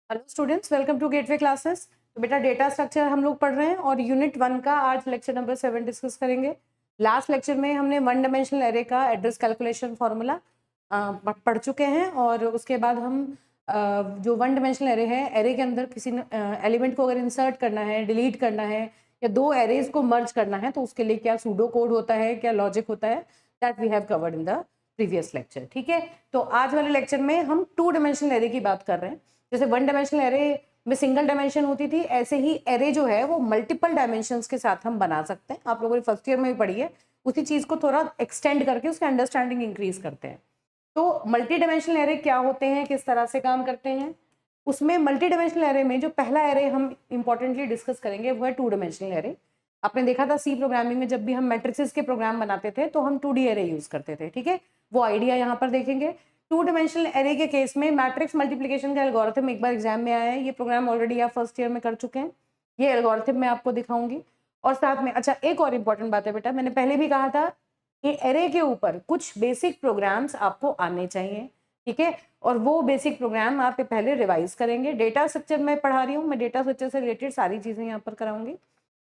Hello students, welcome to Gateway Classes. तो बेटा data structure हम लोग पढ़ रहे हैं और यूनिट 1 का आज लेक्चर नंबर 7 डिस्कस करेंगे। लास्ट लेक्चर में हमने वन डायमेंशनल एरे का एड्रेस कैलकुलेशन फार्मूला पढ़ चुके हैं और उसके बाद हम जो वन डायमेंशनल एरे है, एरे के अंदर किसी एलिमेंट को अगर इंसर्ट करना है, डिलीट करना है या दो एरेज को मर्ज करना है तो उसके लिए क्या सूडो कोड होता है, क्या लॉजिक होता है, that we have covered in the previous lecture. ठीक है, तो आज वाले लेक्चर में हम टू डायमेंशनल एरे की बात कर रहे हैं। जैसे वन डायमेंशनल एरे में सिंगल डायमेंशन होती थी, ऐसे ही एरे जो है वो मल्टीपल डायमेंशंस के साथ हम बना सकते हैं। आप लोगों ने फर्स्ट ईयर में भी पढ़ी है, उसी चीज को थोड़ा एक्सटेंड करके उसकी अंडरस्टैंडिंग इंक्रीज करते हैं। तो मल्टी डायमेंशनल एरे क्या होते हैं, किस तरह से काम करते हैं, उसमें मल्टी डायमेंशनल एरे में जो पहला एरे हम इंपॉर्टेंटली डिस्कस करेंगे वो है टू डायमेंशनल एरे। आपने देखा था सी प्रोग्रामिंग में जब भी हम मैट्रिसेस के प्रोग्राम बनाते थे तो हम 2D एरे यूज करते थे। ठीक है, वो आइडिया यहाँ पर देखेंगे। टू डायमेंशनल एरे के केस में मैट्रिक्स मल्टीप्लिकेशन का एल्गोरिथम एक बार एग्जाम में आया है, ये प्रोग्राम ऑलरेडी आप फर्स्ट ईयर में कर चुके हैं। ये एल्गोरिथम मैं आपको दिखाऊंगी और साथ में अच्छा एक और इम्पॉर्टेंट बात है बेटा, मैंने पहले भी कहा था कि एरे के ऊपर कुछ बेसिक प्रोग्राम्स आपको आने चाहिए। ठीक है, और वो बेसिक प्रोग्राम आप पहले रिवाइज करेंगे। डेटा स्ट्रक्चर मैं पढ़ा रही हूँ, मैं डेटा स्ट्रक्चर से रिलेटेड सारी चीजें यहाँ पर कराऊंगी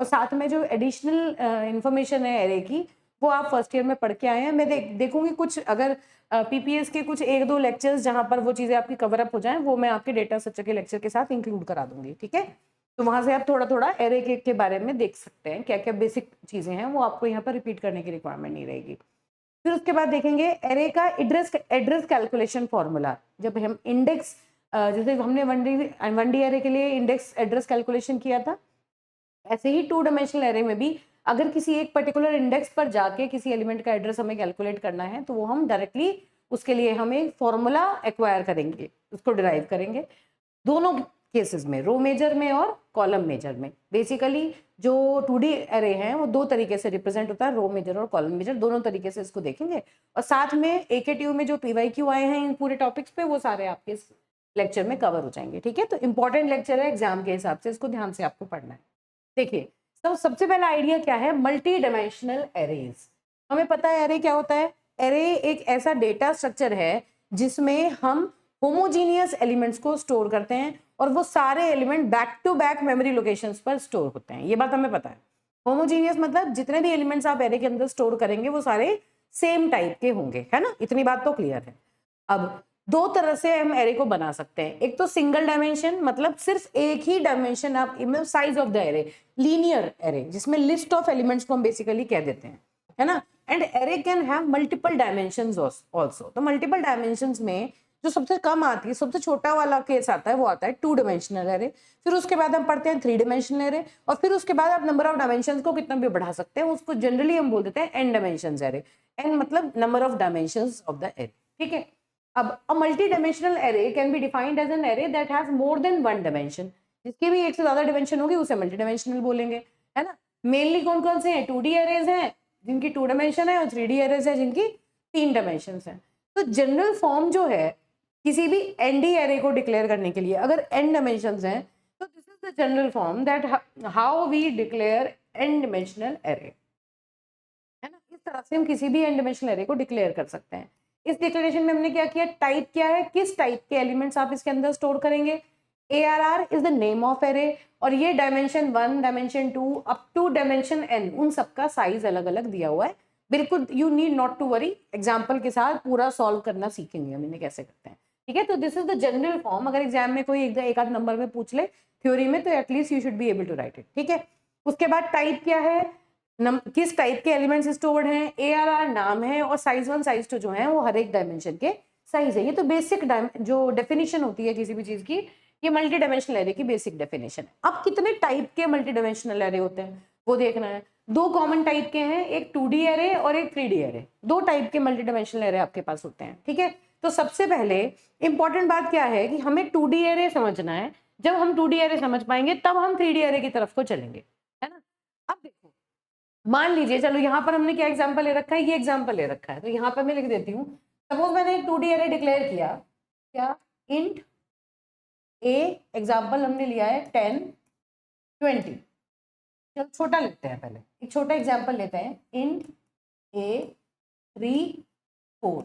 और साथ में जो एडिशनल इंफॉर्मेशन है एरे की वो आप फर्स्ट ईयर में पढ़ के आए हैं। मैं देखूंगी कुछ अगर पीपीएस के कुछ एक दो लेक्चर्स जहां पर वो चीजें आपकी कवर अप हो जाएं वो मैं आपके डेटा स्ट्रक्चर के लेक्चर के साथ इंक्लूड करा दूंगी। ठीक है, तो वहां से आप थोड़ा थोड़ा एरे के बारे में देख सकते हैं, क्या क्या बेसिक चीजें हैं वो आपको यहाँ पर रिपीट करने की रिक्वायरमेंट नहीं रहेगी। फिर उसके बाद देखेंगे एरे का एड्रेस कैलकुलेशन फॉर्मूला। जब हम इंडेक्स जैसे हमने वन डी एरे के लिए इंडेक्स एड्रेस कैलकुलेशन किया था, ऐसे ही टू डायमेंशनल एरे में भी अगर किसी एक पर्टिकुलर इंडेक्स पर जाके किसी एलिमेंट का एड्रेस हमें कैलकुलेट करना है तो वो हम डायरेक्टली उसके लिए हमें फॉर्मूला एक्वायर करेंगे, उसको डिराइव करेंगे। दोनों केसेस में, रो मेजर में और कॉलम मेजर में, बेसिकली जो 2D एरे हैं वो दो तरीके से रिप्रेजेंट होता है, रो मेजर और कॉलम मेजर, दोनों तरीके से इसको देखेंगे। और साथ में AKTU में जो PYQ आए हैं इन पूरे टॉपिक्स पे वो सारे आपके इस लेक्चर में कवर हो जाएंगे। ठीक है, तो इंपॉर्टेंट लेक्चर है एग्जाम के हिसाब से, इसको ध्यान से आपको पढ़ना है। देखिए, तो सबसे पहला आइडिया क्या है, मल्टी डायमेंशनल एरेज। हमें पता है एरे क्या होता है। एरे एक ऐसा डेटा स्ट्रक्चर है जिसमें हम होमोजीनियस एलिमेंट्स को स्टोर करते हैं और वो सारे element back to back memory locations पर स्टोर होते हैं। ये बात हमें पता है। होमोजीनियस मतलब जितने भी एलिमेंट्स आप एरे के अंदर स्टोर करेंगे वो सारे सेम टाइप के होंगे, है ना, इतनी बात तो क्लियर है। अब दो तरह से हम एरे को बना सकते हैं, एक तो सिंगल डायमेंशन मतलब सिर्फ एक ही डायमेंशन आप size of the array, linear array जिसमें लिस्ट ऑफ एलिमेंट्स को हम बेसिकली कह देते हैं, है ना। And array can have multiple dimensions also. तो मल्टीपल डायमेंशंस में जो सबसे कम आती है, सबसे छोटा वाला केस आता है वो आता है टू डायमेंशनल एरे। फिर उसके बाद हम पढ़ते हैं थ्री डायमेंशनल एरे और फिर उसके बाद आप नंबर ऑफ डायमेंशंस को कितना भी बढ़ा सकते हैं, उसको जनरली हम बोल देते हैं एन डायमेंशंस एरे। एन मतलब number of dimensions of the array. ठीक है, अब a multi-dimensional array can be defined as an array that has more than one dimension। जिसकी भी एक से ज्यादा डिमेंशन होगी उसे मल्टी डायमेंशनल बोलेंगे, है ना। मेनली कौन कौन से हैं, 2D एरेज हैं जिनकी 2 डायमेंशन है और 3D एरेज है जिनकी 3 डायमेंशन है। तो जनरल फॉर्म जो है किसी भी ND एरे को डिक्लेयर करने के लिए, अगर n डायमेंशन हैं तो this is the general form that how we declare n dimensional array, है ना। इस तरह से हम किसी भी n डायमेंशनल एरे को डिक्लेयर कर सकते हैं। इस डिक्लेरेशन में हमने क्या किया, टाइप क्या है, किस टाइप के एलिमेंट्स आप इसके अंदर स्टोर करेंगे। ARR is the name of array और ये dimension 1, dimension 2 up to dimension n, उन सबका साइज अलग अलग दिया हुआ है। बिल्कुल you need not to worry, example के साथ पूरा सॉल्व करना सीखेंगे हम इन्हें कैसे करते हैं। ठीक है, तो this is the general form. अगर एग्जाम में कोई एक आध नंबर में पूछ ले थ्योरी में तो at least you should be able to write it. ठीक है, उसके बाद टाइप क्या है, किस टाइप के एलिमेंट्स स्टोर्ड हैं, ARR नाम है और साइज 1 साइज 2 जो है वो हर एक डायमेंशन के साइज है। ये तो बेसिक जो डेफिनेशन होती है किसी भी चीज की, ये मल्टी डायमेंशनल एरे की बेसिक डेफिनेशन है। अब कितने टाइप के मल्टी डायमेंशनल एरे होते हैं वो देखना है। दो कॉमन टाइप के हैं, एक 2D एरे और एक 3D एरे। दो टाइप के मल्टी डायमेंशनल एरे आपके पास होते हैं। ठीक है, तो सबसे पहले इंपॉर्टेंट बात क्या है कि हमें 2D एरे समझना है। जब हम 2D एरे समझ पाएंगे तब हम 3D एरे की तरफ को चलेंगे, है ना। अब देखो, मान लीजिए, चलो यहाँ पर हमने क्या एग्जांपल ले रखा है, ये एग्जांपल ले रखा है तो यहाँ पर मैं लिख देती हूँ। सपोज मैंने एक 2D एरे डिक्लेयर किया, क्या, इंट ए, एग्जांपल हमने लिया है 10 20। चलो छोटा लिखते हैं, पहले एक छोटा एग्जांपल लेते हैं, इंट ए 3 4।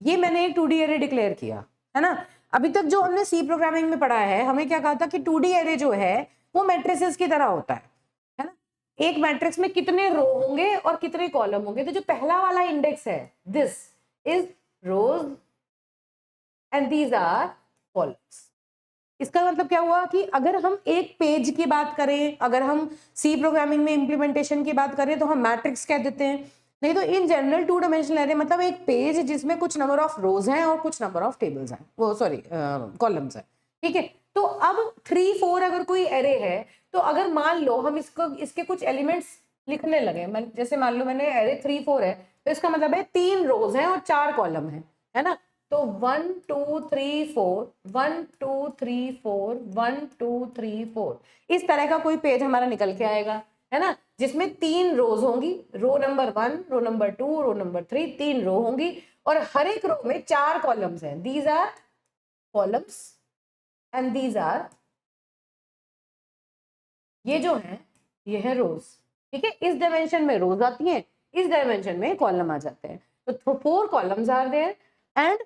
ये मैंने एक 2D एरे डिक्लेयर किया, है ना। अभी तक जो हमने सी प्रोग्रामिंग में पढ़ा है, हमें क्या कहा था कि 2D एरे जो है वो मैट्रिसेस की तरह होता है ना। एक मैट्रिक्स में कितने रो होंगे और कितने कॉलम होंगे। तो जो पहला वाला इंडेक्स है, this is rows and these are columns. इसका मतलब क्या हुआ कि अगर हम एक पेज की बात करें, अगर हम सी प्रोग्रामिंग में इम्प्लीमेंटेशन की बात करें तो हम मैट्रिक्स कह देते हैं। नहीं तो इन जनरल 2 डायमेंशनल एरे मतलब एक पेज जिसमें कुछ नंबर ऑफ रोज हैं और कुछ नंबर ऑफ टेबल्स हैं, वो सॉरी कॉलम्स हैं, ठीक है। तो अब 3 4 अगर कोई एरे है, तो अगर मान लो हम इसके कुछ एलिमेंट्स लिखने लगे, जैसे मान लो मैंने एरे 3 4 है, तो इसका मतलब है 3 रोज हैं और 4 कॉलम है ना। तो 1 2 3 4 1 2 3 4 1 2 3 4 इस तरह का कोई पेज हमारा निकल के आएगा, है ना, जिसमें 3 रोज होंगी, row number 1, row number 2, row number 3, 3 row होंगी और हर एक रो में 4 कॉलम्स हैं। These are columns and these are, ये जो है ये है रोज, ठीक है। इस डायमेंशन में रोज आती हैं, इस डायमेंशन में कॉलम आ जाते हैं। तो 4 columns are there and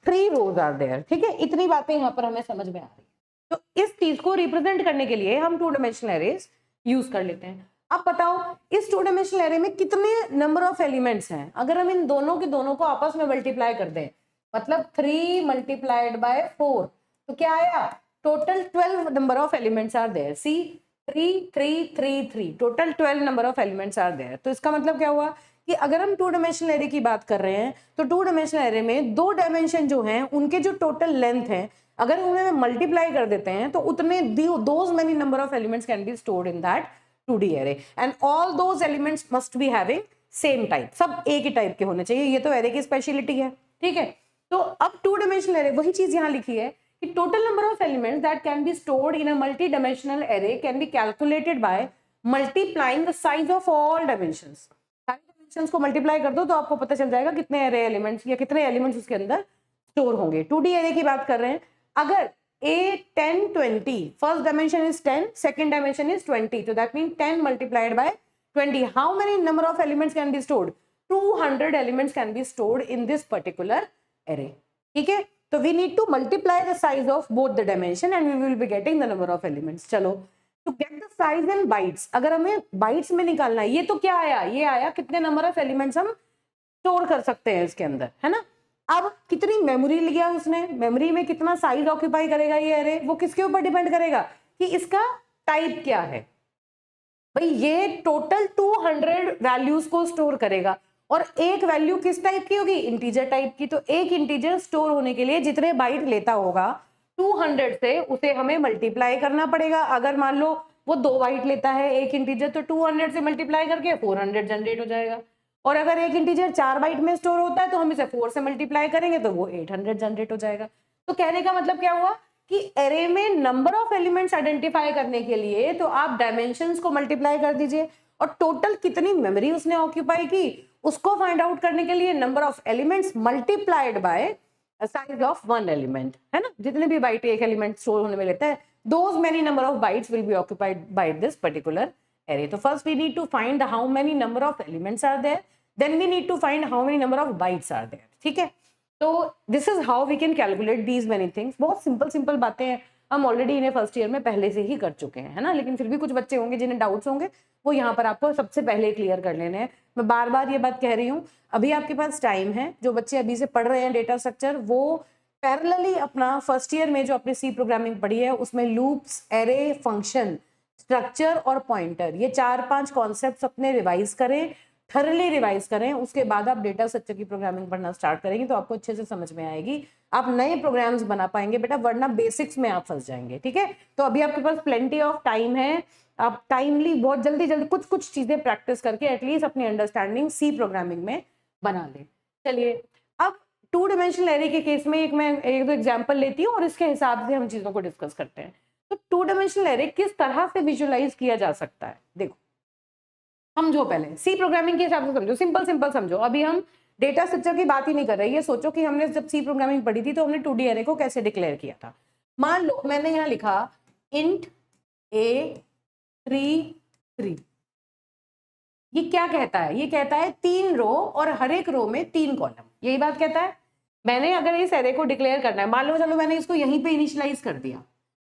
3 rows are there, ठीक है। इतनी बातें यहाँ पर हमें समझ में आ रही है। तो इस चीज को रिप्रेजेंट करने के लिए हम 2 डायमेंशनल एरेज यूज कर लेते हैं। अब बताओ इस 2 डायमेंशनल एरे में कितने नंबर ऑफ एलिमेंट्स हैं। अगर हम इन दोनों के दोनों को आपस में मल्टीप्लाई कर दें, मतलब 3 मल्टीप्लाइड बाय 4, तो क्या आया, total 12 number of elements are there. See 3 3 3 3 total 12 number of elements are there. तो इसका मतलब क्या हुआ कि अगर हम 2 डायमेंशनल एरे की बात कर रहे हैं, तो 2 डायमेंशनल एरे में 2 डायमेंशन जो हैं उनके जो टोटल लेंथ है, अगर उन्हें मल्टीप्लाई कर देते हैं तो उतने those many number of elements can be stored in that 2D array and all those elements must be having same type, सब एक ही टाइप के होने चाहिए। ये तो एरे की स्पेशलिटी है, ठीक है। तो अब 2 डायमेंशनल एरे, वही चीज यहाँ लिखी है कि total number of elements that can be stored in a multi-dimensional array can be calculated by multiplying the size of all dimensions। सारे dimensions को multiply कर दो तो आपको पता चल जाएगा कितने array elements या कितने elements उसके अंदर store होंगे। 2D array की बात कर रहे हैं, अगर a 10 20, first dimension is 10, second dimension is 20, तो that means 10 multiplied by 20, how many number of elements can be stored? 200 elements can be stored in this particular array, ठीक है। So we need to multiply the size of both the dimension and we will be getting the number of elements। चलो, to get the size in bytes, अगर हमें bytes में निकालना है, ये तो क्या आया, ये आया कितने number of elements हम स्टोर कर सकते हैं इसके अंदर, है ना। अब कितनी मेमोरी लिया उसने, मेमोरी में कितना साइज ऑक्यूपाई करेगा ये एरे, वो किसके ऊपर डिपेंड करेगा कि इसका टाइप क्या है। भाई ये टोटल 200 वैल्यूज को स्टोर करेगा और एक वैल्यू किस टाइप की होगी, इंटीजर टाइप की। तो एक इंटीजर स्टोर होने के लिए जितने बाइट लेता होगा 200 से उसे हमें मल्टीप्लाई करना पड़ेगा। अगर मान लो वो 2 बाइट लेता है एक इंटीजर, तो 200 से मल्टीप्लाई करके 400 जनरेट हो जाएगा। और अगर एक इंटीजर 4 बाइट में स्टोर होता है तो हम इसे 4 से मल्टीप्लाई करेंगे तो वो 800 जनरेट हो जाएगा। तो कहने का मतलब क्या हुआ कि एरे में नंबर ऑफ एलिमेंट्स आइडेंटिफाई करने के लिए तो आप डायमेंशंस को मल्टीप्लाई कर दीजिए और टोटल कितनी मेमोरी उसने ऑक्यूपाई की उसको फाइंड आउट करने के लिए number of elements multiplied by size of one element, है ना। जितने भी बाइट एक एलिमेंट स्टोर होने में लेता है, those many number of bytes will be occupied by this particular array। तो first we need to find the how many number of elements are there, then we need to find how many number of bytes are there, ठीक है। तो this is how we can calculate these many things। बहुत simple बातें हैं, हम already इन्हें first year में पहले से ही कर चुके हैं, है ना। लेकिन फिर भी कुछ बच्चे होंगे जिन्हें डाउट्स होंगे, वो यहाँ पर आपको सबसे पहले क्लियर कर लेने हैं। मैं बार बार ये बात कह रही हूँ, अभी आपके पास टाइम है। जो बच्चे अभी से पढ़ रहे हैं डेटा स्ट्रक्चर, वो पैरेलली अपना फर्स्ट ईयर में जो अपने सी प्रोग्रामिंग पढ़ी है उसमें लूप्स, एरे, फंक्शन, स्ट्रक्चर और पॉइंटर, ये 4-5 कॉन्सेप्ट्स अपने रिवाइज करें, थरली रिवाइज करें। उसके बाद आप डेटा स्ट्रक्चर की प्रोग्रामिंग पढ़ना स्टार्ट करेंगे तो आपको अच्छे से समझ में आएगी, आप नए प्रोग्राम्स बना पाएंगे बेटा, वरना बेसिक्स में आप फंस जाएंगे, ठीक है। तो अभी आपके पास प्लेंटी ऑफ टाइम है, आप टाइमली बहुत जल्दी कुछ चीजें प्रैक्टिस करके एटलीस्ट अपनी अंडरस्टैंडिंग सी प्रोग्रामिंग में बना लें। चलिए अब 2 डायमेंशनल एरे के केस में मैं एक दो एग्जांपल लेती हूँ और इसके हिसाब से हम चीजों को डिस्कस करते हैं। तो 2 डायमेंशनल एरे किस तरह से विजुअलाइज किया जा सकता है, देखो समझो, पहले सी प्रोग्रामिंग के हिसाब से समझो, सिंपल समझो। अभी हम डेटा स्ट्रक्चर की बात ही नहीं कर रहे। ये सोचो कि हमने जब सी प्रोग्रामिंग पढ़ी थी तो हमने 2D एरे को कैसे डिक्लेयर किया था। मान लो मैंने यहाँ लिखा int a3 ये क्या कहता है, ये कहता है 3 रो और हर एक रो में 3 कॉलम, यही बात कहता है। मैंने अगर इस एरे को डिक्लेयर करना है, मान लो चलो मैंने इसको यहीं पे इनिशियलाइज कर दिया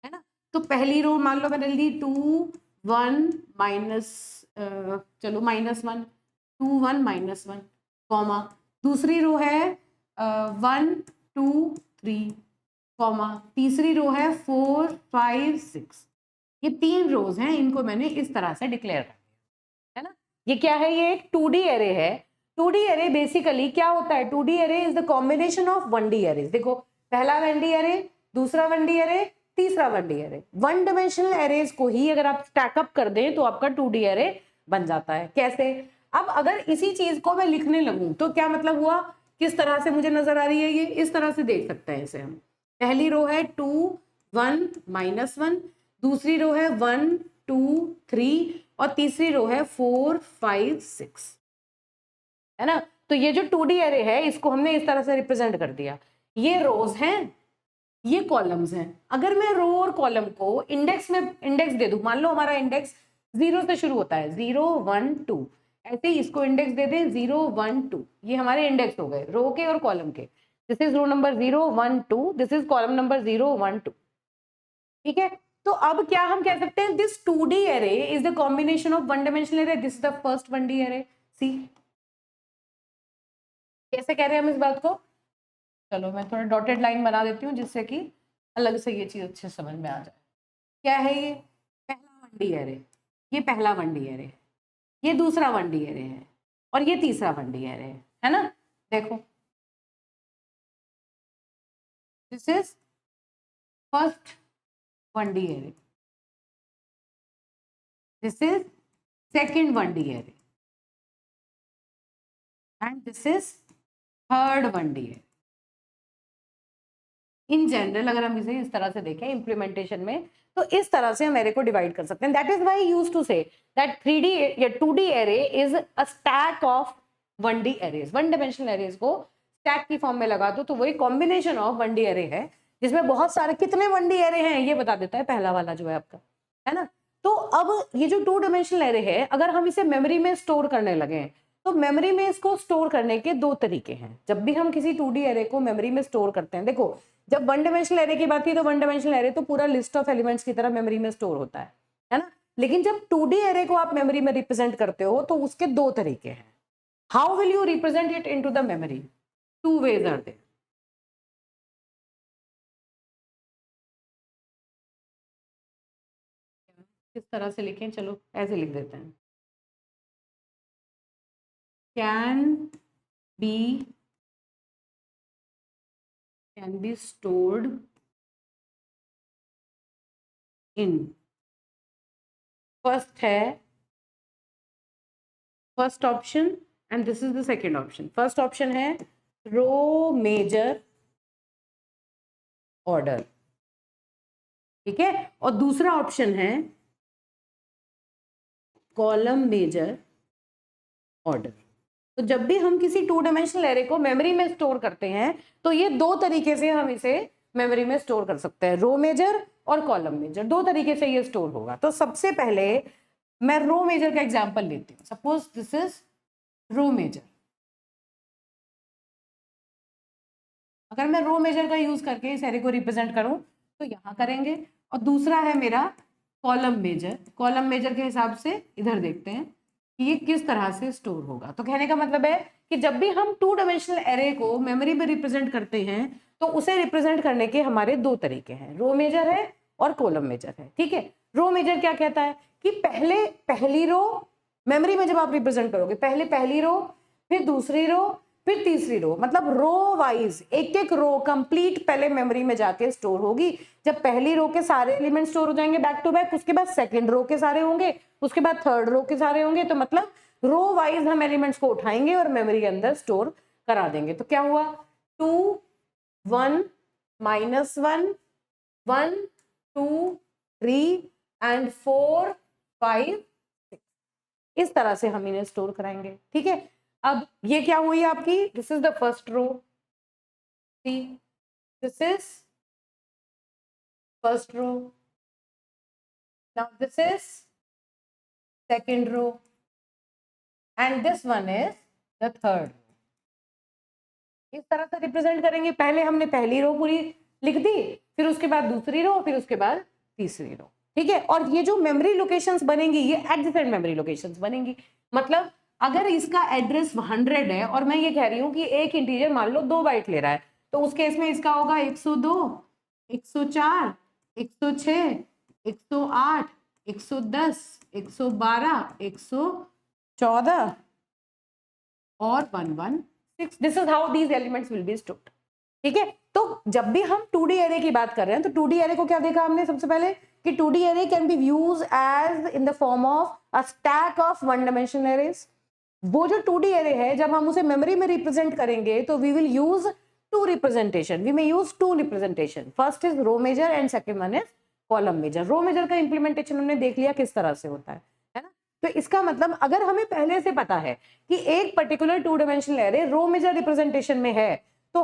है ना, तो पहली रो मान लो मैंने ली 2 1 माइनस, चलो -1 2 1 -1 कॉमा, दूसरी रो है 1 2 3 कॉमा, तीसरी रो है 4 5 6। ये 3 रोज हैं, इनको मैंने इस तरह से डिक्लेयर कर दिया है ना। ये क्या है, ये एक 2D एरे है। 2D एरे बेसिकली क्या होता है, 2D array is the combination of 1D arrays. देखो पहला 1D एरे, दूसरा 1D एरे, तीसरा 1D array. One dimensional arrays को ही अगर आप स्टैकअप कर दें तो आपका 2D एरे बन जाता है। कैसे, अब अगर इसी चीज को मैं लिखने लगूं तो क्या मतलब हुआ, किस तरह से मुझे नजर आ रही है, ये इस तरह से देख सकते हैं इसे हम। पहली रो है 2 1 -1, दूसरी रो है 1 2 3 और तीसरी रो है 4 5 6, है ना। तो ये जो 2D एरे है इसको हमने इस तरह से रिप्रेजेंट कर दिया। ये रोज हैं, ये कॉलम्स हैं। अगर मैं रो और कॉलम को इंडेक्स में इंडेक्स दे दूं, मान लो हमारा इंडेक्स 0 से शुरू होता है, 0 1 2, ऐसे ही इसको इंडेक्स दे दें 0 1 2, ये हमारे इंडेक्स हो गए रो के और कॉलम के। This is row number 0 1 2, this is column number 0 1 2, ठीक है। तो अब क्या हम कह सकते हैं, this 2D array is the combination of one dimensional array, this is the first 1D array. C कैसे कह रहे हैं हम इस बात को, चलो मैं थोड़ा डॉटेड लाइन बना देती हूँ जिससे कि अलग से ये चीज अच्छे समझ में आ जाए। क्या है ये, पहला 1D एरे, ये पहला 1D एरे, ये दूसरा 1D एरे है और ये तीसरा 1D एरे है ना। देखो this is first 1D array, this is second 1D array and this is third 1D array. In general अगर हम इसे इस तरह से देखें इम्प्लीमेंटेशन में, तो इस तरह से हम एरे को डिवाइड कर सकते हैं। That is why used to say that 3D या 2D array is a stack of 1D arrays. One dimensional arrays को स्टैक की फॉर्म में लगा दो तो वही कॉम्बिनेशन ऑफ 1D एरे है, जिसमें बहुत सारे, कितने 1D एरे हैं ये बता देता है पहला वाला जो है आपका, है ना। तो अब ये जो 2 डायमेंशनल एरे है, अगर हम इसे मेमोरी में स्टोर करने लगे तो मेमोरी में इसको स्टोर करने के दो तरीके हैं। जब भी हम किसी 2D एरे को मेमोरी में स्टोर करते हैं, देखो जब वन डायमेंशनल एरे की बात की तो वन डायमेंशनल एरे तो पूरा लिस्ट ऑफ एलिमेंट्स की तरह मेमोरी में स्टोर होता है ना। लेकिन जब 2D एरे को आप मेमोरी में रिप्रेजेंट करते हो तो उसके दो तरीके हैं। How will you represent it into the memory, two ways are there. किस तरह से लिखें, चलो ऐसे लिख देते हैं, can be stored in, first है first option and this is the second option. First option है रो मेजर ऑर्डर, ठीक है, और दूसरा ऑप्शन है कॉलम मेजर ऑर्डर। तो जब भी हम किसी 2 डायमेंशनल एरे को मेमोरी में स्टोर करते हैं तो ये दो तरीके से हम इसे मेमोरी में स्टोर कर सकते हैं, रो मेजर और कॉलम मेजर, दो तरीके से ये स्टोर होगा। तो सबसे पहले मैं रो मेजर का एग्जांपल लेती हूँ। Suppose this is row major. अगर मैं रो मेजर का यूज करके इस एरे को रिप्रेजेंट करूं तो यहां करेंगे, और दूसरा है मेरा कॉलम मेजर। कॉलम मेजर के हिसाब से इधर देखते हैं कि ये किस तरह से स्टोर होगा। तो कहने का मतलब है कि जब भी हम 2 डायमेंशनल एरे को मेमोरी में रिप्रेजेंट करते हैं तो उसे रिप्रेजेंट करने के हमारे दो तरीके हैं, रो मेजर है और कॉलम मेजर है, ठीक है। रो मेजर क्या कहता है कि पहले पहली रो, मेमोरी में जब आप रिप्रेजेंट करोगे पहले पहली रो, फिर दूसरी रो, फिर तीसरी रो, मतलब रो वाइज एक एक रो कंप्लीट पहले मेमोरी में जाके स्टोर होगी। जब पहली रो के सारे एलिमेंट स्टोर हो जाएंगे बैक टू बैक, उसके बाद सेकंड रो के सारे होंगे, उसके बाद थर्ड रो के सारे होंगे। तो मतलब रो वाइज हम एलिमेंट्स को उठाएंगे और मेमोरी के अंदर स्टोर करा देंगे। तो क्या हुआ, 2 1 -1 1 2 3 एंड 4 5 6, इस तरह से हम इन्हें स्टोर कराएंगे, ठीक है। अब ये क्या हुई आपकी, this is the first row, see this is first row, now this is second row and this one is the third. इस तरह से रिप्रेजेंट करेंगे। पहले हमने पहली रो पूरी लिख दी, फिर उसके बाद दूसरी रो, फिर उसके बाद तीसरी रो, ठीक है। और ये जो मेमोरी लोकेशंस बनेंगी ये एडजेसेंट मेमोरी लोकेशंस बनेंगी। मतलब अगर इसका एड्रेस 100 है और मैं ये कह रही हूँ कि एक इंटीजर मान लो 2 बाइट ले रहा है, तो उस केस में इसका होगा 102, 104, 106, 108, 110, 112, 114 और 116। This is how these elements will be stored, ठीक है। तो जब भी हम 2D एरे की बात कर रहे हैं, तो 2D एरे को क्या देखा हमने सबसे पहले कि 2D array can be use as in the form of a stack of one dimensional arrays. वो जो 2D एरे है, जब हम उसे मेमोरी में रिप्रेजेंट करेंगे तो we will use two representation, we may use two representation. First is row major and second one is column major. Row major का इंप्लीमेंटेशन हमने देख लिया किस तरह से होता है ना। तो इसका मतलब अगर हमें पहले से पता है कि एक particular 2 dimensional array row major representation में है, तो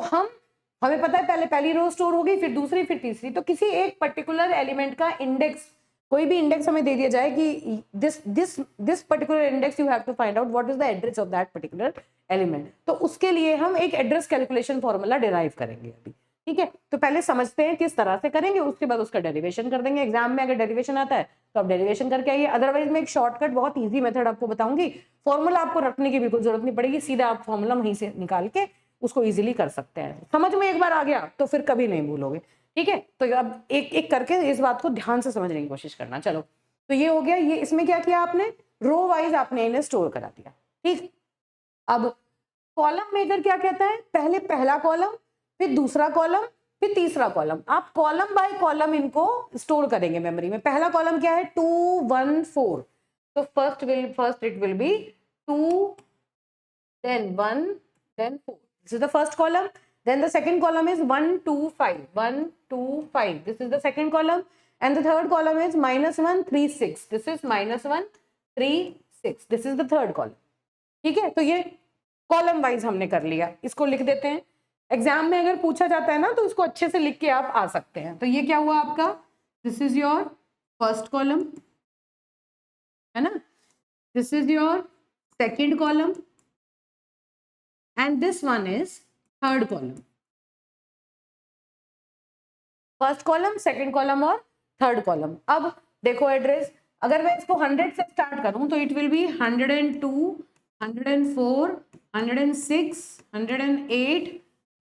हमें पता है पहले पहली रो स्टोर होगी, फिर दूसरी, फिर तीसरी। तो किसी एक पर्टिकुलर एलिमेंट का इंडेक्स, कोई भी इंडेक्स हमें दे दिया जाए कि this particular index you have to find out what is the address of that particular element, तो उसके लिए हम एक एड्रेस कैलकुलेशन फॉर्मूला डिराइव करेंगे अभी, ठीक है। तो पहले समझते हैं किस तरह से करेंगे, उसके बाद उसका डेरिवेशन कर देंगे। एग्जाम में अगर डेरिवेशन आता है तो आप डेरिवेशन करके आइए, अदरवाइज मैं एक शॉर्टकट बहुत ईजी मेथड आपको बताऊंगी। फॉर्मूला आपको रखने की बिल्कुल जरूरत नहीं पड़ेगी, सीधा आप फॉर्मूला वहीं से निकाल के उसको इजीली कर सकते हैं। समझ में एक बार आ गया तो फिर कभी नहीं भूलोगे, ठीक है। तो अब एक एक करके इस बात को ध्यान से समझने की कोशिश करना। चलो, तो ये हो गया। ये इसमें क्या किया आपने, रो वाइज आपने इन्हें स्टोर करा दिया, ठीक। अब कॉलम मेजर क्या कहता है, पहले पहला कॉलम, फिर दूसरा कॉलम, फिर तीसरा कॉलम। आप कॉलम बाय कॉलम इनको स्टोर करेंगे मेमोरी में। पहला कॉलम क्या है, 2 1 4, तो first it will be 2 then 1 then 4. This is the first column. Then the second column is 1 2 5, 1 2 5. This is the second column. And the third column is -1 3 6. This is -1 3 6. This is the third column. ठीक है, तो ये column wise हमने कर लिया। इसको लिख देते हैं, एग्जाम में अगर पूछा जाता है ना तो इसको अच्छे से लिख के आप आ सकते हैं। तो ये क्या हुआ आपका, this is your first column, है ना, this is your second column, and this one is third column. First column, second column और थर्ड कॉलम। अब देखो एड्रेस, अगर मैं इसको 100 से स्टार्ट करूं तो इट विल बी 102, 104, 106, 108,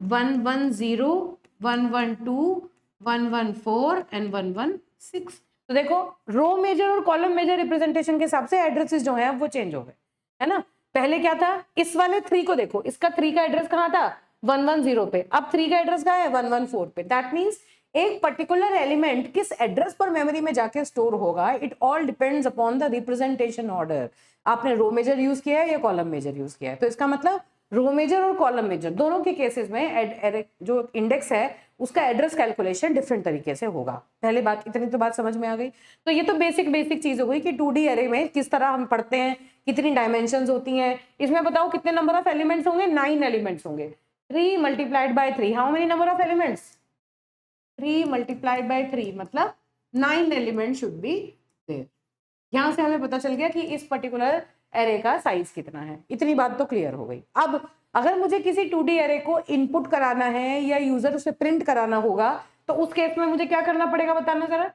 110, 112, 114 एंड 116। तो देखो रो मेजर और कॉलम मेजर रिप्रेजेंटेशन के हिसाब से एड्रेसेस जो है वो चेंज हो गए, है ना। पहले क्या था, इस वाले 3 को देखो, इसका 3 का एड्रेस कहाँ था, 110 पे, अब 3 का एड्रेस कहाँ है, 114 पे। दैट मीन्स एक पर्टिकुलर एलिमेंट किस एड्रेस पर मेमोरी में जाके स्टोर होगा, it all depends upon the representation order. आपने रो मेजर यूज किया है या कॉलम मेजर यूज किया है, तो इसका मतलब रो मेजर और कॉलम मेजर दोनों के केसेस में जो इंडेक्स है उसका एड्रेस कैलकुलेशन डिफरेंट तरीके से होगा। पहले बात, इतनी तो बात समझ में आ गई। तो ये तो बेसिक चीज हो गई कि 2D एरे में किस तरह हम पढ़ते हैं, कितनी डायमेंशंस होती हैं। इसमें बताओ कितने नंबर ऑफ एलिमेंट्स होंगे, 9 एलिमेंट्स होंगे। 3 multiplied by 3, how many number of elements, 3 multiplied by 3 मतलब 9 एलिमेंट शुड बी देयर। यहां से हमें पता चल गया कि इस पर्टिकुलर एरे का साइज कितना है। इतनी बात तो क्लियर हो गई। अब अगर मुझे किसी 2D एरे को इनपुट कराना है या यूजर उसे प्रिंट कराना होगा, तो उस केस में मुझे क्या करना पड़ेगा बताना जरा।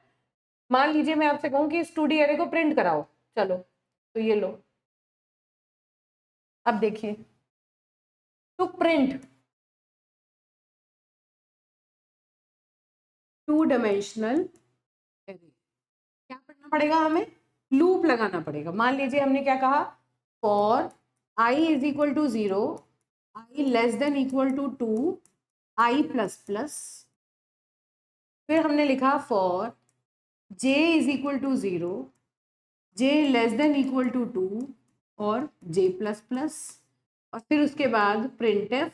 मान लीजिए मैं आपसे कहूं कि इस 2D एरे को प्रिंट कराओ, चलो तो ये लो। अब देखिए, टू प्रिंट 2 डायमेंशनल एरे क्या करना पड़ेगा, हमें लूप लगाना पड़ेगा। मान लीजिए हमने क्या कहा, for i is equal to 0, i less than equal to 2, i plus plus, फिर हमने लिखा for j is equal to 0, j less than equal to 2 और j प्लस प्लस, और फिर उसके बाद printf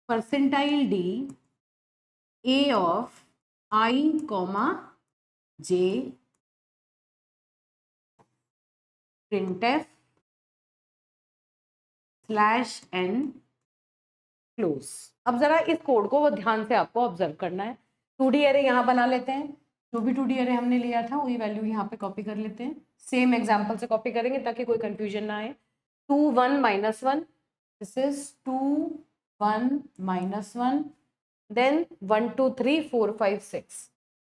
percentile d a of i comma j, printf slash n close. अब जरा इस कोड को वो ध्यान से आपको ऑब्जर्व करना है। 2D एरे यहाँ बना लेते हैं, जो भी 2D एरे हमने लिया था वही वैल्यू यहाँ पे कॉपी कर लेते हैं। सेम एग्जांपल से कॉपी करेंगे ताकि कोई कंफ्यूजन ना आए। 2 1 -1, this is 2 1 -1, then 1 2 3 4 5 6,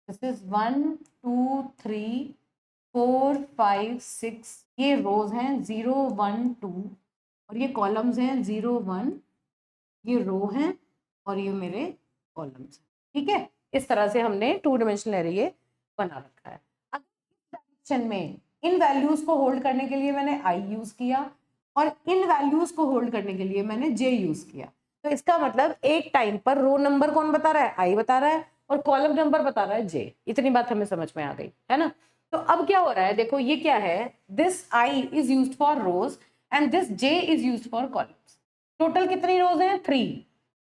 this is 1 2 3 4 5 6, ये रोज हैं 0 1 2 और ये कॉलम्स हैं 0 1, ये रो हैं और ये मेरे कॉलम्स हैं। ठीक है, इस तरह से हमने 2 डायमेंशनल एरे ये बना रखा है। अब इस डायरेक्शन में इन वैल्यूज को होल्ड करने के लिए मैंने आई यूज किया और इन वैल्यूज को होल्ड करने के लिए मैंने जे यूज किया। तो इसका मतलब एक टाइम पर रो नंबर कौन बता रहा है, आई बता रहा है, और कॉलम नंबर बता रहा है जे। इतनी बात हमें समझ में आ गई है ना। तो अब क्या हो रहा है, देखो ये क्या है, this i is used for rows and this j is used for columns. Total कितनी रोज हैं, 3,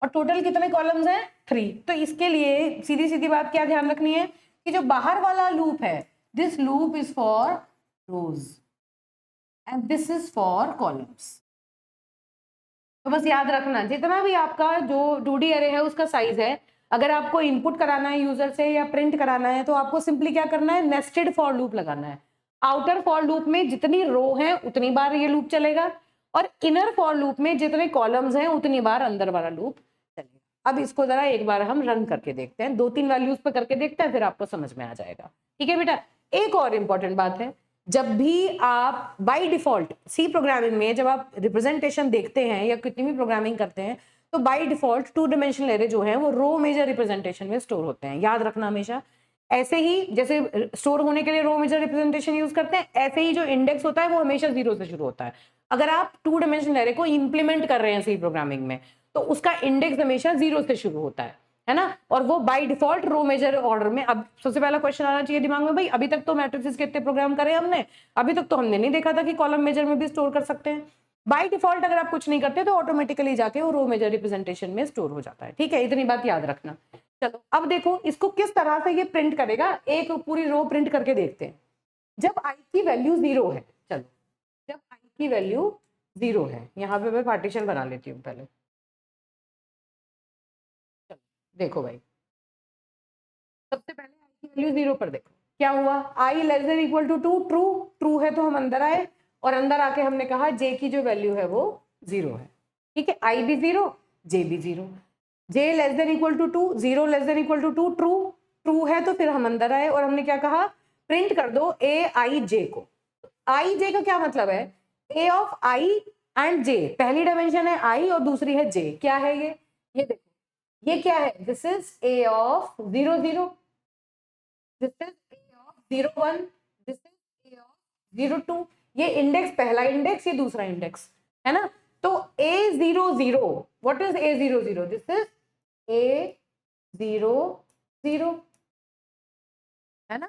और टोटल कितने कॉलम्स हैं, 3। तो इसके लिए सीधी सीधी बात क्या ध्यान रखनी है कि जो बाहर वाला लूप है, this loop is for rows and this is for columns. तो बस याद रखना, जितना भी आपका जो 2D अरे है उसका साइज है, अगर आपको इनपुट कराना है यूजर से या प्रिंट कराना है, तो आपको सिंपली क्या करना है, नेस्टेड फॉर लूप लगाना है। आउटर फॉर लूप में जितनी रो है उतनी बार ये लूप चलेगा, और इनर फॉर लूप में जितने कॉलम्स हैं उतनी बार अंदर वाला लूप चलेगा। अब इसको जरा एक बार हम रन करके देखते हैं, 2-3 वैल्यूज पे करके देखते हैं, फिर आपको समझ में आ जाएगा। ठीक है बेटा, एक और इंपॉर्टेंट बात है, जब भी आप बाय डिफॉल्ट सी प्रोग्रामिंग में जब आप रिप्रेजेंटेशन देखते हैं या कितनी भी प्रोग्रामिंग करते हैं, तो बाय डिफॉल्ट 2 डायमेंशनल एरे जो है वो रो मेजर रिप्रेजेंटेशन में स्टोर होते हैं। याद रखना हमेशा, ऐसे ही जैसे स्टोर होने के लिए रो मेजर रिप्रेजेंटेशन यूज करते हैं, ऐसे ही जो इंडेक्स होता है वो हमेशा 0 से शुरू होता है। अगर आप 2 डायमेंशनल एरे को इंप्लीमेंट कर रहे हैं सी प्रोग्रामिंग में, तो उसका इंडेक्स हमेशा 0 से शुरू होता है ना, और वो by default row major order में। अब सबसे पहला क्वेश्चन आना चाहिए दिमाग में, भाई अभी तक तो मैट्रिसेस के इतने प्रोग्राम करे हमने, अभी तक तो हमने नहीं देखा था कि कॉलम मेजर में भी स्टोर कर सकते हैं। बाय डिफॉल्ट अगर आप कुछ नहीं करते तो ऑटोमेटिकली जाके वो रो मेजर रिप्रेजेंटेशन में स्टोर हो जाता है। ठीक है, इतनी बात याद रखना। चलो अब देखो इसको किस तरह से ये प्रिंट करेगा, एक पूरी रो प्रिंट करके देखते हैं। जब आई की वैल्यू 0 है, चलो जब आई की वैल्यू 0 है, यहाँ पे मैं पार्टीशन बना लेती हूँ पहले। चलो देखो भाई, सबसे पहले आई की वैल्यू 0 पर देखो क्या हुआ, i less than equal to 2, true true है तो हम अंदर आए, और अंदर आके हमने कहा जे की जो वैल्यू है वो 0 है। ठीक है, आई भी 0, जे भी 0, j less than equal to 2, 0 less than equal to 2, true true है तो फिर हम अंदर आए और हमने क्या कहा, प्रिंट कर दो ए आई जे को। आई जे का क्या मतलब है, ए ऑफ आई एंड जे, पहली डायमेंशन है आई और दूसरी है जे। क्या है ये देखो ये क्या है, this is a of 0 0, this is a of 0 1, this is a of 0 2। ये इंडेक्स पहला इंडेक्स, ये दूसरा इंडेक्स है ना। तो a0 0, what is a0 0, this is a0 0 है ना।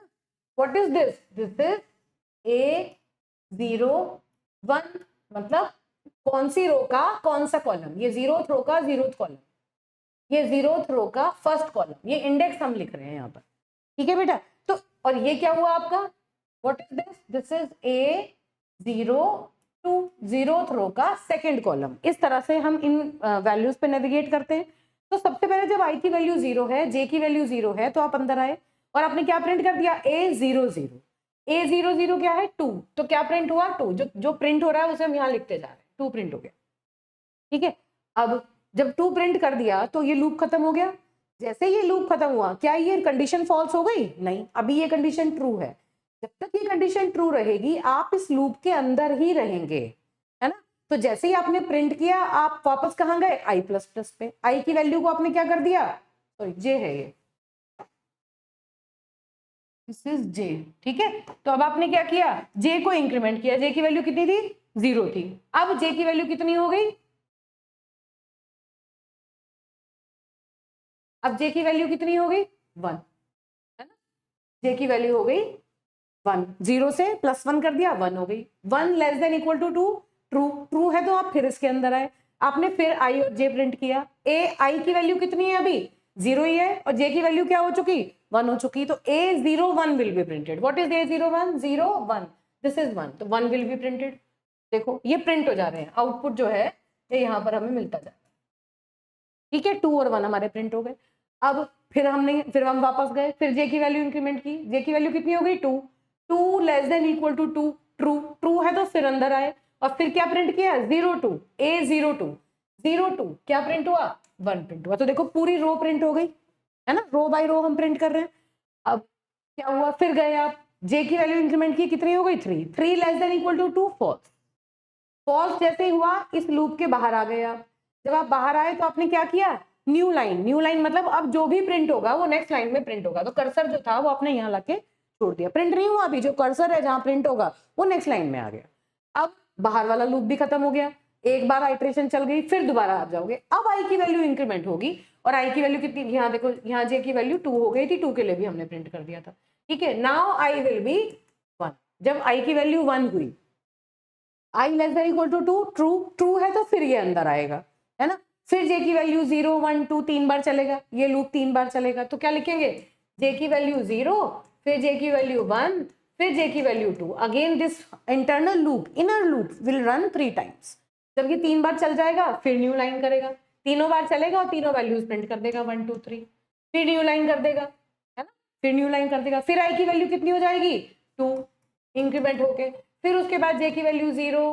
What is this, this is a0 1, मतलब कौन सी रो का कौन सा कॉलम, ये 0th रो का 0th कॉलम, ये 0th रो का फर्स्ट कॉलम, ये इंडेक्स हम लिख रहे हैं यहाँ पर। ठीक है बेटा, तो और ये क्या हुआ आपका, what is this, this is a0 2, 0th रो का सेकंड कॉलम। इस तरह से हम इन वैल्यूज पे नेविगेट करते हैं। तो सबसे पहले जब आई की वैल्यू 0 है, जे की वैल्यू 0 है, तो आप अंदर आए और आपने क्या प्रिंट कर दिया, a0 0। a0 0 क्या है, 2, तो क्या प्रिंट हुआ, 2, जो प्रिंट हो रहा है उसे हम यहाँ लिखते जा रहे हैं, 2 प्रिंट हो गया। ठीक है, अब जब 2 प्रिंट कर दिया तो ये लूप खत्म हो गया। जैसे ये लूप खत्म हुआ, क्या ये कंडीशन फॉल्स हो गई, नहीं, अभी ये कंडीशन ट्रू है। जब तक ये कंडीशन ट्रू रहेगी आप इस लूप के अंदर ही रहेंगे, है ना। तो जैसे ही आपने प्रिंट किया आप वापस कहाँ गए, आई प्लस प्लस पे, आई की वैल्यू को आपने क्या कर दिया, सॉरी जे है ये, दिस इज जे। ठीक है, तो अब आपने क्या किया, जे को इंक्रीमेंट किया, जे की वैल्यू कितनी थी, 0 थी, अब जे की वैल्यू कितनी हो गई, अब जे की वैल्यू कितनी हो गई, 1, है ना। जे की वैल्यू हो गई 1, 0 से +1 कर दिया, 1 हो गई। 1 less than equal to 2, true true है तो आप फिर इसके अंदर आए, आपने फिर आई और जे प्रिंट किया। ए आई की वैल्यू कितनी है अभी, 0 ही है, और जे की वैल्यू क्या हो चुकी, 1 हो चुकी, तो a0 1 will be printed. What is a0 1, 0 1, this is 1, तो 1 विल बी प्रिंटेड। देखो ये प्रिंट हो जा रहे हैं, आउटपुट जो है ये यहाँ पर हमें मिलता जा रहा है। ठीक है, 2 और 1 हमारे प्रिंट हो गए। अब फिर हम वापस गए, फिर जे की वैल्यू इंक्रीमेंट की, जे की वैल्यू कितनी हो गई, 2, 2 less than equal to 2, true true है तो फिर अंदर आए और फिर क्या प्रिंट किया, 0 2, a0 2, 02 क्या प्रिंट हुआ, 1 प्रिंट हुआ। तो देखो पूरी रो प्रिंट हो गई है ना, रो बाय रो हम प्रिंट कर रहे हैं। अब क्या हुआ, फिर गए आप जे की वैल्यू इंक्रीमेंट की, कितनी हो गई 3, 3 less than equal to 2, false. False जैसे ही हुआ इस लूप के बाहर आ गए आप। जब आप बाहर आए तो आपने क्या किया, न्यू लाइन, न्यू लाइन मतलब अब जो भी प्रिंट होगा वो नेक्स्ट लाइन में प्रिंट होगा। तो कर्सर जो था वो आपने यहाँ लाके छोड़ दिया, प्रिंट नहीं हुआ, अभी जो कर्सर है जहां प्रिंट होगा वो नेक्स्ट लाइन में आ गया। अब बाहर वाला लूप भी खत्म हो गया, एक बार आइट्रेशन चल गई, फिर दोबारा आप जाओगे। अब आई की वैल्यू इंक्रीमेंट होगी, और आई की वैल्यू कितनी, यहाँ देखो, यहाँ जे की वैल्यू 2 हो गई थी, 2 के लिए भी हमने प्रिंट कर दिया था। ठीक है, नाउ आई विल बी 1। जब आई की वैल्यू 1 हुई, i less than equal to 2, true, true है तो फिर ये अंदर आएगा, है ना। फिर जे की वैल्यू 0 1 2 3 बार चलेगा, ये लूप 3 बार चलेगा। तो क्या लिखेंगे, जे की वैल्यू 0, फिर जे की वैल्यू 1, फिर जे की value 2। Again this internal loop, inner loop will run 3 times. जब ये 3 बार चल जाएगा फिर न्यू लाइन करेगा, तीनों बार चलेगा और तीनों वैल्यूज प्रिंट कर देगा 1 2 3, फिर न्यू लाइन कर देगा, है ना, फिर न्यू लाइन कर देगा। फिर आई की वैल्यू कितनी हो जाएगी, 2 इंक्रीमेंट होके। फिर उसके बाद जे की वैल्यू 0,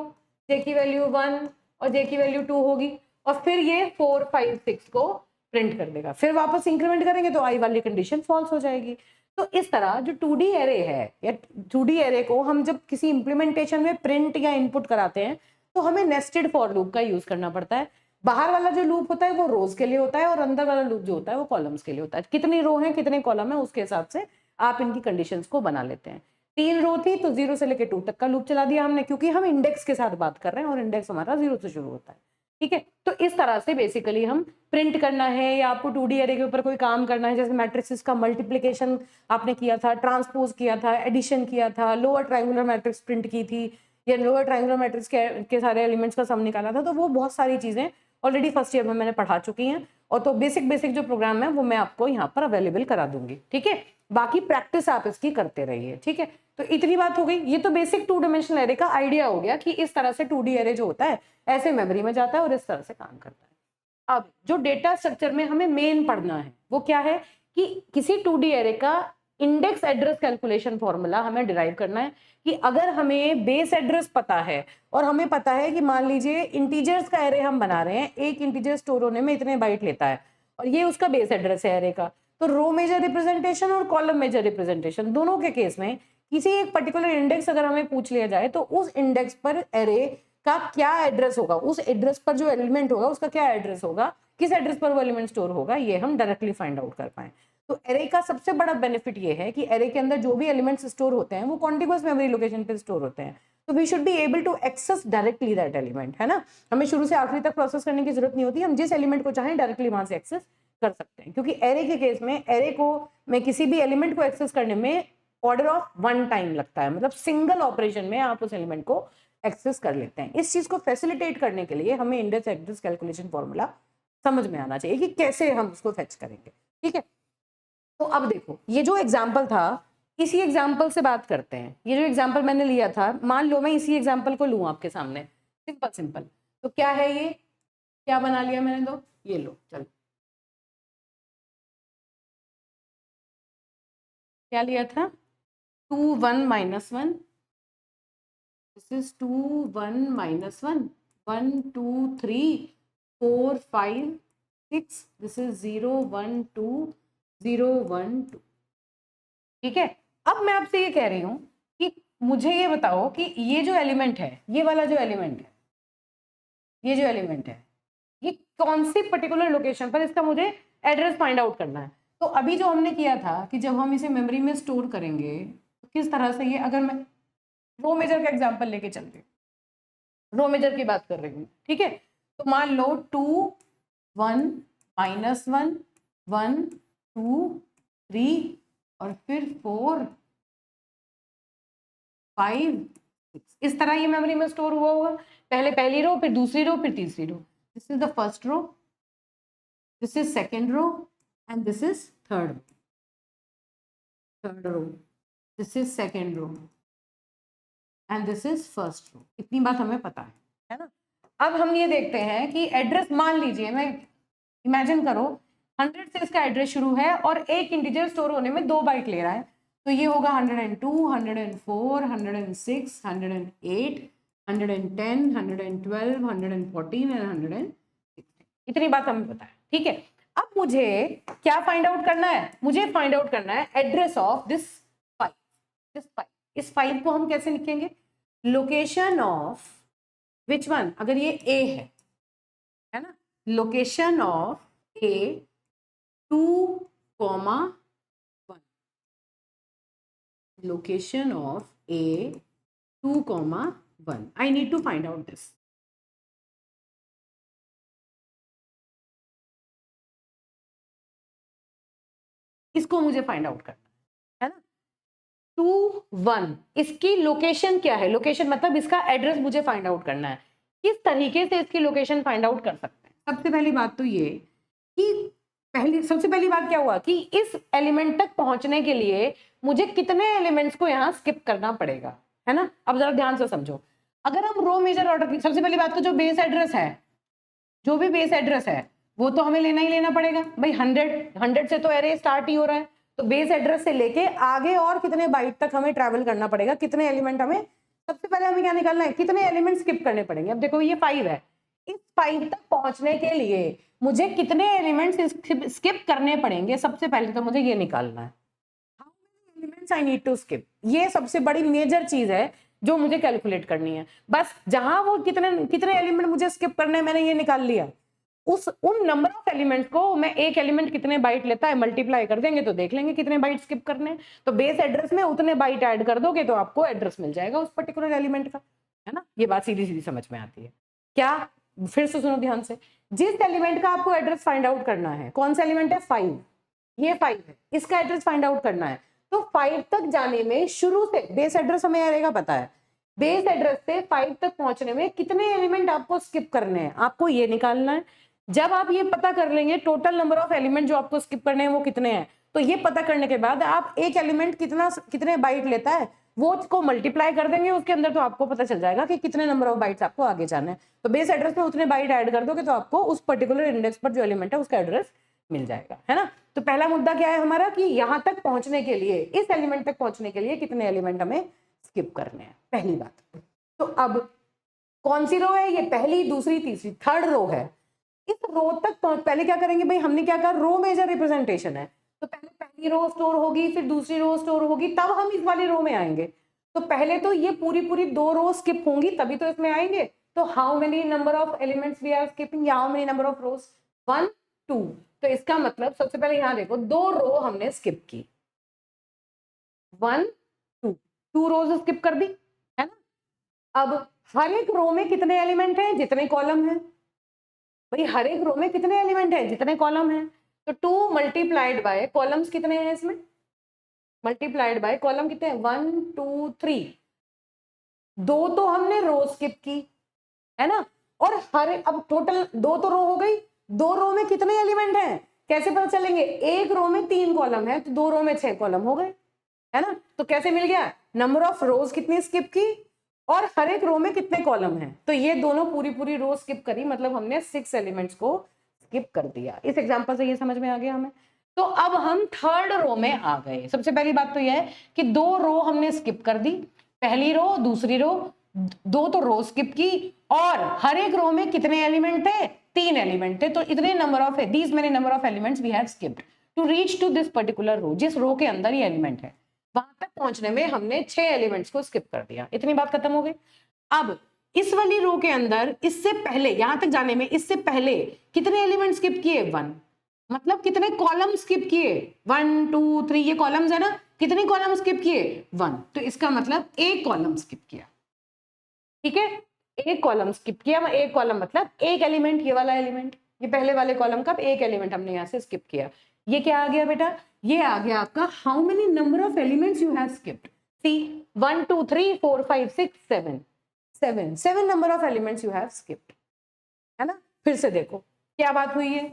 जे की वैल्यू 1 और जे की वैल्यू 2 होगी, और फिर ये 4 5 6 को प्रिंट कर देगा। फिर वापस इंक्रीमेंट करेंगे तो आई वाली कंडीशन फॉल्स हो जाएगी। तो इस तरह जो 2D एरे है, या 2D एरे को हम जब किसी इंप्लीमेंटेशन में प्रिंट या इनपुट कराते हैं तो हमें नेस्टेड फॉर लूप का यूज करना पड़ता है। बाहर वाला जो लूप होता है वो रोज के लिए होता है, और अंदर वाला लूप जो होता है वो कॉलम्स के लिए होता है। कितनी रो है कितने कॉलम है उसके हिसाब से आप इनकी कंडीशंस को बना लेते हैं। 3 रो थी तो 0 से लेकर 2 तक का लूप चला दिया हमने, क्योंकि हम इंडेक्स के साथ बात कर रहे हैं और इंडेक्स हमारा 0 से शुरू होता है। ठीक है, तो इस तरह से बेसिकली हम प्रिंट करना है, या आपको 2D एरे के ऊपर कोई काम करना है, जैसे मैट्रिक्स का मल्टीप्लिकेशन आपने किया था, ट्रांसपोज किया था, एडिशन किया था, लोअर ट्रायंगुलर मैट्रिक्स प्रिंट की थी, या लोअर ट्रायंगुलर मैट्रिक्स के सारे एलिमेंट्स का सम निकाला था, तो वो बहुत सारी चीजें ऑलरेडी फर्स्ट ईयर में मैंने पढ़ा चुकी हैं। और तो बेसिक जो प्रोग्राम है वो मैं आपको यहाँ पर अवेलेबल करा दूंगी। ठीक है, बाकी प्रैक्टिस आप इसकी करते रहिए। ठीक है, तो इतनी बात हो गई। ये तो बेसिक 2 डायमेंशनल एरे का आइडिया हो गया कि इस तरह से 2D एरे जो होता है ऐसे मेमोरी में जाता है और इस तरह से काम करता है। अब जो डेटा स्ट्रक्चर में हमें मेन पढ़ना है वो क्या है, कि किसी 2D एरे का इंडेक्स एड्रेस कैलकुलेशन फॉर्मूला हमें डिराइव करना है। कि अगर हमें बेस एड्रेस पता है, और हमें पता है कि मान लीजिए इंटीजर्स का एरे हम बना रहे हैं, एक इंटीजर स्टोर होने में इतने बाइट लेता है, और ये उसका बेस एड्रेस है एरे का, तो रो मेजर रिप्रेजेंटेशन और कॉलम मेजर रिप्रेजेंटेशन दोनों के केस में किसी एक पर्टिकुलर इंडेक्स अगर हमें पूछ लिया जाए तो उस इंडेक्स पर एरे का क्या एड्रेस होगा, उस एड्रेस पर जो एलिमेंट होगा उसका क्या एड्रेस होगा, किस एड्रेस पर वो एलिमेंट स्टोर होगा, ये हम डायरेक्टली फाइंड आउट कर पाए। तो एरे का सबसे बड़ा बेनिफिट ये है कि एरे के अंदर जो भी एलिमेंट्स स्टोर होते हैं वो कॉन्टिग्युअस मेमोरी लोकेशन पे स्टोर होते हैं। तो we should be able to access directly that element, है ना। हमें शुरू से आखिरी तक प्रोसेस करने की जरूरत नहीं होती, हम जिस एलिमेंट को चाहें डायरेक्टली वहां से एक्सेस कर सकते हैं। क्योंकि एरे के केस में एरे को मैं किसी भी एलिमेंट को एक्सेस करने में ऑर्डर ऑफ 1 टाइम लगता है, मतलब सिंगल ऑपरेशन में आप उस एलिमेंट को एक्सेस कर लेते हैं। इस चीज को फैसिलिटेट करने के लिए हमें इंडेक्स एड्रेस कैलकुलेशन फॉर्मूला समझ में आना चाहिए कि कैसे हम उसको फेच करेंगे। ठीक है, तो अब देखो ये जो एग्जाम्पल था, इसी एग्जाम्पल से बात करते हैं। ये जो एग्जाम्पल मैंने लिया था, मान लो मैं इसी एग्जाम्पल को लूँ आपके सामने, सिंपल सिंपल, तो क्या है ये, क्या बना लिया मैंने, तो ये लो, चलो क्या लिया था, 2 1 -1, दिस इज 2 1 -1, 1 2 3 4 5 6, दिस इज 0 1 2 0 1 2। ठीक है, अब मैं आपसे ये कह रही हूं कि मुझे ये बताओ कि ये जो एलिमेंट है, ये वाला जो एलिमेंट है, ये जो एलिमेंट है, ये कौन सी पर्टिकुलर लोकेशन पर, इसका मुझे एड्रेस फाइंड आउट करना है। तो अभी जो हमने किया था कि जब हम इसे मेमोरी में स्टोर करेंगे तो किस तरह से, ये अगर मैं रो मेजर का एग्जांपल लेके चलते, रो मेजर की बात कर रही हूँ। ठीक है, तो मान लो 2 1 -1 1 2 3 और फिर 4 5 6, इस तरह ये मेमोरी में स्टोर हुआ होगा। पहले पहली रो, फिर दूसरी रो, फिर तीसरी row. This is the first row, this is second row, and this is third row, this is second row, and this is first row. इतनी बात हमें पता है ना। अब हम ये देखते हैं कि एड्रेस, मान लीजिए, मैं इमेजिन करो 100 से इसका एड्रेस शुरू है और एक इंटीजर स्टोर होने में 2 बाइट ले रहा है, तो ये होगा 102 104 106 108 110 112 114 एंड 116। इतनी बात हमें पता है, ठीक है। अब मुझे क्या फाइंड आउट करना है, मुझे फाइंड आउट करना है एड्रेस ऑफ दिस 5। इस 5 को हम कैसे लिखेंगे, लोकेशन ऑफ विच वन, अगर ये ए है ना, location of A 2,1, location of A 2,1. I need to find out this. इसको मुझे फाइंड आउट करना है ना। 2,1 इसकी लोकेशन क्या है, लोकेशन मतलब इसका एड्रेस मुझे फाइंड आउट करना है। किस तरीके से इसकी लोकेशन फाइंड आउट कर सकते हैं, सबसे पहली बात तो ये कि सबसे पहली बात क्या हुआ कि इस एलिमेंट तक पहुंचने के लिए मुझे कितने एलिमेंट्स को यहाँ स्किप करना पड़ेगा, है ना। अब जरा ध्यान से समझो, अगर हम रो मेजर ऑर्डर की, सबसे पहली बात तो जो बेस एड्रेस है, जो भी बेस एड्रेस है वो तो हमें लेना ही लेना पड़ेगा भाई। 100 से तो एरे स्टार्ट ही हो रहा है, तो बेस एड्रेस से लेके आगे और कितने बाइट तक हमें ट्रैवल करना पड़ेगा, कितने एलिमेंट हमें, सबसे पहले हमें क्या निकालना है, कितने एलिमेंट स्किप करने पड़ेंगे। अब देखो ये 5 है, इस 5 तक पहुंचने के लिए मुझे कितने एलिमेंट्स स्किप करने पड़ेंगे, सबसे पहले तो मुझे ये निकालना है, how many elements I need to skip. ये सबसे बड़ी मेजर चीज है जो मुझे कैलकुलेट करनी है। बस जहां वो कितने एलिमेंट मुझे स्किप करने हैं मैंने ये निकाल लिया, उन नंबर ऑफ एलिमेंट्स को मैं एक एलिमेंट कितने बाइट लेता है मल्टीप्लाई कर देंगे तो देख लेंगे कितने बाइट स्किप करने हैं। तो बेस एड्रेस में उतने बाइट ऐड कर दोगे तो आपको एड्रेस मिल जाएगा उस पर्टिकुलर एलिमेंट का, है ना। ये बात सीधी सीधी समझ में आती है क्या, फिर से सुनो ध्यान से। जिस एलिमेंट का आपको एड्रेस फाइंड आउट करना है, कौन सा एलिमेंट है, 5, ये 5 है, इसका एड्रेस फाइंड आउट करना है। तो 5 तक जाने में शुरू से बेस एड्रेस हमें रहेगा पता है, बेस एड्रेस से 5 तक पहुंचने में कितने एलिमेंट आपको स्किप करने हैं, आपको ये निकालना है। जब आप ये पता कर लेंगे टोटल नंबर ऑफ एलिमेंट जो आपको स्किप करने हैं वो कितने हैं, तो ये पता करने के बाद आप एक एलिमेंट कितने बाइट लेता है वो को मल्टीप्लाई कर देंगे उसके अंदर, तो आपको पता चल जाएगा कि कितने नंबर ऑफ बाइट्स आपको आगे जाना है। तो बेस एड्रेस में उतने बाइट ऐड कर दोगे तो आपको उस पर्टिकुलर इंडेक्स पर जो एलिमेंट है उसका एड्रेस मिल जाएगा, है ना। तो पहला मुद्दा क्या है हमारा कि यहां तक पहुंचने के लिए, इस एलिमेंट तक पहुंचने के लिए कितने एलिमेंट हमें स्किप करने हैं, पहली बात। तो अब कौन सी रो है ये, पहली, दूसरी, तीसरी, थर्ड रो है। इस रो तक पहले क्या करेंगे भाई, हमने क्या कहा, रो मेजर रिप्रेजेंटेशन है, तो पहले पहली रो स्टोर होगी, फिर दूसरी रो स्टोर होगी, तब हम इस वाली रो में आएंगे। तो पहले तो ये पूरी 2 रो स्किप होंगी तभी तो इसमें आएंगे। तो how many number of elements we are skipping, how many number of rows, 1 2। तो इसका मतलब सबसे पहले यहां देखो 2 रो हमने स्किप की, 1 2 रोज स्किप कर दी, है ना। अब हर एक रो में कितने एलिमेंट हैं, जितने कॉलम हैं भाई, हर एक रो में कितने एलिमेंट हैं, जितने कॉलम हैं। तो 2 मल्टीप्लाइड बाय कॉलम्स कितने हैं इसमें, मल्टीप्लाइड बाय कॉलम कितने हैं, 1 2 3। 2 तो हमने रो स्किप की, है ना। और अब टोटल 2 तो रो हो गई, 2 रो में कितने एलिमेंट हैं कैसे पता चलेंगे, एक रो में 3 कॉलम है तो 2 रो में 6 कॉलम हो गए, है ना। तो कैसे मिल गया, नंबर ऑफ रोज कितनी स्किप की और हर एक रो में कितने कॉलम हैं, तो ये दोनों पूरी रो स्किप करी, मतलब हमने 6 एलिमेंट्स को स्किप कर दिया। इस एग्जांपल से ये समझ में आ गया हमें। तो अब हम थर्ड रो में आ गए। सबसे पहली बात तो यह है कि 2 रो हमने स्किप कर दी, पहली रो दूसरी रो, 2 तो रो स्किप की, और हर एक रो में कितने एलिमेंट थे, 3 एलिमेंट थे। तो इतने number of these many number of elements we have skipped to reach to this particular row, जिस रो के अंदर ये एलिमेंट है वहां तक पहुंचने में हमने 6 एलिमेंट्स को स्किप कर दिया। इतनी बात खत्म हो गई। अब इस वाली रो के अंदर इससे पहले, यहां तक जाने में इससे पहले कितने एलिमेंट स्किप किए, 1, मतलब कितने कॉलम स्किप किए, 1 2 3, ये कॉलम्स है ना, कितने कॉलम स्किप किए, 1। तो इसका मतलब एक कॉलम स्किप किया, ठीक है, एक कॉलम स्किप किया। एक कॉलम मतलब एक एलिमेंट, ये वाला एलिमेंट, ये पहले वाले कॉलम का एक एलिमेंट हमने यहाँ से स्किप किया। ये क्या आ गया बेटा, ये आ गया आपका how many number of elements you have skipped. See 1 2 3 4 5 6 7 number of elements you have skipped, है ना। फिर से देखो क्या बात हुई है,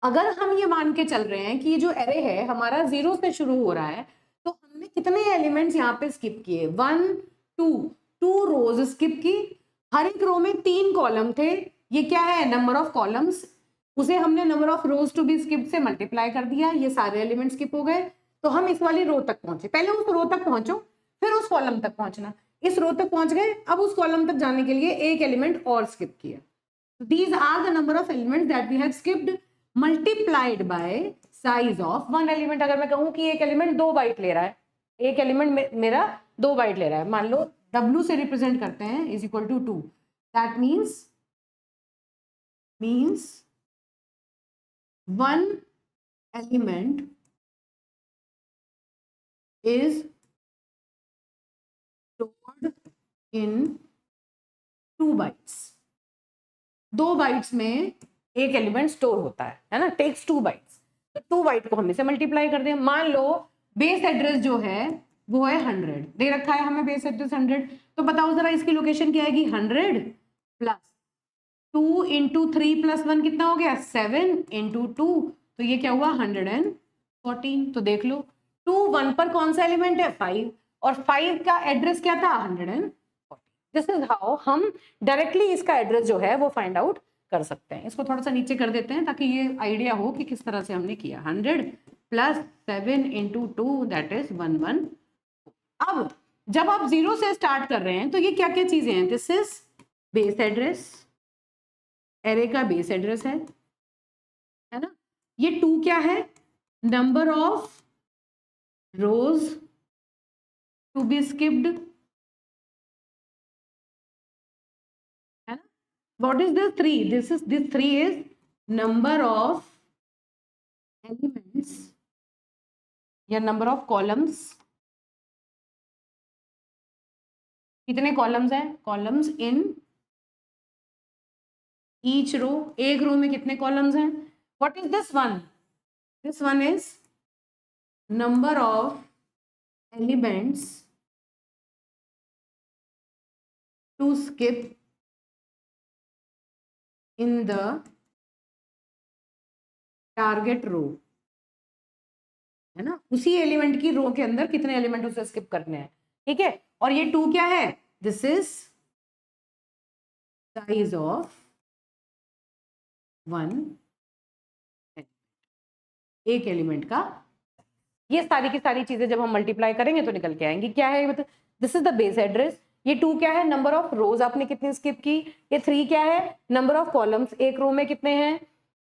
अगर हम ये मान के चल रहे हैं कि ये जो एरे है हमारा 0 से शुरू हो रहा है, तो हमने कितने एलिमेंट्स यहाँ पे स्किप किए, 1 2 रोज स्किप की, हर एक रो में 3 कॉलम थे, ये क्या है, नंबर ऑफ कॉलम्स, उसे हमने number of rows to be skip से मल्टीप्लाई कर दिया, ये सारे एलिमेंट स्किप हो गए। तो हम इस वाली रो तक पहुंचे, पहले उस रो तक पहुंचो फिर उस कॉलम तक पहुंचना, इस रो तक पहुंच गए, अब उस कॉलम तक जाने के लिए एक एलिमेंट और स्किप किया, These are the number of elements that we have skipped multiplied by size of one element. अगर मैं कहूँ कि एक एलिमेंट 2 बाइट ले रहा है, एक एलिमेंट मेरा 2 बाइट ले रहा है, मान लो W से रिप्रेजेंट करते हैं is equal to 2, that means one element is stored in 2 bytes. 2 bytes में एक एलिमेंट स्टोर होता है ना, टेक्स 2 बाइट्स. तो 2 बाइट को हम इसे मल्टीप्लाई कर दें. मान लो बेस एड्रेस जो है वो है 100 दे रखा है हमें, बेस एड्रेस 100. तो बताओ जरा इसकी लोकेशन क्या आएगी, 100 प्लस 2 इंटू 3 प्लस 1 कितना हो गया, 7 इंटू 2, तो ये क्या हुआ 114. तो देख लो 2 1 पर कौन सा एलिमेंट है, 5, और 5 का एड्रेस क्या था, 140. दिस इज हाउ हम डायरेक्टली इसका एड्रेस जो है वो फाइंड आउट कर सकते हैं. इसको थोड़ा सा नीचे कर देते हैं ताकि ये आइडिया हो कि किस तरह से हमने किया. 100 प्लस 7 इंटू 2 दैट इज 11. अब जब आप 0 से स्टार्ट कर रहे हैं तो ये क्या क्या चीजें हैं, this is base address, array का बेस एड्रेस है ना. ये 2 क्या है, number of rows to be skipped, है ना. What is this 3, this 3 is number of elements या नंबर ऑफ कॉलम्स. कितने कॉलम्स हैं, कॉलम्स इन ईच रो, एक रो में कितने कॉलम्स हैं. What is this one, this one is number of elements to skip in the target row, है ना. उसी एलिमेंट की रो के अंदर कितने एलिमेंट उसे स्किप करने हैं, ठीक है. और ये 2 क्या है, दिस इज साइज ऑफ 1, एक एलिमेंट का. ये सारी की सारी चीजें जब हम मल्टीप्लाई करेंगे तो निकल के आएंगी. क्या है मतलब, this is the base address. ये 2 क्या है, नंबर ऑफ रोज आपने कितनी स्किप की. ये 3 क्या है, नंबर ऑफ कॉलम्स, एक रो में कितने हैं.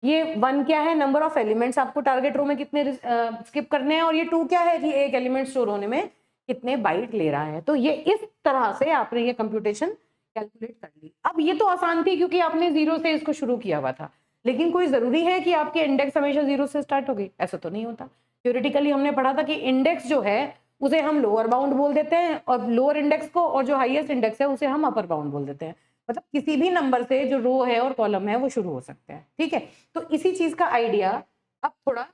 ये 1 क्या है, नंबर ऑफ एलिमेंट्स आपको टारगेट रो में कितने स्किप करने हैं. और ये 2 क्या है कि एक एलिमेंट स्टोर होने में कितने बाइट ले रहा है. तो ये इस तरह से आपने ये कंप्यूटेशन कैलकुलेट कर ली. अब ये तो आसान थी क्योंकि आपने 0 से इसको शुरू किया हुआ था, लेकिन कोई जरूरी है कि आपके इंडेक्स हमेशा 0 से स्टार्ट होगी, ऐसा तो नहीं होता. थ्योरेटिकली हमने पढ़ा था कि इंडेक्स जो है उसे हम लोअर बाउंड बोल देते हैं, और लोअर इंडेक्स को, और जो हाईएस्ट इंडेक्स है उसे हम अपर बाउंड बोल देते हैं. मतलब किसी भी नंबर से जो रो है और कॉलम है वो शुरू हो सकते हैं, ठीक है. तो इसी चीज का आइडिया अब थोड़ा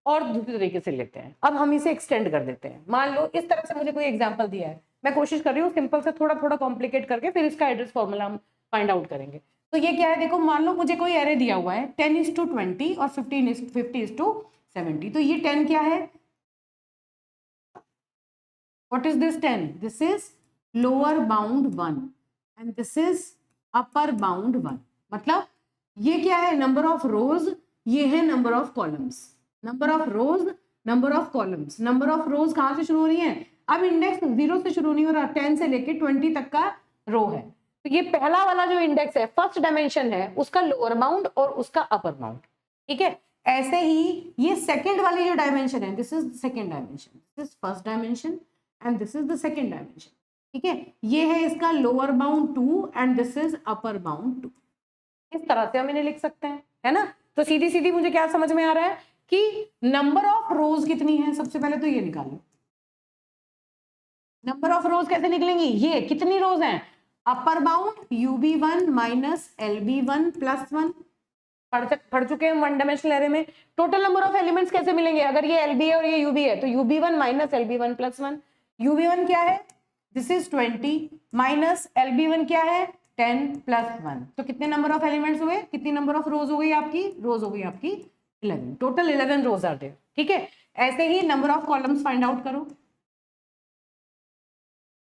और दूसरे तरीके से लेते हैं. अब हम इसे एक्सटेंड कर देते हैं. मान लो इस तरह से मुझे कोई एग्जाम्पल दिया है, मैं कोशिश कर रही हूँ सिंपल से थोड़ा थोड़ा कॉम्प्लिकेट करके फिर इसका एड्रेस फॉर्मूला हम फाइंड आउट करेंगे. तो ये क्या है, देखो मान लो मुझे कोई एरे दिया हुआ है 10:20 और 50:70. तो ये 10 क्या है, what is this 10, this is lower bound 1 and this is upper bound 1. मतलब ये क्या है, नंबर ऑफ रोज, ये है number of columns. Number of rose, number of columns. Number of रोज कहां से शुरू हो रही है, अब इंडेक्स 0 से शुरू नहीं हो रहा, 10 से लेके 20 तक का रो है. तो ये पहला वाला जो इंडेक्स है, फर्स्ट डायमेंशन है, उसका लोअर बाउंड और उसका अपर बाउंड, ठीक है. ऐसे ही ये सेकंड वाली जो डायमेंशन है, this is second dimension, this is first dimension and this is the second dimension, ठीक है. ये है इसका lower bound 2 and this is upper bound 2. इस तरह से हम इन्हें लिख सकते हैं, है ना. तो सीधी सीधी मुझे क्या समझ में आ रहा है कि नंबर ऑफ रोज कितनी है. सबसे पहले तो ये निकालो, नंबर ऑफ रोज कैसे निकलेंगी, ये कितनी रोज हैं, upper bound UB1 minus LB1 plus 1. पढ़ चुके हैं वन डायमेंशनल एरे में. टोटल नंबर ऑफ एलिमेंट्स कैसे मिलेंगे, अगर ये LB है और ये UB है तो UB1 minus LB1 plus 1. UB1 क्या है, दिस इज 20 माइनस LB1 क्या है, 10 प्लस 1. तो कितने नंबर ऑफ एलिमेंट्स हुए, कितनी नंबर ऑफ रोज हो गई आपकी, रोज हो गई आपकी 11. टोटल 11 रोज आर देयर, ठीक है. ऐसे ही number of columns find out करो.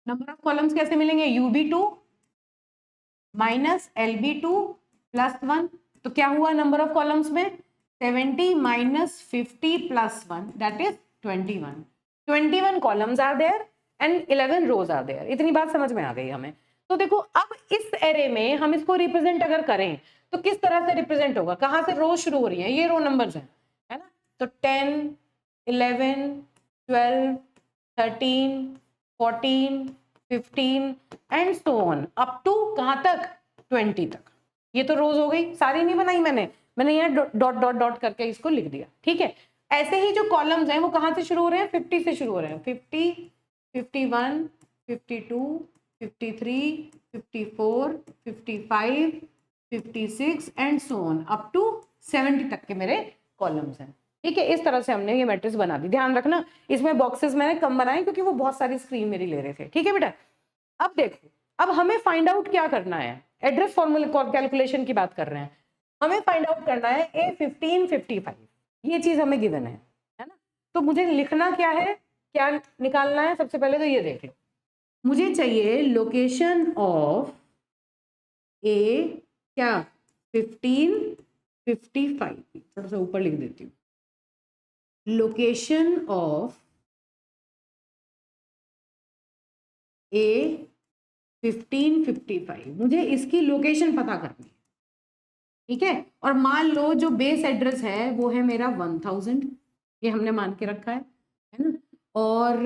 नंबर ऑफ कॉलम्स कैसे मिलेंगे, UB2 माइनस LB2 प्लस 1. तो क्या हुआ नंबर ऑफ कॉलम्स में, 70 minus 50 plus 1 that is 21. 21 columns are there and 11 rows are there. इतनी बात समझ में आ गई हमें. तो देखो अब इस एरे में हम इसको रिप्रेजेंट अगर करें तो किस तरह से रिप्रेजेंट होगा, कहां से रो शुरू हो रही है, ये रो नंबर्स हैं, है ना। तो 10, 11, 12, 13, 14, 15 and so on up to कहां तक, 20 तक। ये तो रोज हो गई, सारी नहीं बनाई मैंने यहाँ डॉट डॉट डॉट करके इसको लिख दिया, ठीक है। ऐसे ही जो कॉलम्स हैं वो कहां से शुरू हो रहे हैं, 50 से शुरू हो रहे हैं, 50, 51, 52, 53, 54, 55, 56 and so on up to 70 तक के मेरे कॉलम्स हैं, ठीक है। इस तरह से हमने ये मैट्रिक्स बना दी। ध्यान रखना इसमें बॉक्सेस मैंने कम बनाए क्योंकि वो बहुत सारी स्क्रीन मेरी ले रहे थे, ठीक है बेटा। अब देखो, अब हमें फाइंड आउट क्या करना है, एड्रेस फॉर्मूला कैलकुलेशन की बात कर रहे हैं। हमें फाइंड आउट करना है A15, 55, ये चीज हमें गिवन है ना। तो मुझे लिखना क्या है, क्या निकालना है, सबसे पहले तो ये देख लो, मुझे चाहिए लोकेशन ऑफ ए क्या 15, 55, थोड़ा सा ऊपर लिख देती हूँ, लोकेशन ऑफ ए 15, 55, मुझे इसकी लोकेशन पता करनी है, ठीक है। और मान लो जो बेस एड्रेस है वो है मेरा 1000, ये हमने मान के रखा है ना। और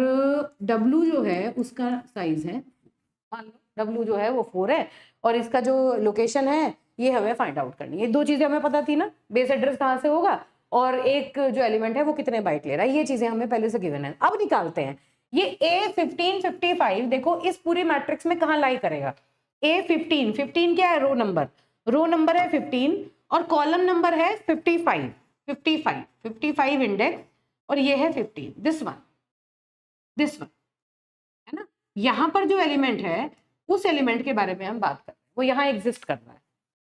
W जो है उसका साइज है, मान लो W जो है वो 4 है, और इसका जो लोकेशन है ये हमें फाइंड आउट करनी है। दो चीजें हमें पता थी ना, बेस एड्रेस कहाँ से होगा और एक जो एलिमेंट है वो कितने बाइट ले रहा है, ये चीजें हमें पहले से गिवन है। अब निकालते हैं ये A15, 55 देखो इस पूरी मैट्रिक्स में कहाँ लाई करेगा। A15, 15 क्या है, रो नंबर है 15 और कॉलम नंबर है 55, 55 इंडेक्स, और ये है 15, दिस वन है ना। यहां पर जो एलिमेंट है उस एलिमेंट के बारे में हम बात कर रहे हैं, वो यहाँ एग्जिस्ट कर रहा है।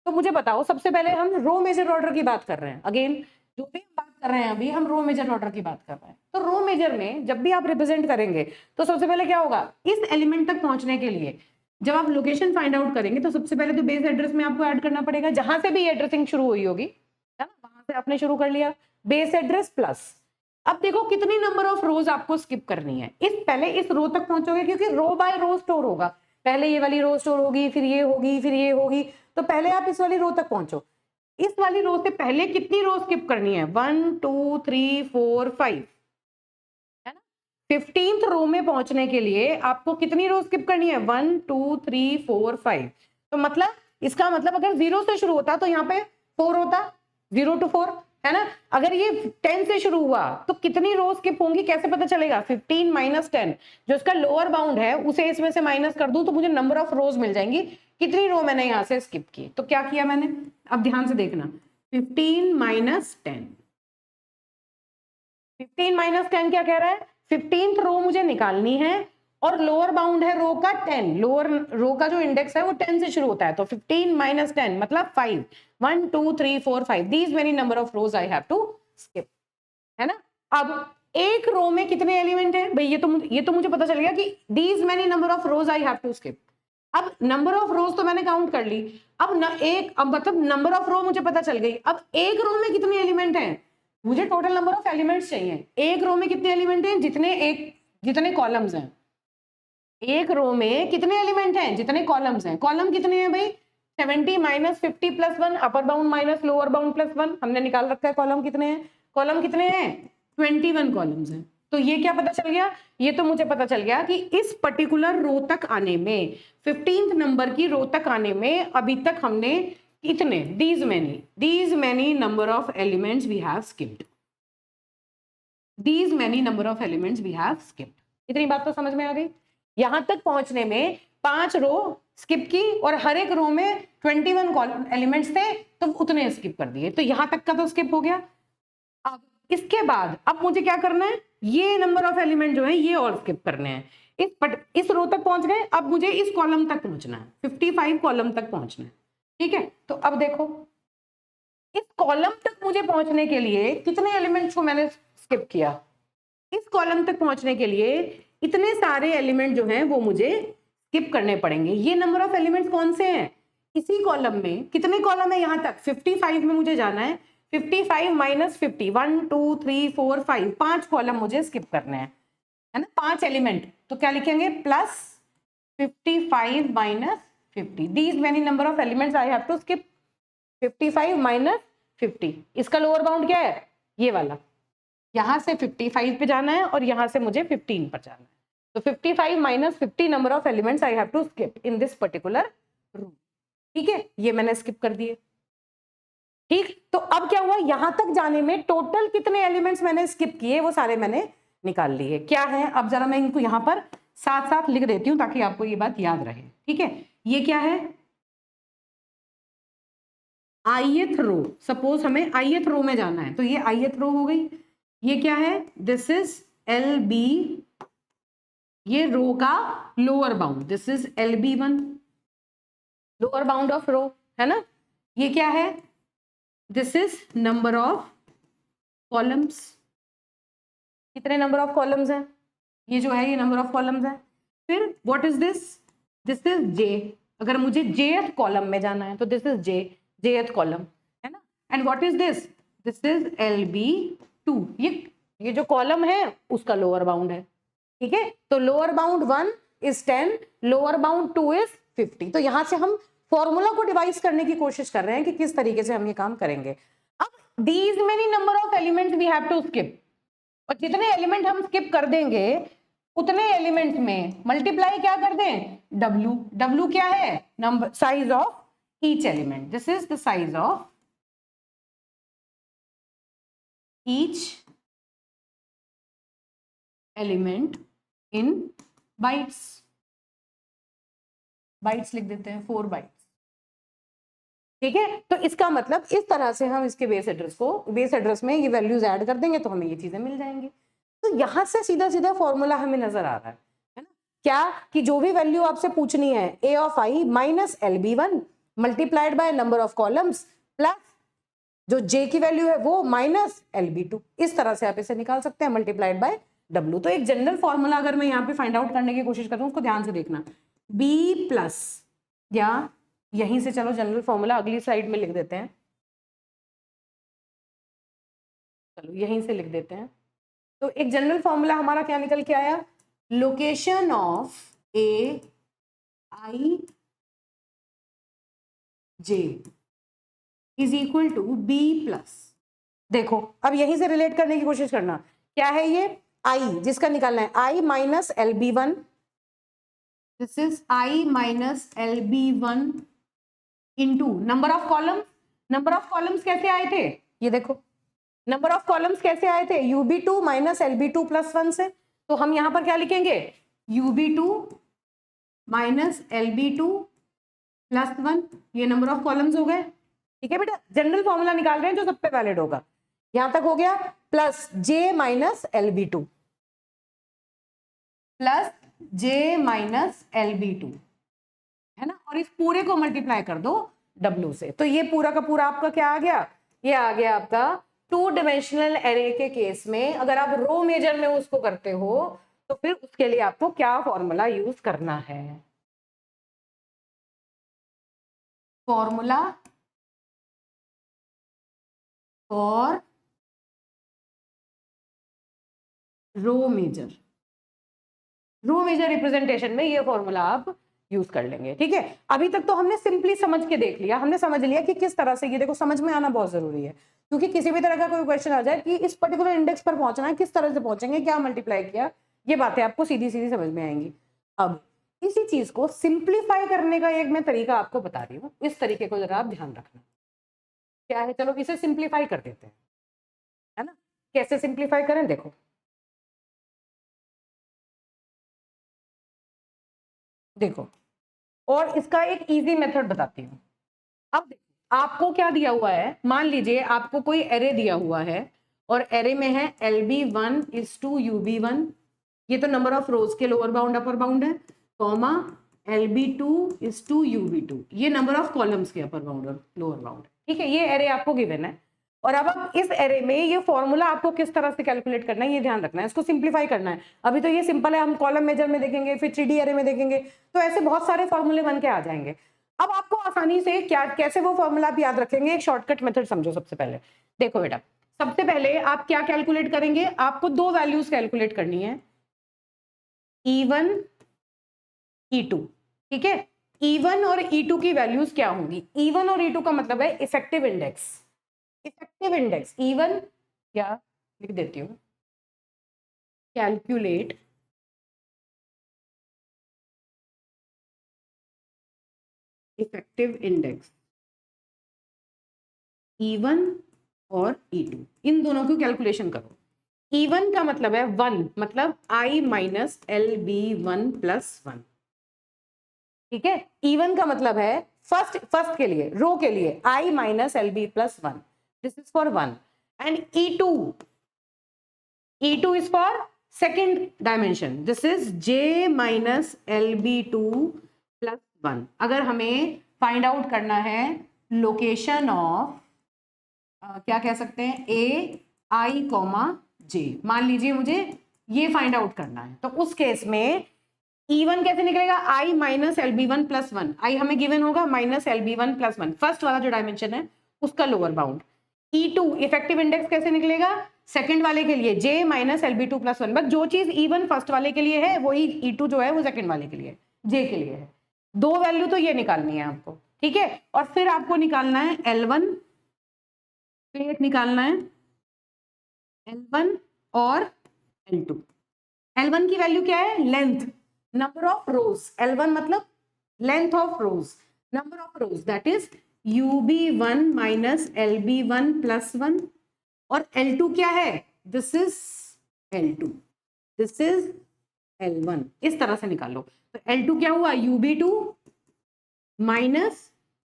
तो मुझे बताओ, सबसे पहले हम रो मेजर ऑर्डर की बात कर रहे हैं, अगेन जो भी हम बात कर रहे हैं अभी हम रो मेजर ऑर्डर की बात कर रहे हैं। तो रो मेजर में जब भी आप रिप्रेजेंट करेंगे तो सबसे पहले क्या होगा, इस एलिमेंट तक पहुंचने के लिए जब आप लोकेशन फाइंड आउट करेंगे तो सबसे पहले तो बेस एड्रेस में आपको ऐड करना पड़ेगा, जहां से भी एड्रेसिंग शुरू हुई होगी, है ना, वहां से आपने शुरू कर लिया बेस एड्रेस प्लस। अब देखो कितनी नंबर ऑफ रोज आपको स्किप करनी है, पहले इस रो तक पहुंचोगे क्योंकि रो बाय रो स्टोर होगा, पहले ये वाली रो स्टोर होगी, फिर ये होगी, फिर ये होगी, तो पहले आप इस वाली रो तक पहुंचो। इस वाली रो से पहले कितनी रो स्किप करनी है, 1, 2, 3, 4, 5, है ना। 15th रो में पहुंचने के लिए आपको कितनी रो स्किप करनी है, 1, 2, 3, 4, 5। तो मतलब इसका मतलब अगर 0 से शुरू होता तो यहाँ पे 4 होता, 0 to 4, है ना। अगर ये 10 से शुरू हुआ तो कितनी रो स्किप होंगी, कैसे पता चलेगा, 15 माइनस 10, जो इसका लोअर बाउंड है उसे इसमें से माइनस कर दूं तो मुझे नंबर ऑफ रोज मिल जाएंगी, कितनी रो मैंने यहां से स्किप की। तो क्या किया मैंने, अब ध्यान से देखना, 15 माइनस 10, 15 माइनस 10 क्या कह रहा है, 15th रो मुझे निकालनी है और लोअर बाउंड है रो का 10, लोअर रो का जो इंडेक्स है वो 10 से शुरू होता है, तो 15 माइनस 10 मतलब 5, 1, 2, 3, 4, 5, these many number of rows I have to skip, है ना। अब एक रो में कितने एलिमेंट है भाई, ये तो मुझे पता चल गया कि these many number of rows I have to skip. अब नंबर ऑफ रोज तो मैंने काउंट कर ली, अब मतलब नंबर ऑफ रो मुझे पता चल गई। अब एक रो में कितने एलिमेंट हैं, मुझे टोटल नंबर ऑफ एलिमेंट्स चाहिए। एक रो में कितने एलिमेंट हैं, जितने कॉलम्स हैं, एक रो में कितने एलिमेंट हैं, जितने कॉलम्स हैं। कॉलम कितने हैं भाई, 70 minus 50 plus 1, upper bound minus lower bound plus 1, हमने निकाल रखा है कॉलम कितने हैं, 21 कॉलम्स हैं। तो ये क्या पता चल गया, ये तो मुझे पता चल गया कि इस पर्टिकुलर रो तक आने में, 15th नंबर की रो तक आने में अभी तक हमने कितने, these many number of elements we have skipped, these many number of elements we have skipped। इतनी बात तो समझ में आ गई। यहां तक पहुंचने में 5 रो स्किप की और हर एक रो में 21 एलिमेंट्स थे तो उतने स्किप कर दिए, तो यहां तक का तो स्किप हो गया। अब इसके बाद अब मुझे क्या करना है, ये नंबर ऑफ एलिमेंट जो है ये और स्किप करने हैं। इस रो तक पहुंच गए, अब मुझे इस कॉलम तक पहुंचना है, 55 कॉलम तक पहुंचना है, ठीक है। तो अब देखो इस कॉलम तक मुझे पहुंचने के लिए कितने एलिमेंट्स को मैंने स्किप किया, इस कॉलम तक पहुंचने के लिए इतने सारे एलिमेंट जो हैं वो मुझे स्किप करने पड़ेंगे। ये नंबर ऑफ एलिमेंट्स कौन से हैं, इसी कॉलम में, कितने कॉलम है यहां तक, 55 में मुझे जाना है, 55 माइनस 50, 1, 2, 3, 4, 5, 5 कॉलम मुझे स्किप करने हैं, है ना, 5 एलिमेंट। तो क्या लिखेंगे, plus 55 minus 50. These many number of elements I have to skip. 55 minus 50. इसका लोअर बाउंड क्या है? ये वाला. यहां से 55 पे जाना है और यहां से मुझे 15 पर जाना है. तो 55 minus 50 number of elements I have to skip in this particular row. ठीक है, ये मैंने स्किप कर दिए. ठीक, तो अब क्या हुआ, यहां तक जाने में टोटल कितने एलिमेंट्स मैंने स्किप किए वो सारे मैंने निकाल लिए. क्या है, अब जरा मैं इनको यहां पर साथ साथ लिख देती हूं ताकि आपको ये बात याद रहे. ठीक है, ये क्या है, ith रो. सपोज हमें ith रो में जाना है तो ये ith रो हो गई. ये क्या है, दिस इज LB, ये रो का lower bound, this is LB1, lower bound of row, है ना. ये क्या है, this is number of columns. कितने नंबर ऑफ कॉलम्स हैं, ये जो है ये नंबर ऑफ कॉलम्स है. फिर what is this, this is J. अगर मुझे jth कॉलम में जाना है तो दिस इज jth कॉलम, है ना. And what is this, this is LB2. ये जो कॉलम है उसका लोअर बाउंड है. ठीक है, तो lower bound 1 is 10, lower bound 2 is 50. तो यहां से हम फॉर्मूला को डिवाइस करने की कोशिश कर रहे हैं कि किस तरीके से हम ये काम करेंगे. अब these many number of elements we have to skip, और जितने एलिमेंट हम स्किप कर देंगे उतने एलिमेंट्स में मल्टीप्लाई क्या कर दें, W. W क्या है, number, size of each element. This is the size of each element in bytes. Bytes लिख देते हैं, 4 बाइट्स. ठीक है, तो इसका मतलब इस तरह से हम इसके बेस एड्रेस में ये वैल्यूज ऐड कर देंगे तो हमें ये चीजें मिल जाएंगी. तो यहां से सीधा सीधा फॉर्मूला हमें नजर आ रहा है ना, क्या, कि जो भी वैल्यू आपसे पूछनी है A of I minus LB1 multiplied by number of columns plus जो J की वैल्यू है वो माइनस LB2. इस तरह से आप इसे निकाल सकते हैं, मल्टीप्लाइड बाय W. तो एक जनरल फॉर्मूला अगर मैं यहाँ पे फाइंड आउट करने की कोशिश करूँ, उसको ध्यान से देखना. B प्लस, या यहीं से चलो जनरल फॉर्मूला अगली स्लाइड में लिख देते हैं. चलो यहीं से लिख देते हैं. तो एक जनरल फॉर्मूला हमारा क्या निकल के आया, location of AI J is equal to B plus. देखो अब यहीं से रिलेट करने की कोशिश करना, क्या है ये I जिसका निकालना है, I minus LB1, this is I minus LB1 into number of columns. Number of columns कैसे आए थे, ये देखो नंबर ऑफ कॉलम्स कैसे आए थे, UB2 माइनस LB2 प्लस 1 से. तो हम यहां पर क्या लिखेंगे, UB2 माइनस LB2 प्लस 1, ये नंबर ऑफ कॉलम्स हो गए. ठीक है बेटा, जनरल फॉर्मूला निकाल रहे हैं जो सब पे वैलिड होगा. यहां तक हो गया, plus J minus LB2 plus J minus LB2, है ना, और इस पूरे को मल्टीप्लाई कर दो W से. तो ये पूरा का पूरा आपका क्या आ गया, ये आ गया आपका 2 डायमेंशनल एरे के केस में अगर आप रो मेजर में उसको करते हो तो फिर उसके लिए आपको क्या फॉर्मूला यूज करना है, formula for row major. Row major representation में ये फॉर्मूला आप यूज कर लेंगे. ठीक है, अभी तक तो हमने सिंपली समझ के देख लिया, हमने समझ लिया कि किस तरह से, ये देखो समझ में आना बहुत जरूरी है, क्योंकि किसी भी तरह का कोई क्वेश्चन आ जाए कि इस पर्टिकुलर इंडेक्स पर पहुंचना है, किस तरह से पहुंचेंगे, क्या मल्टीप्लाई किया, ये बातें आपको सीधी सीधी समझ में आएंगी. अब इसी चीज को सिंप्लीफाई करने का एक मैं तरीका आपको बता रही हूँ, इस तरीके को जरा आप ध्यान रखना. क्या है, चलो इसे सिंप्लीफाई कर देते हैं, है ना. कैसे सिंप्लीफाई करें, देखो देखो और इसका एक इजी मेथड बताती हूँ. अब देखो आपको क्या दिया हुआ है, मान लीजिए आपको कोई एरे दिया हुआ है और एरे में है LB1 इज टू UB1, ये तो नंबर ऑफ रोज के लोअर बाउंड अपर बाउंड है, comma LB2 is to UB2, ये नंबर ऑफ कॉलम्स के अपर बाउंड और लोअर बाउंड. ठीक है, ये एरे आपको गिवन है और अब इस एरे में ये फॉर्मूला आपको किस तरह से कैलकुलेट करना है ये ध्यान रखना है, इसको सिंप्लीफाई करना है. अभी तो ये सिंपल है, हम कॉलम मेजर में देखेंगे, फिर 3D एरे में देखेंगे, तो ऐसे बहुत सारे फॉर्मूले बन के आ जाएंगे. अब आपको आसानी से क्या, कैसे वो फॉर्मूला आप याद रखेंगे, एक शॉर्टकट मेथड समझो. सबसे पहले देखो बेटा, सबसे पहले आप क्या कैलकुलेट करेंगे, आपको 2 वैल्यूज कैलकुलेट करनी है, E1 E2, ठीक है। E1 और E2 की वैल्यूज क्या होंगी? E1 और E2 का मतलब है effective index. Effective index E1 क्या लिख देती हूँ, कैलकुलेट इफेक्टिव इंडेक्स E1 और E2, इन दोनों की कैलकुलेशन करो। E1 का मतलब है 1, मतलब I माइनस LB1 प्लस 1, ठीक है। E1 का मतलब है फर्स्ट के लिए, रो के लिए I minus LB plus 1, this is for 1। And E2 is for second dimension, this is J minus LB2 plus 1। अगर हमें फाइंड आउट करना है लोकेशन ऑफ क्या कह सकते हैं, AI, J, मान लीजिए मुझे ये फाइंड आउट करना है, तो उस केस में E1 कैसे निकलेगा? I minus LB1 plus 1, I हमें गिवन होगा माइनस LB1 प्लस 1, फर्स्ट वाला जो डायमेंशन है उसका lower bound. E2 effective index कैसे निकलेगा? सेकंड वाले के लिए J minus LB2 plus 1, but जो चीज E1 फर्स्ट वाले के लिए है वही E2 जो है वो सेकंड वाले के लिए J के लिए है। दो वैल्यू तो ये निकालनी है आपको, ठीक है। और फिर आपको निकालना है L1, फिर निकालना है L1 और L2। L1 की वैल्यू क्या है? Length, number of rose. L1 मतलब length of rose, number of rose, that is UB1 minus LB1 plus 1। और L2 क्या है? This is L2, this is L1, इस तरह से निकाल लो। तो L2 क्या हुआ? UB2 माइनस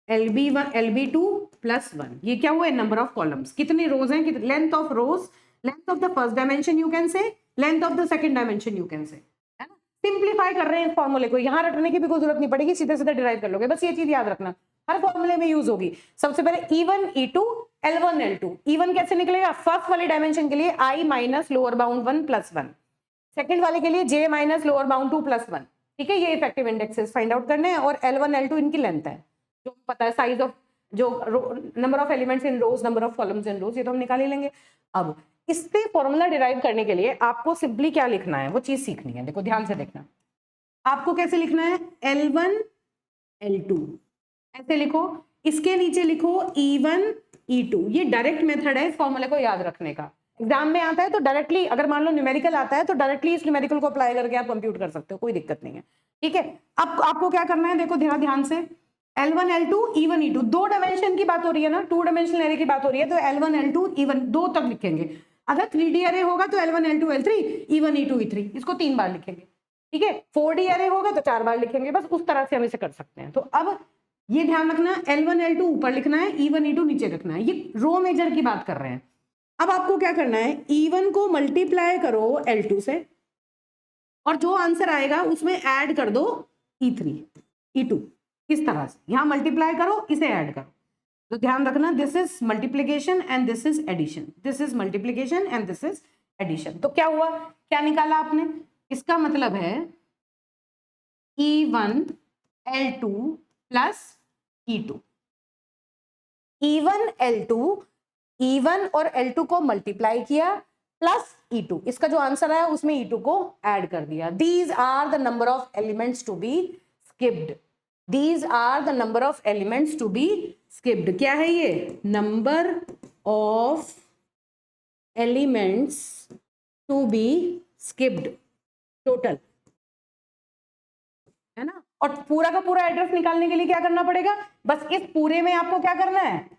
LB2 प्लस 1, ये क्या हुआ है? नंबर ऑफ कॉलम्स, कितने रोज हैं, length of rose, length of the first dimension you can say, length of the second dimension you can say, है ना। सिंप्लीफाई कर रहे हैं इस फॉर्मूले को, यहां रटने की भी कोई जरूरत नहीं पड़ेगी, सीधे सीधे डिराइव कर लोगे, बस ये चीज याद रखना, हर फॉर्मूले में यूज होगी। सबसे पहले E1 E2 L1 L2। E1 कैसे निकलेगा? फर्स्ट वाले डायमेंशन के लिए I minus lower bound 1 plus 1, second वाले के लिए J minus lower bound 2 plus 1, ठीक है। ये इफेक्टिव इंडेक्सेस फाइंड आउट करने हैं, और L1 L2 इनकी लेंथ है, जो पता है साइज ऑफ, जो number of elements in rows, number of columns in rows, ये तो हम निकाल ही लेंगे। अब इससे फॉर्मूला डिराइव करने के लिए आपको सिंपली क्या लिखना है, वो चीज सीखनी है। देखो ध्यान से देखना, आपको कैसे लिखना है? L1 L2 ऐसे लिखो, इसके नीचे लिखो E1 E2। ये डायरेक्ट मेथड है इस फॉर्मूले को याद रखने का। एग्जाम में आता है तो डायरेक्टली, अगर मान लो न्यूमेरिकल आता है तो डायरेक्टली इस न्यूमेरिकल को अप्लाई करके आप कंप्यूट कर सकते हो, कोई दिक्कत नहीं है, ठीक है। अब आपको क्या करना है, देखो ध्यान से, L1 L2 E1 E2, दो डायमेंशन की बात हो रही है ना, 2 डायमेंशनल एरे की बात हो रही है, तो L1 L2 E1 दो तक लिखेंगे। अगर 3D एरे होगा तो L1 L2 L3 E1 E2 E3, इसको 3 बार लिखेंगे, ठीक है। 4D एरे होगा तो 4 बार लिखेंगे, बस उस तरह से हम इसे कर सकते हैं। तो अब ये ध्यान रखना, L1 L2 ऊपर लिखना है, E1 E2 नीचे रखना है, ये रो मेजर की बात कर रहे हैं। अब आपको क्या करना है, E1 को मल्टीप्लाई करो L2 से, और जो आंसर आएगा उसमें ऐड कर दो E3 E2, इस तरह से यहां मल्टीप्लाई करो, इसे ऐड करो। तो ध्यान रखना, this is multiplication and this is addition, this is multiplication and this is addition. तो क्या हुआ, क्या निकाला आपने? इसका मतलब है E1 L2 plus E2, E1 L2, E1 और L2 को मल्टीप्लाई किया प्लस E2, इसका जो आंसर आया उसमें E2 को ऐड कर दिया। These are the number of elements to be skipped, these are the number of elements to be skipped. क्या है ये? Number of elements to be skipped, total, है ना। और पूरा का पूरा एड्रेस निकालने के लिए क्या करना पड़ेगा? बस इस पूरे में आपको क्या करना है,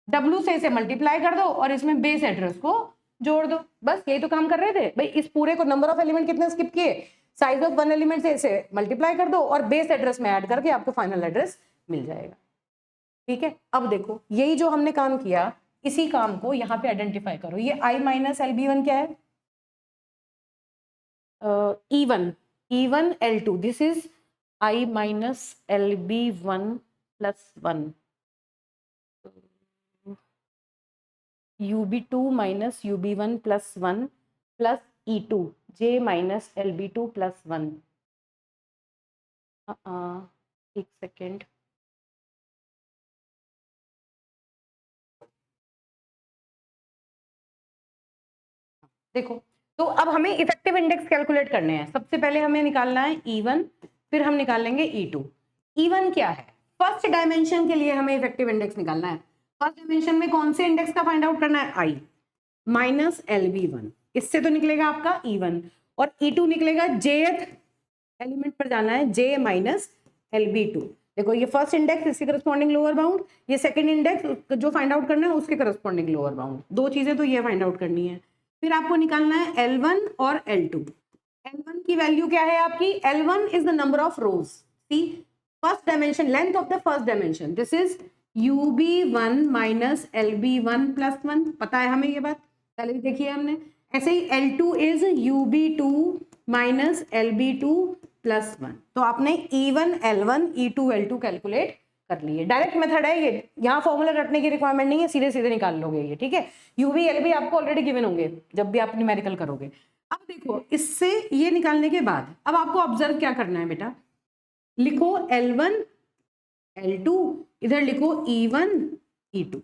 W से इसे मल्टीप्लाई कर दो और इसमें बेस एड्रेस को जोड़ दो, बस यही तो काम कर रहे थे भाई। इस पूरे को नंबर ऑफ एलिमेंट कितने स्किप किए, साइज ऑफ वन एलिमेंट से इसे मल्टीप्लाई कर दो और बेस एड्रेस में ऐड करके आपको फाइनल एड्रेस मिल जाएगा, ठीक है। अब देखो यही जो हमने काम किया, इसी काम को यहाँ पे आइडेंटिफाई करो। ये I माइनस LB1 क्या है? E1 L2, this is I minus LB1 plus 1, UB2 minus UB1 plus 1 plus E2 J minus LB2 plus 1। एक सेकेंड, देखो, तो अब हमें इफेक्टिव इंडेक्स कैलकुलेट करने हैं। सबसे पहले हमें निकालना है E1, फिर हम निकाल लेंगे E2। E1 क्या है? फर्स्ट डायमेंशन के लिए हमें इफेक्टिव इंडेक्स निकालना है। फर्स्ट डायमेंशन में कौन से इंडेक्स का फाइंड आउट करना है? I माइनस LB1, इससे तो निकलेगा आपका E1, और E2 निकलेगा jth एलिमेंट पर जाना है, J माइनस LB2। देखो ये फर्स्ट इंडेक्स, इसके करस्पॉन्डिंग लोअर बाउंड, ये सेकंड इंडेक्स जो फाइंड आउट करना है उसके करस्पॉन्डिंग लोअर बाउंड, दो चीजें तो ये फाइंड आउट करनी है। फिर आपको निकालना है L1 और L2। L1 की वैल्यू क्या है आपकी? L1 is the number of rows. See first dimension, length of the first dimension, this is UB1 minus LB1 plus 1, पता है हमें ये बात, पहले भी देखी है हमने। ऐसे ही L2 is UB2 minus LB2 plus 1। तो आपने E1 L1 E2 L2 calculate कर लिए। डायरेक्ट मेथड है ये, यहाँ फॉर्मूला रटने की रिक्वायरमेंट नहीं है, सीधे सीधे निकाल लोगे ये, ठीक है। UB LB आपको ऑलरेडी गिवन होंगे जब भी आप न्यूमेरिकल करोगे। अब देखो इससे ये निकालने के बाद अब आपको ऑब्जर्व क्या करना है बेटा, लिखो L1 L2, इधर लिखो E1 E2,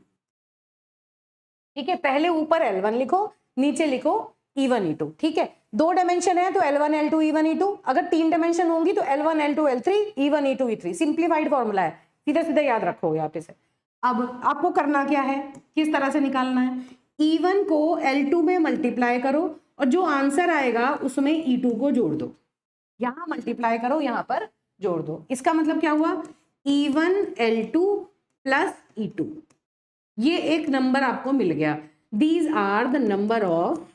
ठीक है। पहले ऊपर L1 लिखो, नीचे लिखो E1 E2, ठीक है। दो डायमेंशन है तो L1 L2 E1 E2, अगर तीन डायमेंशन होंगी तो L1 L2 L3 E1 E2 E3। Simplified formula है, सीधे सीधे याद रखोगे आप इसे। अब आपको करना क्या है, किस तरह से निकालना है? E1 को L2 में मल्टीप्लाई करो और जो आंसर आएगा उसमें E2 को जोड़ दो, यहां मल्टीप्लाई करो, यहां पर जोड़ दो। इसका मतलब क्या हुआ? E1 L2 प्लस E2, ये एक नंबर आपको मिल गया। These are the number of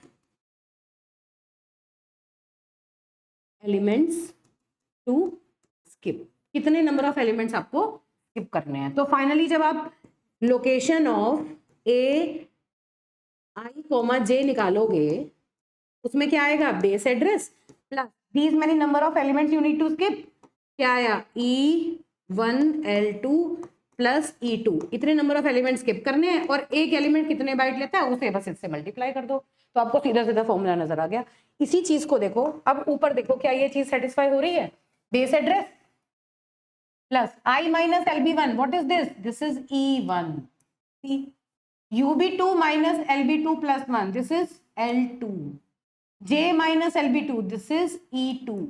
elements to skip. कितने नंबर ऑफ एलिमेंट्स आपको स्किप करने हैं? तो फाइनली जब आप location of a i comma j निकालोगे उसमें क्या आएगा? Base address plus these many number of elements you need to skip. क्या आया? E1 L2 प्लस E2, इतने नंबर ऑफ एलिमेंट स्किप करने हैं, और एक एलिमेंट कितने बाइट लेता है उसे बस इससे मल्टीप्लाई कर दो, तो आपको सीधा सीधा फॉर्मूला नजर आ गया। इसी चीज को देखो, अब ऊपर देखो, क्या ये चीज सेटिस्फाई हो रही है? Base address plus I minus LB1, what is this? This is E1। UB2 minus LB2 plus 1, this is L2। J minus LB2, this is E2।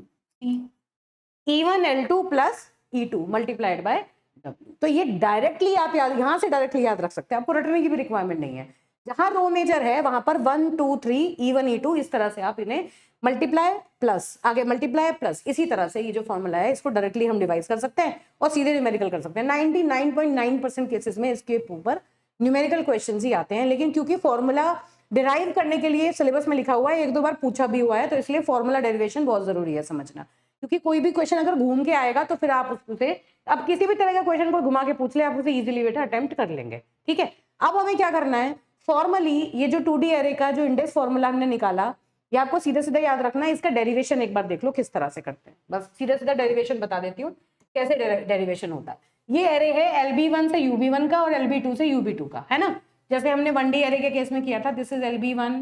E1 L2 plus E2 multiplied by W। तो ये directly आप याद, यहां से directly याद रख सकते हैं, आपको रटने की भी रिक्वायरमेंट नहीं है। जहां रो मेजर है वहां पर 1 2 3 E1 E2 इस तरह से आप इन्हें मल्टीप्लाई प्लस, आगे मल्टीप्लाई प्लस, इसी तरह से ये जो फॉर्मूला है इसको डायरेक्टली हम डिवाइड कर सकते हैं और सीधे न्यूमेरिकल कर सकते हैं। 99.9% केसेस में इसके ऊपर न्यूमेरिकल क्वेश्चन ही आते हैं, लेकिन क्योंकि फॉर्मूला डिराइव करने के लिए सिलेबस में लिखा हुआ है, एक दो बार पूछा भी हुआ है, तो इसलिए फॉर्मूला डेरिवेशन बहुत जरूरी है समझना, क्योंकि कोई भी क्वेश्चन अगर घूम के आएगा तो फिर आप उससे, अब किसी भी तरह का क्वेश्चन को घुमा के पूछ ले आप उसे इजीली बेटा अटेम्प्ट कर लेंगे, ठीक है। अब हमें क्या करना है, फॉर्मली ये जो 2D एरे का जो इंडेक्स फॉर्मूला हमने निकाला, ये आपको सीधा सीधा याद रखना है। इसका डेरिवेशन एक बार देख लो किस तरह से करते हैं, बस सीधा सीधा डेरिवेशन बता देती हूँ कैसे डेरिवेशन होता है। ये एरे है LB1 से UB1 का और LB2 से UB2 का, है ना। जैसे हमने 1D एरे के केस में किया था, this is LB1,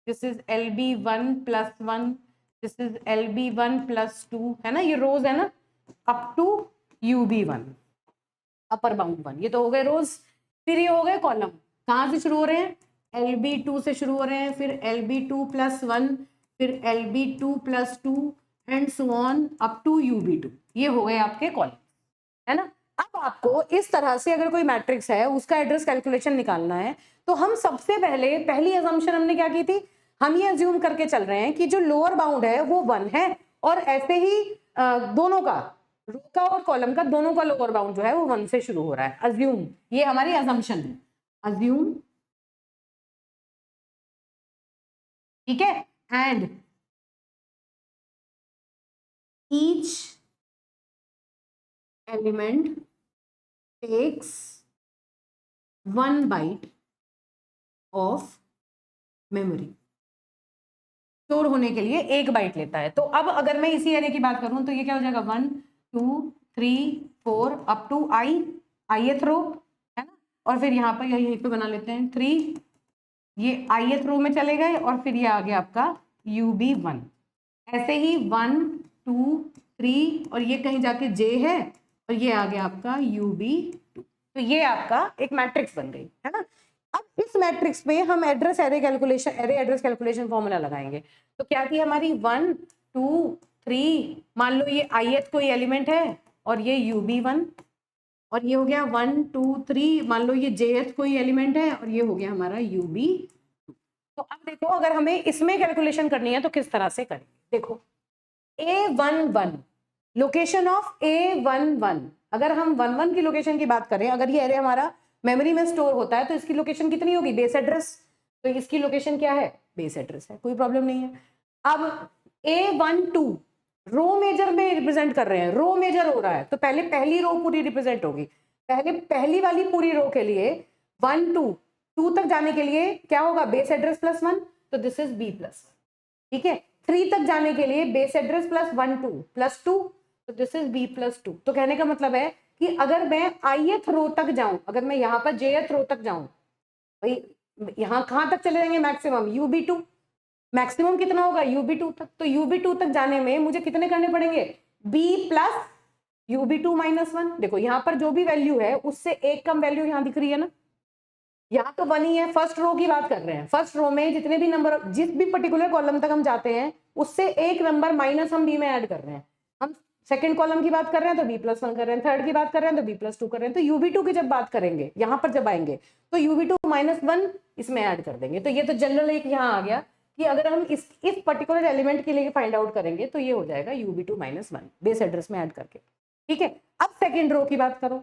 this is LB1 plus 1, this is LB1 plus 2, है ना, ये रोज है ना, up to UB1 upper bound 1, ये तो हो गए रोज। फिर ये हो गए कॉलम, कहाँ से शुरू हो रहे हैं? LB2 से शुरू हो रहे हैं, फिर LB2 प्लस 1, फिर LB2 plus 2 and so on up to UB2, ये हो गए आपके कॉलम, है ना। अब आपको इस तरह से अगर कोई मैट्रिक्स है उसका एड्रेस कैलकुलेशन निकालना है, तो हम सबसे पहले, पहली अजम्पशन हमने क्या की थी, हम ये अज्यूम करके चल रहे हैं कि जो लोअर बाउंड है वो 1 है, और ऐसे ही दोनों का, रो का और कॉलम का दोनों का लोअर बाउंड जो है वो 1 से शुरू हो रहा है। अज्यूम, ये हमारी अजम्पशन है, अज्यूम, ठीक है। And each element takes 1 byte of memory, store होने के लिए 1 बाइट लेता है। तो अब अगर मैं इसी एरे की बात करूं तो ये क्या हो जाएगा, 1 2 3 4 अप टू ith रो, है ना, और फिर यहाँ पर यहीं पे बना लेते हैं 3, ये ith रो में चले गए, और फिर ये आ गया आपका UB1, ऐसे ही 1 2 3, और ये कहीं जाके J है, और ये आ गया आपका UB2। तो ये आपका एक मैट्रिक्स बन गई, है ना। अब इस मैट्रिक्स पे हम address array calculation, array address calculation formula लगाएंगे। तो क्या थी हमारी 1 2 3, मान लो ये ith कोई एलिमेंट है और ये UB1, और ये हो गया 1 2 3, मान लो ये jth कोई एलिमेंट है और ये हो गया हमारा UB। तो अब देखो अगर हमें इसमें कैलकुलेशन करनी है तो किस तरह से करेंगे। देखो A11, लोकेशन ऑफ A11, अगर हम 11 की लोकेशन की बात करें, अगर ये एरे हमारा मेमोरी में स्टोर होता है तो इसकी लोकेशन कितनी होगी, बेस एड्रेस, तो इसकी लोकेशन क्या है, बेस एड्रेस है, कोई प्रॉब्लम नहीं है। अब A12 रो मेजर में रिप्रेजेंट कर रहे हैं, रो मेजर हो रहा है तो पहले पहली रो पूरी रिप्रेजेंट होगी, पहले पहली वाली पूरी रो के लिए 1 2 2 तक जाने के लिए क्या होगा, बेस एड्रेस +1, तो दिस इज B+, ठीक है। 3 तक जाने के लिए बेस एड्रेस +1 2 +2, तो दिस इज B+2। तो कहने का मतलब है कि अगर मैं ith रो तक जाऊं, अगर मैं यहाँ पर jth रो तक जाऊं, भाई यहाँ कहां तक चले जाएंगे मैक्सिमम, UB2, मैक्सिमम कितना होगा UB2 तक, तो UB2 तक जाने में मुझे कितने करने पड़ेंगे, B प्लस UB2 -1। देखो यहाँ पर जो भी वैल्यू है उससे एक कम वैल्यू यहाँ दिख रही है ना, यहाँ तो 1 ही है, फर्स्ट रो की बात कर रहे हैं, फर्स्ट रो में जितने भी नंबर, जिस भी पर्टिकुलर कॉलम तक हम जाते हैं उससे एक नंबर माइनस हम B में ऐड कर रहे हैं। हम सेकंड कॉलम की बात कर रहे हैं तो B+1 कर रहे हैं, थर्ड की बात कर रहे हैं तो B+2 कर रहे हैं, तो UB2 की जब बात करेंगे यहाँ पर जब आएंगे तो UB2 -1 इसमें ऐड कर देंगे। तो ये तो जनरल एक यहाँ आ गया कि अगर हम इस पर्टिकुलर एलिमेंट के लिए फाइंड आउट करेंगे तो ये हो जाएगा UB2 -1 बेस एड्रेस में ऐड करके, ठीक है। अब सेकेंड रो की बात करो,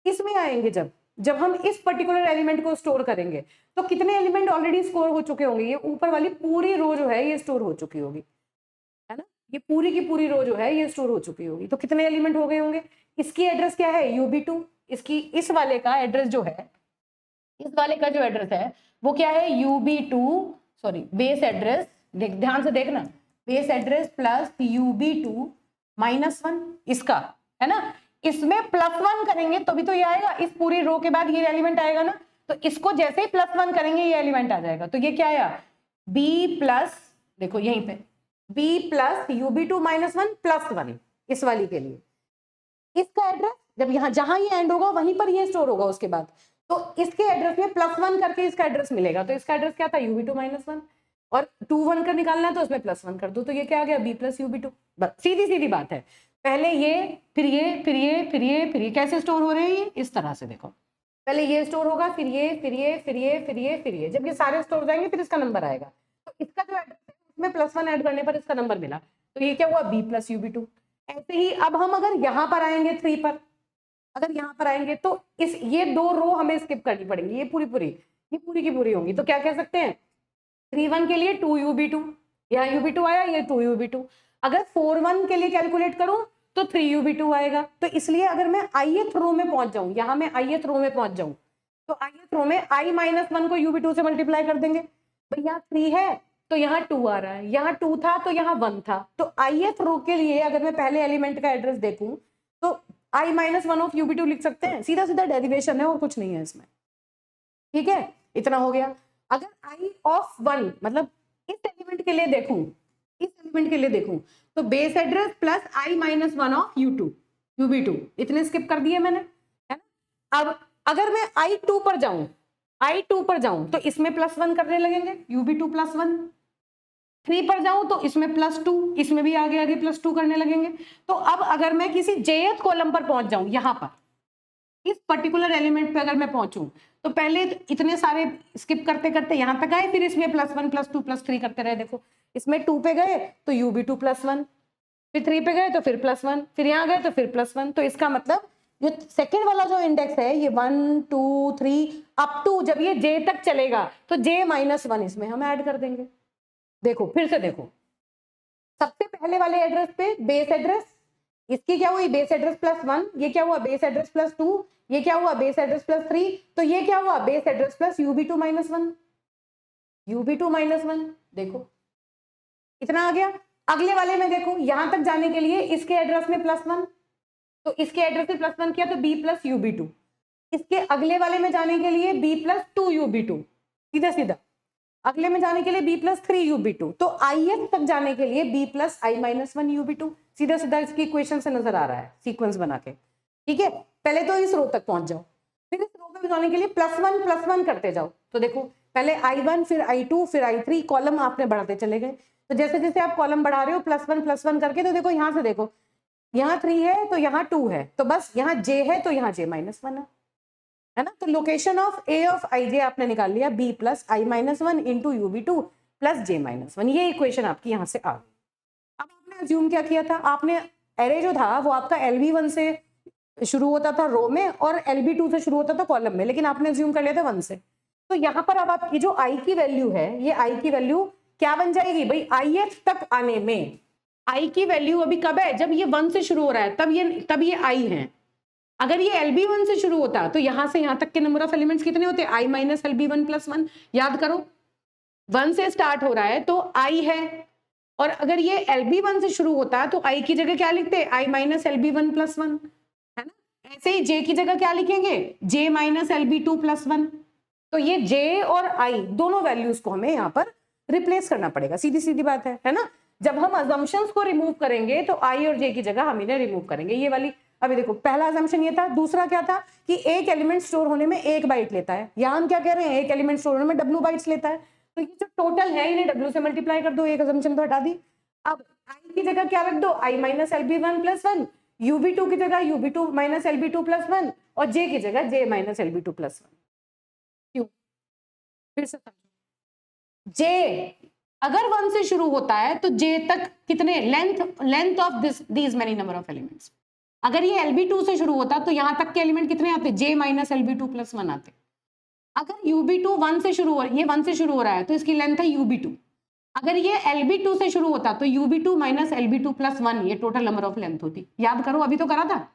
इसमें आएंगे जब हम इस पर्टिकुलर एलिमेंट को स्टोर करेंगे तो कितने एलिमेंट ऑलरेडी स्टोर हो चुके होंगे, ये ऊपर वाली पूरी रो जो है ये स्टोर हो चुकी होगी, है ना, ये पूरी की पूरी रो जो है ये स्टोर हो चुकी होगी। तो कितने एलिमेंट हो गए होंगे, इसकी एड्रेस क्या है UB2, इसकी इस वाले का एड्रेस जो है, इस वाले का जो एड्रेस है वो क्या है UB2, सॉरी बेस एड्रेस, ध्यान से देखना, बेस एड्रेस प्लस UB2 -1 इसका, है ना, इसमें +1 करेंगे तो भी तो ये आएगा, इस पूरी रो के बाद ये एलिमेंट आएगा ना, तो इसको जैसे ही +1 करेंगे ये एलिमेंट आ जाएगा, तो ये क्या आया B+, देखो यहीं पे B प्लस UB2 -1 +1 इस वाली के लिए, इसका एड्रेस जब यहाँ जहां ये एंड होगा वहीं पर ये स्टोर होगा उसके बाद, तो इसके एड्रेस में +1 करके इसका एड्रेस मिलेगा, तो इसका एड्रेस क्या था UB2 -1, और 2 1 का निकालना है तो उसमें +1 कर दो, तो ये क्या आ गया B प्लस UB2, बस सीधी सीधी बात है। पहले ये फिर ये फिर ये फिर ये फिर ये कैसे स्टोर हो रहे हैं, ये इस तरह से देखो, पहले ये स्टोर होगा फिर ये फिर ये फिर ये फिर ये फिर ये, जब ये सारे स्टोर हो जाएंगे फिर इसका नंबर आएगा, तो इसका जो एड्रेस है उसमें +1 ऐड करने पर इसका नंबर मिला, तो ये क्या हुआ B प्लस UB2। ऐसे ही अब हम अगर यहाँ पर आएंगे 3 पर, अगर यहाँ पर आएंगे तो इस ये 2 रो हमें स्किप करनी पड़ेंगी, ये पूरी की पूरी होंगी, तो क्या कह सकते हैं 3 1 के लिए 2 UB2, यहाँ UB2 आया, ये 2 UB2, अगर 4 1 के लिए कैलकुलेट करूं तो 3 UB2 आएगा। तो इसलिए अगर मैं ith रो में पहुंच जाऊं, यहाँ मैं ith रो में पहुंच जाऊं तो ith रो में I -1 को UB2 से मल्टीप्लाई कर देंगे, भैया 3 है तो यहाँ 2 आ रहा है, यहाँ 2 था तो यहाँ 1 था, तो ith रो के लिए अगर मैं पहले एलिमेंट का एड्रेस देखूं तो I -1 ऑफ UB2 लिख सकते हैं, सीधा सीधा डेरिवेशन है और कुछ नहीं है इसमें, ठीक है, इतना हो गया। अगर I ऑफ 1 मतलब इस एलिमेंट के लिए देखूं, इस एलिमेंट के लिए देखूं तो base address plus I -1 of UB2 इतने स्किप कर दिए मैंने, है ना। अब अगर मैं I2 पर जाऊं तो इसमें +1 करने लगेंगे, UB2 +1, 3 पर जाऊं तो इसमें +2, इसमें भी आगे आगे +2 करने लगेंगे। तो अब अगर मैं किसी jth कॉलम पर पहुंच जाऊं, यहां पर इस पर्टिकुलर एलिमेंट पे अगर मैं पहुंचूं तो पहले इतने सारे स्किप करते करते यहां तक आए, फिर इसमें +1 +2 +3 करते रहे। देखो इसमें 2 पे गए तो UB2 +1, फिर 3 पे गए तो फिर +1, फिर यहाँ गए तो फिर +1, तो इसका मतलब ये सेकेंड वाला जो इंडेक्स है ये 1 2 3 अप टू जब ये j तक चलेगा तो j -1 इसमें हम ऐड कर देंगे। देखो फिर से देखो, सबसे पहले वाले एड्रेस पे बेस एड्रेस, इसकी क्या हुई बेस एड्रेस +1, ये क्या हुआ बेस एड्रेस +2, ये क्या हुआ बेस एड्रेस +3, तो ये क्या हुआ base address plus UB2 -1, UB2 -1, देखो इतना आ गया। अगले वाले में देखो यहां तक जाने के लिए इसके एड्रेस में +1, तो इसके एड्रेस में +1 किया तो B प्लस UB2, इसके अगले वाले में जाने के लिए B प्लस 2 UB2, सीधा सीधा अगले में जाने के लिए B प्लस 3 UB2, तो ith तक जाने के लिए B प्लस I -1 UB2, सीधा सीधा इसकी इक्वेशन से नजर आ रहा है सीक्वेंस बना के, ठीक है। पहले तो इस रो तक पहुंच जाओ, फिर इस रो पे जाने के लिए +1 करते जाओ, तो देखो पहले I1 फिर I2 फिर I3 कॉलम आपने बढ़ाते चले गए, तो जैसे जैसे आप कॉलम बढ़ा रहे हो +1 करके, तो देखो यहाँ से देखो, यहाँ 3 है तो यहाँ 2 है, तो बस यहाँ j है तो यहाँ j -1 है ना। तो location of a of ij आपने निकाल लिया b plus i -1 into ub2 plus j -1, ये इक्वेशन आपकी यहाँ से आ गई। अब आपने अज्यूम क्या किया था, आपने एरे जो था वो आपका LB1 से शुरू होता था रो में और LB2 से शुरू होता था कॉलम में, लेकिन आपने अज्यूम कर लिया था 1 से। तो यहाँ पर अब आपकी जो i की वैल्यू है, ये i की वैल्यू क्या बन जाएगी भाई, ith तक आने में i की वैल्यू अभी कब है, जब ये 1 से शुरू हो रहा है तब ये i है। अगर ये LB1 से शुरू होता तो यहां से यहां तक के नंबर ऑफ एलिमेंट्स कितने होते, i माइनस LB1 प्लस 1। याद करो 1 से स्टार्ट हो रहा है तो i है, और अगर ये LB1 से शुरू होता तो i की जगह क्या लिखते, i माइनस LB1 प्लस 1, है ना। ऐसे ही j की जगह क्या लिखेंगे, j माइनस LB2 प्लस 1। तो ये j और i दोनों वैल्यूज को हमें यहाँ पर रिप्लेस करना पड़ेगा, सीधी सीधी बात है ना। जब हम अजम्पशंस को रिमूव करेंगे तो i और j की जगह हम इन्हें रिमूव करेंगे, ये वाली। अभी देखो पहला अजम्पशन ये था, दूसरा क्या था कि एक एलिमेंट स्टोर होने में 1 बाइट लेता है, यहाँ हम क्या कह रहे हैं, एक एलिमेंट स्टोर होने में W बाइट्स लेता है। तो ये जो टोटल है इन्हें W से मल्टीप्लाई कर दो, एक अजम्पशन तो हटा दी। अब i की जगह क्या रख दो, i minus LB1 plus 1, ub2 की जगह ub2 माइनस LB2 प्लस 1, और j की जगह j माइनस LB2 प्लस 1। क्यों, फिर से j अगर 1 से शुरू होता है तो j तक कितने, length of these many number of elements. अगर ये LB2 से शुरू होता तो यहां तक के एलिमेंट कितने आते, j माइनस LB2 प्लस 1 आते। अगर ub2 1 से शुरू हो, ये 1 से शुरू हो रहा है तो इसकी लेंथ है ub2। अगर ये LB2 से शुरू होता तो ub2 माइनस LB2 प्लस 1, ये टोटल नंबर ऑफ लेंथ होती। याद करो, अभी तो करा था।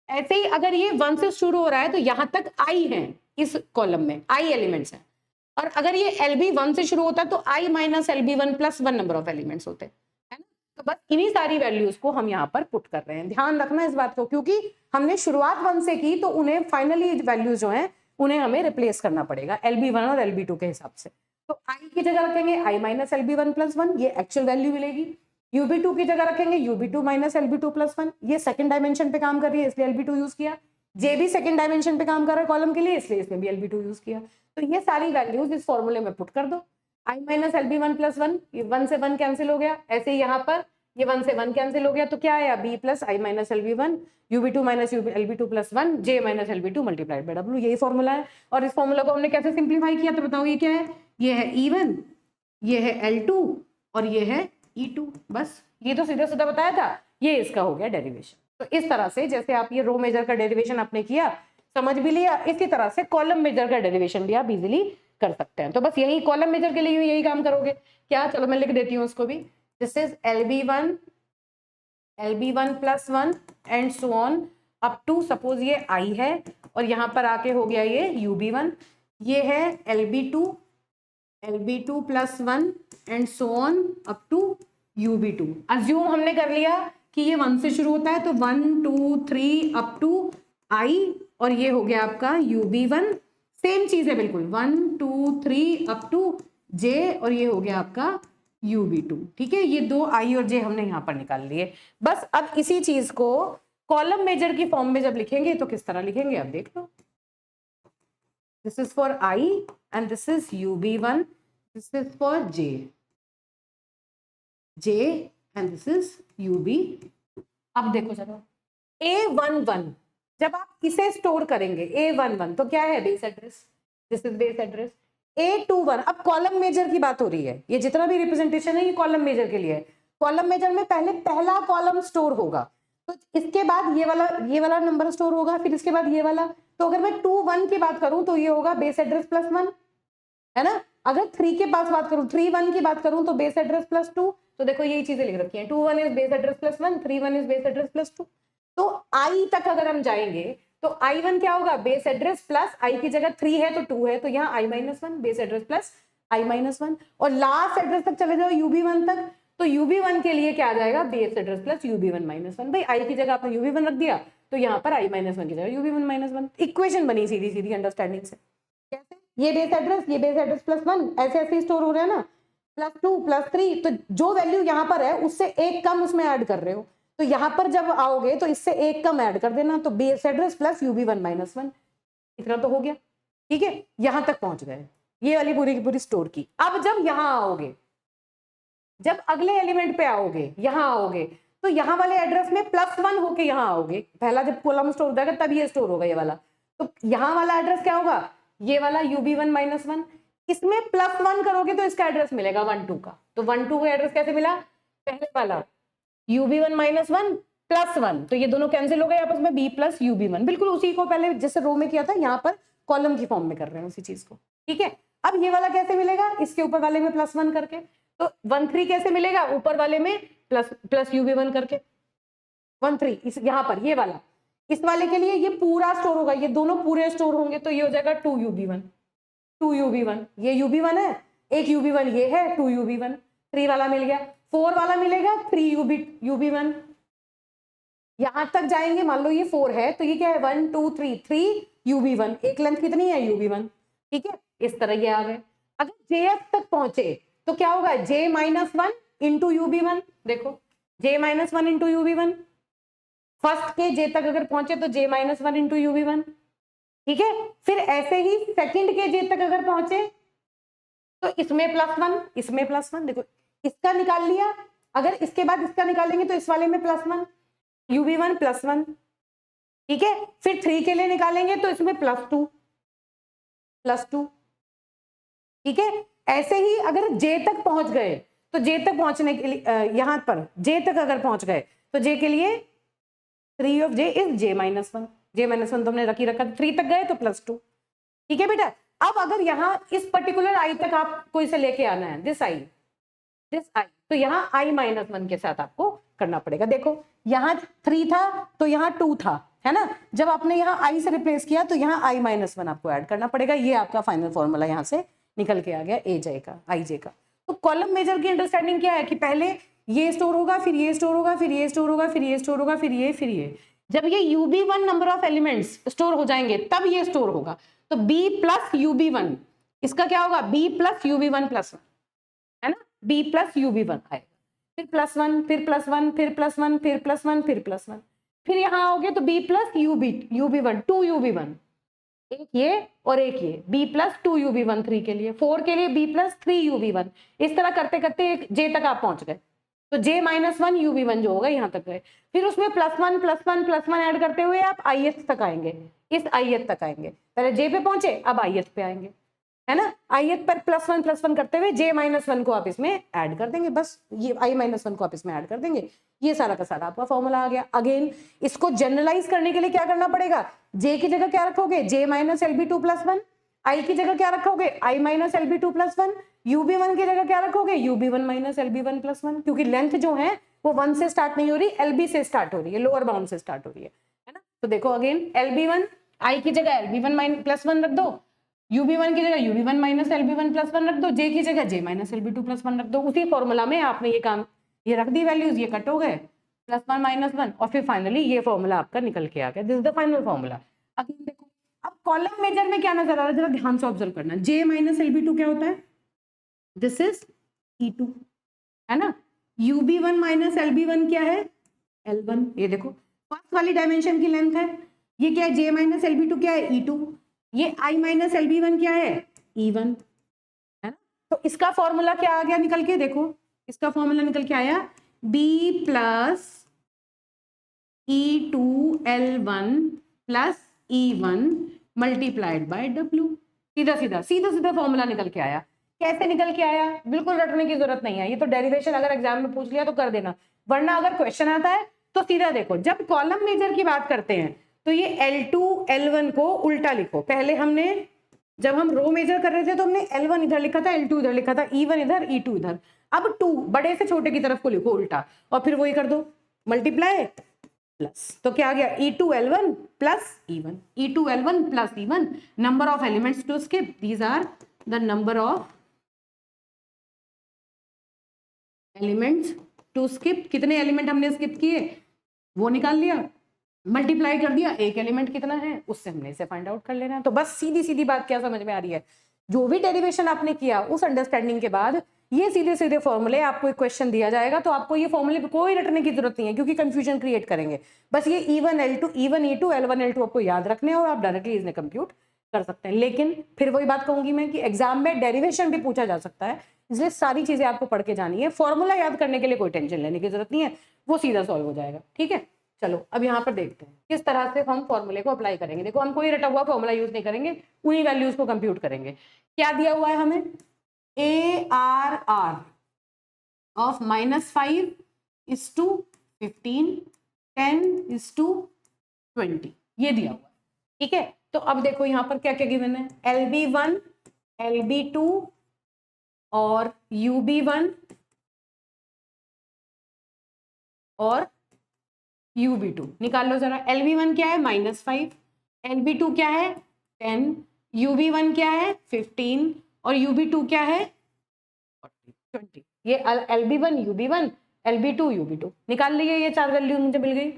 ऐसे ही अगर ये 1 से शुरू हो रहा है तो यहां तक i है, इस कॉलम में i एलिमेंट्स हैं, और अगर ये LB1 से शुरू होता तो i minus LB1 plus 1 number of elements होते, है ना। तो बस इन्हीं सारी वैल्यूज को हम यहाँ पर पुट कर रहे हैं, ध्यान रखना इस बात को, क्योंकि हमने शुरुआत 1 से की तो उन्हें फाइनली वैल्यूज जो हैं उन्हें हमें रिप्लेस करना पड़ेगा LB1 और LB2 के हिसाब से। तो i की जगह रखेंगे i माइनस LB1 प्लस 1, ये एक्चुअल वैल्यू मिलेगी। ub2 की जगह रखेंगे ub2 माइनस LB2 प्लस 1, ये सेकंड डायमेंशन पे काम कर रही है इसलिए LB2 यूज किया। j भी सेकंड डायमेंशन पे काम कर रहा है कॉलम के लिए, इसलिए इसमें भी LB2 यूज किया। तो ये सारी वैल्यूज इस फॉर्मूले में पुट कर दो, i माइनस LB1 प्लस 1, ये 1 से 1 कैंसिल हो गया। ऐसे ही यहाँ पर ये 1 से 1 कैंसिल हो गया, तो क्या आया, b plus i minus LB1 ub2 minus LB2 plus 1 j minus LB2 multiplied by w, यही फॉर्मूला है। और इस फॉर्मूला को हमने कैसे सिंप्लीफाई किया, तो बताओ ये क्या है, ये है E1, ये है L2 और ये है E2। बस ये तो सीधा सीधा बताया था, ये इसका हो गया डेरिवेशन। तो इस तरह से जैसे आप ये रो मेजर का डेरिवेशन आपने किया, समझ भी लिया, इसी तरह से कॉलम मेजर का डेरिवेशन भी आप इजीली कर सकते हैं। तो बस यही कॉलम मेजर के लिए यही काम करोगे क्या, चलो मैं लिख देती हूँ उसको भी। This is LB1 plus 1 and so on up to, suppose ये i है और यहाँ पर आके हो गया ये ub1, ये है LB2 plus 1 and so on up to ub2। Assume हमने कर लिया कि ये 1 से शुरू होता है तो 1 2 3 अप टू i, और ये हो गया आपका ub1। सेम चीज है बिल्कुल, 1 2 3 अप टू j, और ये हो गया आपका ub2। ठीक है, ये दो i और j हमने यहाँ पर निकाल लिए। बस अब इसी चीज को कॉलम मेजर की फॉर्म में जब लिखेंगे तो किस तरह लिखेंगे, अब देख लो। This is for i and this is ub1, this is for j and this is ub। अब देखो चलो a11, जब आप इसे स्टोर करेंगे a11 तो क्या है, base address, this is base address. a21, अब कॉलम मेजर की बात हो रही है, ये जितना भी रिप्रेजेंटेशन है ये कॉलम मेजर के लिए है। कॉलम मेजर में पहले पहला कॉलम स्टोर होगा, तो इसके बाद ये वाला नंबर स्टोर होगा, फिर इसके बाद ये वाला। तो अगर मैं 2 1 की बात करूं तो ये होगा बेस एड्रेस प्लस 1, है ना। अगर 3 के पास बात करूं, 3 1 की बात करूं तो बेस एड्रेस प्लस 2। तो देखो यही चीजें लिख रखी हैं, 2 1 is base address plus 1, 3 1 is base address plus 2। तो i तक अगर हम जाएंगे तो i1 क्या होगा, बेस एड्रेस प्लस i की जगह 3 है तो 2 है, तो यहाँ i minus 1, base address plus i minus 1। और लास्ट एड्रेस तक चले जाओ ub1 तक, तो ub1 के लिए क्या आ जाएगा, base address plus ub1 minus 1। भाई i की जगह आपने ub1 रख दिया तो यहाँ पर i माइनस 1 की जगह ub1 माइनस 1। इक्वेशन बनी सीधी सीधी अंडरस्टैंडिंग से। कैसे, ये बेस एड्रेस प्लस 1 ऐसे ऐसे स्टोर हो रहा है ना, प्लस 2 प्लस 3, तो जो वैल्यू यहाँ पर है उससे एक कम उसमें ऐड कर रहे हो, तो यहाँ पर जब आओगे तो इससे एक कम ऐड कर देना, तो base address plus ub1 minus 1, इतना तो हो गया। ठीक है, यहां तक पहुंच गए, ये वाली पूरी की पूरी स्टोर की। अब जब यहां आओगे जब अगले एलिमेंट पे आओगे, यहाँ आओगे, तो यहाँ वाले एड्रेस में +1 होके यहाँ आओगे। पहला जब कॉलम स्टोर हो जाएगा तब ये स्टोर होगा ये वाला। तो यहाँ वाला एड्रेस क्या होगा, ये वाला UB1 -1। इसमें +1 करोगे तो इसका एड्रेस मिलेगा 1 2 का। तो 1 2 का एड्रेस कैसे मिला, पहले वाला UB1 -1 +1, तो ये दोनों कैंसिल हो गए आपस में, B + UB1। बिल्कुल उसी को पहले जैसे रो में किया था, यहाँ पर कॉलम की फॉर्म में कर रहे हैं उसी चीज को, ठीक है। अब ये वाला कैसे मिलेगा, इसके ऊपर वाले में +1 करके। तो 1 3 कैसे मिलेगा, ऊपर वाले में प्लस UB1 करके 1 3, इस यहाँ पर ये वाला, इस वाले के लिए ये पूरा स्टोर होगा, ये दोनों पूरे स्टोर होंगे, तो ये हो जाएगा 2 UB1, ये UB1 है, एक UB1 ये है, 2 UB1, 3 वाला मिल गया। 4 वाला मिलेगा 3 UB1। यहां तक जाएंगे, मान लो ये 4 है तो ये क्या है 1 2 3 UB1, एक लेंथ कितनी है UB1, ठीक है। इस तरह ये आ गए। अगर JF तक पहुंचे तो क्या होगा, J -1 इंटू UB1, देखो J -1 इंटू UB1, फर्स्ट के J तक अगर पहुंचे तो J -1 इंटू UB1, ठीक है। फिर ऐसे ही सेकंड के J तक अगर पहुंचे तो इसमें +1, इसमें +1, देखो इसका निकाल लिया, अगर इसके बाद इसका निकालेंगे तो इस वाले में +1, UB1 +1, ठीक है। फिर 3 के लिए निकालेंगे तो इसमें +2, ठीक है। ऐसे ही अगर J तक पहुंच गए तो J तक पहुंचने के लिए यहां पर J तक अगर पहुंच गए तो J के लिए 3 of J is J -1, J -1 तो हमने रखी रखा, 3 तक गए तो +2, ठीक है बेटा। अब अगर यहाँ इस पर्टिकुलर I तक आपको इसे लेके आना है, दिस I, तो यहाँ I -1 के साथ आपको करना पड़ेगा। देखो यहाँ 3 था तो यहाँ 2 था, है ना। जब आपने यहाँ I से रिप्लेस किया तो यहाँ I -1 आपको ऐड करना पड़ेगा। ये आपका फाइनल फॉर्मूला यहाँ से निकल के आ गया AJ का, IJ का। तो कॉलम मेजर की अंडरस्टैंडिंग क्या है कि पहले ये स्टोर होगा, फिर ये स्टोर होगा, फिर ये स्टोर होगा, फिर ये स्टोर होगा, फिर ये। जब ये UB1 number of elements store हो जाएंगे तब ये स्टोर होगा। तो B + UB1, इसका क्या होगा, B + UB1 +1, है ना, B + UB1 आएगा, फिर +1, फिर +1, फिर +1, फिर +1, फिर +1, फिर यहाँ आओगे तो B + UB1, 2 UB1, एक ये और एक ये, B + 2 UB1 3 के लिए, 4 के लिए B + 3 UB1। इस तरह करते करते एक J तक आप पहुंच गए, तो J -1 UB1 जो होगा यहाँ तक गए। फिर उसमें +1 ऐड करते हुए आप ith तक आएंगे, इस ith तक आएंगे। पहले J पे पहुंचे, अब ith पे आएंगे, है ना। ith पर +1 करते हुए J -1 को आप इसमें ऐड कर देंगे, बस ये I -1 को आप इसमें ऐड कर देंगे। ये सारा का सारा आपका फॉर्मूला आ गया। अगेन इसको जनरलाइज करने के लिए क्या करना पड़ेगा, J की जगह क्या रखोगे, J - LB2 +1, I की जगह क्या रखोगे, I - LB2 +1, UB1 की जगह क्या रखोगे, UB1 - LB1 +1, क्योंकि लेंथ जो है वो 1 से स्टार्ट नहीं हो रही, LB से स्टार्ट हो रही है, लोअर बाउंड से स्टार्ट हो रही है ना। तो देखो अगेन LB1, I की जगह LB1 +1 रख दो, UB1 की जगह UB1 - LB1 +1 रख दो, J की जगह J - LB2 +1 रख दो। उसी फॉर्मूला में आपने ये काम ये रख दी वैल्यूज, ये कट हो गए, +1 -1, और फिर फाइनली ये फॉर्मूला आपका निकल के आ गया। This is the final formula. Again देखो अब कॉलम मेजर में क्या नजर आ रहा है, जरा ध्यान से ऑब्जर्व करना। J - LB2 क्या होता है, दिस इज E2, है ना। UB1 - LB1 क्या है, L1। ये देखो फर्स्ट वाली डायमेंशन की लेंथ है, ये क्या है, J - LB2 क्या है, E2, ये I - LB1 क्या है, E1, है ना। तो इसका फॉर्मूला क्या आ गया निकल के, देखो इसका फॉर्मूला निकल के आया B + E2L1 + E1 multiplied by W। सीधा फॉर्मूला निकल के आया। कैसे निकल के आया, बिल्कुल रटने की जरूरत नहीं है, ये तो डेरिवेशन अगर एग्जाम में पूछ लिया तो कर देना, वरना अगर क्वेश्चन आता है तो सीधा देखो। जब कॉलम मेजर की बात करते हैं तो ये L2 L1 को उल्टा लिखो। पहले हमने जब हम रो मेजर कर रहे थे तो हमने L1 इधर लिखा था, L2 इधर लिखा था, E1 इधर, E2 इधर। अब 2 बड़े से छोटे की तरफ को लिखो उल्टा, और फिर वही कर दो, मल्टीप्लाई प्लस। तो क्या आ गया, E2L1 + E1, E2L1 + E1, number of elements to skip, these are the number of elements to skip. कितने एलिमेंट हमने स्किप किए वो निकाल लिया, मल्टीप्लाई कर दिया, एक एलिमेंट कितना है उससे हमने इसे फाइंड आउट कर लेना है। तो बस सीधी बात क्या समझ में आ रही है, जो भी डेरिवेशन आपने किया उस अंडरस्टैंडिंग के बाद ये सीधे फॉर्मूले, आपको एक क्वेश्चन दिया जाएगा तो आपको ये फॉर्मूले पे कोई रटने की जरूरत नहीं है, क्योंकि कंफ्यूजन क्रिएट करेंगे। बस ये E1 L2 E1 E2 L1 L2 आपको याद रखने और आप डायरेक्टली इसने कंप्यूट कर सकते हैं। लेकिन फिर वही बात कहूंगी मैं कि एग्जाम में डेरिवेशन भी पूछा जा सकता है इसलिए सारी चीजें आपको पढ़ के जानी है। फॉर्मूला याद करने के लिए कोई टेंशन लेने की जरूरत नहीं है, वो सीधा सॉल्व हो जाएगा। ठीक है, चलो अब यहाँ पर देखते हैं किस तरह से हम फॉर्मूले को अप्लाई करेंगे। देखो हम कोई रटा हुआ फॉर्मूला यूज नहीं करेंगे, उन्हीं वैल्यूज को कंप्यूट करेंगे। क्या दिया हुआ है हमें, ARR of -5 is to 15, 10 is to 20, ये दिया हुआ है। ठीक है, तो अब देखो यहाँ पर क्या क्या गिवन है, LB1, LB2 और UB1 और UB2 निकाल लो जरा। LB1 क्या है -5, LB2 क्या है 10, UB1 क्या है 15 और UB2 क्या है 20। ये LB1 UB1 LB2 UB2 निकाल लिए, ये चार वैल्यू मुझे मिल गई।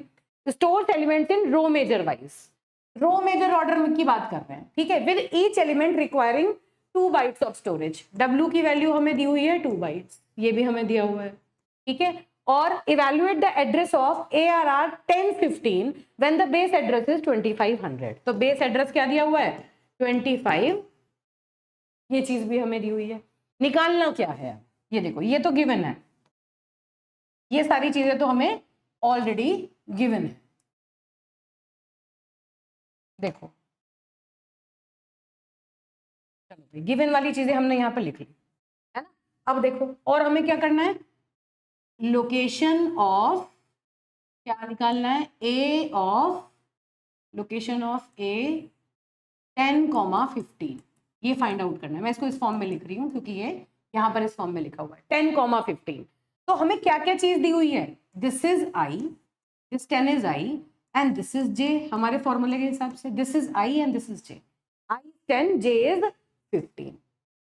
Stores elements in row major wise, row major order की बात कर रहे हैं। ठीक है, with each element requiring 2 bytes of storage. W की वैल्यू हमें दी हुई है 2 बाइट्स, ये भी हमें दिया हुआ है। ठीक है, और evaluate the address of ARR 1015 when the base address is 2500। तो बेस एड्रेस क्या दिया हुआ है 25, ये चीज भी हमें दी हुई है। निकालना क्या है, ये देखो ये तो गिवन है, ये सारी चीजें तो हमें ऑलरेडी गिवन है। देखो चलो गिवन वाली चीजें हमने यहाँ पर लिख ली है ना। अब देखो और हमें क्या करना है, लोकेशन ऑफ, क्या निकालना है, A of, location of A 10,15, ये फाइंड आउट करना है। मैं इसको इस फॉर्म में लिख रही हूँ क्योंकि ये यहाँ पर इस फॉर्म में लिखा हुआ है 10,15। तो हमें क्या क्या चीज दी हुई है, this is I, this 10 is I and this is J। हमारे फॉर्मूले के हिसाब से this is I and this is J, I 10 J is 15।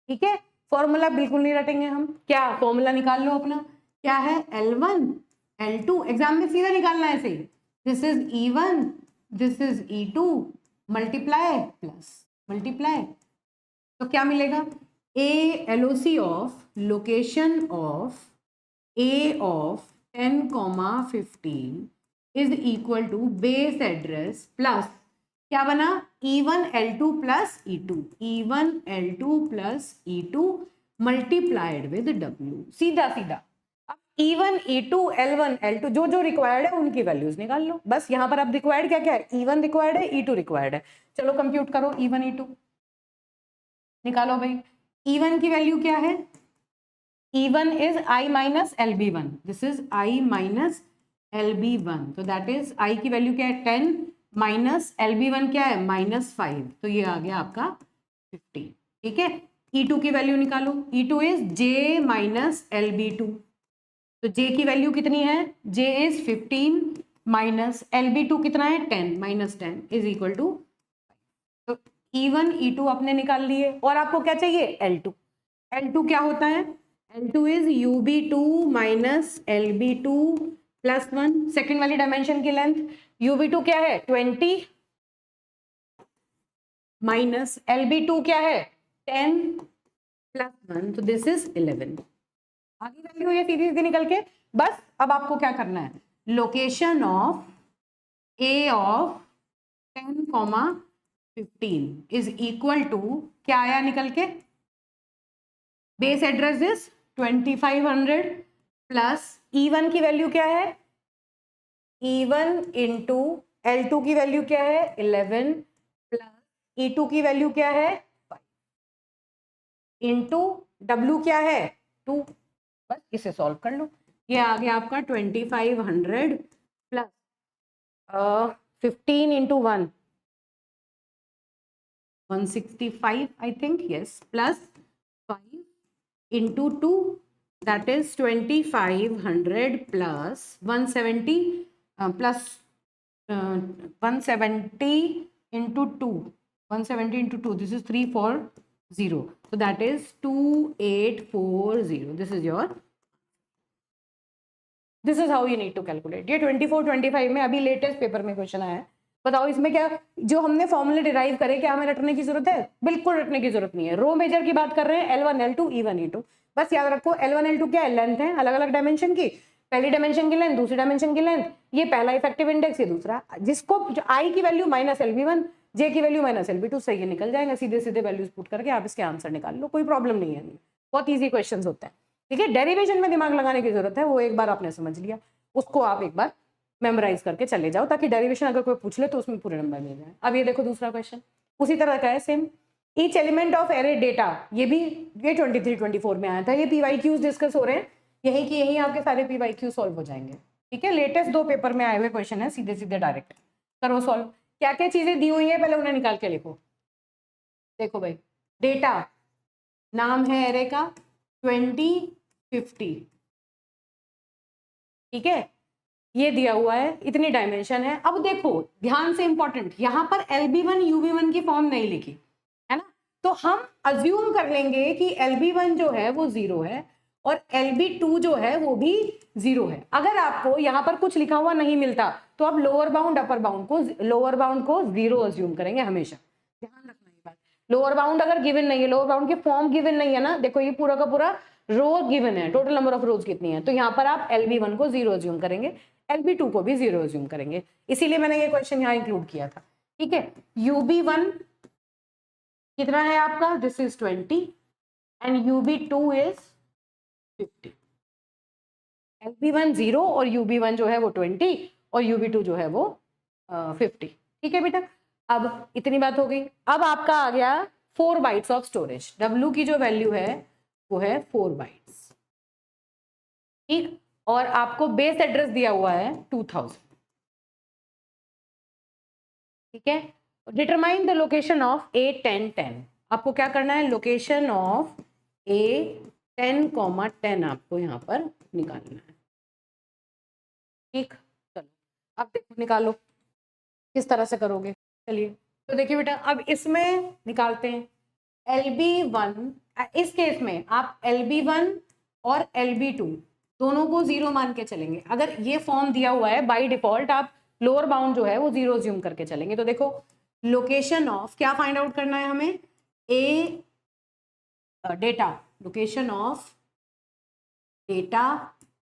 ठीक है, फॉर्मूला बिल्कुल नहीं रटेंगे हम, क्या फॉर्मूला निकाल लो अपना, क्या है L1 L2, एग्जाम में सीधा निकालना है ऐसे ही, this is E1 this is E2 multiply plus multiply, तो क्या मिलेगा, A LOC of location of A of 10,15 is equal to base address plus क्या बना E1 L2 plus E2, E1 L2 plus E2 multiplied with W। सीधा सीधा अब E1 E2 L1 L2 जो जो रिक्वायर्ड है उनकी वैल्यूज निकाल लो बस। यहाँ पर अब रिक्वायर्ड क्या क्या है, E1 रिक्वायर्ड है, E2 रिक्वायर्ड है। चलो कंप्यूट करो E1 E2 निकालो भाई। E1 की वैल्यू क्या है, E1 is I minus LB1, this is I minus LB1, तो that is I की वैल्यू क्या है 10 माइनस LB1 क्या है -5, तो ये आ गया आपका 15। ठीक है, E2 की वैल्यू निकालो, E2 is J minus LB2, तो J की वैल्यू कितनी है, J is 15 माइनस LB2 कितना है 10 माइनस 10 इज इक्वल टू, तो E1 E2 अपने निकाल लिए। और आपको क्या चाहिए L2, L2 क्या होता है, L2 is UB2 minus LB2 plus 1, second वाली डायमेंशन की लेंथ। UB2 क्या है 20 माइनस LB2 क्या है 10 प्लस 1, तो दिस इज 11। आगे वैल्यू ये सीधी सीधी निकल के, बस अब आपको क्या करना है, location of A of 10,15 is equal to क्या आया निकल के, base address is 2500 plus E1 की वैल्यू क्या है, E1 इंटू L2 की वैल्यू क्या है 11 प्लस E2 की वैल्यू क्या है 5 इंटू W क्या है 2। बस इसे सॉल्व कर लो, ये आ गया आपका 2500 plus 15 into 1 165 I think, yes, plus 5 into 2 that is 2500 plus 170 plus 170 into 2 170 into 2 this is 340, so that is 2840, this is your, this is how you need to calculate। ये 24-25 में अभी लेटेस्ट पेपर में question आया है। बताओ इसमें क्या, जो हमने फॉर्मूले डिराइव करे क्या हमें रटने की जरूरत है, बिल्कुल रटने की जरूरत नहीं है। रो मेजर की बात कर रहे हैं L1 L2 E1 E2, बस याद रखो L1 L2 क्या है, लेंथ है अलग अलग डायमेंशन की, पहली डायमेंशन की लेंथ दूसरी डायमेंशन की लेंथ, ये पहला इफेक्टिव इंडेक्स ये दूसरा, जिसको I की वैल्यू माइनस LB1 J की वैल्यू माइनस LB2 सही निकल जाएगा। सीधे सीधे वैल्यूज पुट करके आप इसके आंसर निकाल लो, कोई प्रॉब्लम नहीं है। बहुत ईजी क्वेश्चन होते हैं, ठीक है। डेरिवेशन में दिमाग लगाने की जरूरत है, वो एक बार आपने समझ लिया, उसको आप एक बार मेमोराइज करके चले जाओ, ताकि डेरिवेशन अगर कोई पूछ ले तो उसमें पूरे नंबर मिल जाए। अब ये देखो दूसरा क्वेश्चन उसी तरह का है same. Each element of array data, ये भी ये 23-24 में आया था। ये PYQs डिस्कस हो रहे हैं, यही की यही आपके सारे PYQ सॉल्व हो जाएंगे, ठीक है। लेटेस्ट 2 पेपर में आए हुए क्वेश्चन है, सीधे सीधे डायरेक्ट करो सॉल्व। क्या क्या चीजें दी हुई है पहले उन्हें निकाल के लिखो। देखो भाई, डेटा नाम है एरे का 2050, ठीक है, ये दिया हुआ है, इतनी डायमेंशन है। अब देखो ध्यान से इंपॉर्टेंट, यहां पर LB1 UB1 की फॉर्म नहीं लिखी है ना, तो हम अज्यूम कर लेंगे कि LB1 जो है वो 0 है और LB2 जो है वो भी 0 है। अगर आपको यहाँ पर कुछ लिखा हुआ नहीं मिलता तो आप लोअर बाउंड अपर बाउंड को 0 अज्यूम करेंगे हमेशा, ध्यान रखना ये बात। लोअर बाउंड अगर गिवन नहीं है, लोअर बाउंड की फॉर्म गिवन नहीं है ना, देखो ये पूरा का पूरा रो गिवन है, टोटल नंबर ऑफ रोज कितनी है, तो यहाँ पर आप LB1 को 0 अज्यूम करेंगे, LB2 को भी 0 अज्यूम करेंगे, इसीलिए मैंने ये क्वेश्चन यहाँ इंक्लूड किया था, ठीक है। UB1 कितना है आपका, this is 20 and UB2 is 50। LB1 0 और UB1 जो है वो 20 और UB2 जो है वो 50, ठीक है बेटा। अब इतनी बात हो गई। अब आपका आ गया 4 बाइट्स ऑफ स्टोरेज, W की जो वैल्यू है वो है 4 बाइट्स, ठीक, और आपको बेस एड्रेस दिया हुआ है 2000, ठीक है। Determine the location of A10-10, आपको क्या करना है, लोकेशन ऑफ A10,10 आपको यहाँ पर निकालना है, ठीक। चलो अब देखो निकालो किस तरह से करोगे, चलिए। तो देखिए बेटा अब इसमें निकालते हैं LB1, इस केस में आप LB1 और LB2 दोनों को 0 मान के चलेंगे। अगर ये फॉर्म दिया हुआ है बाय डिफॉल्ट आप लोअर बाउंड जो है वो 0 अज्यूम करके चलेंगे। तो देखो लोकेशन ऑफ क्या फाइंड आउट करना है हमें, data, location of data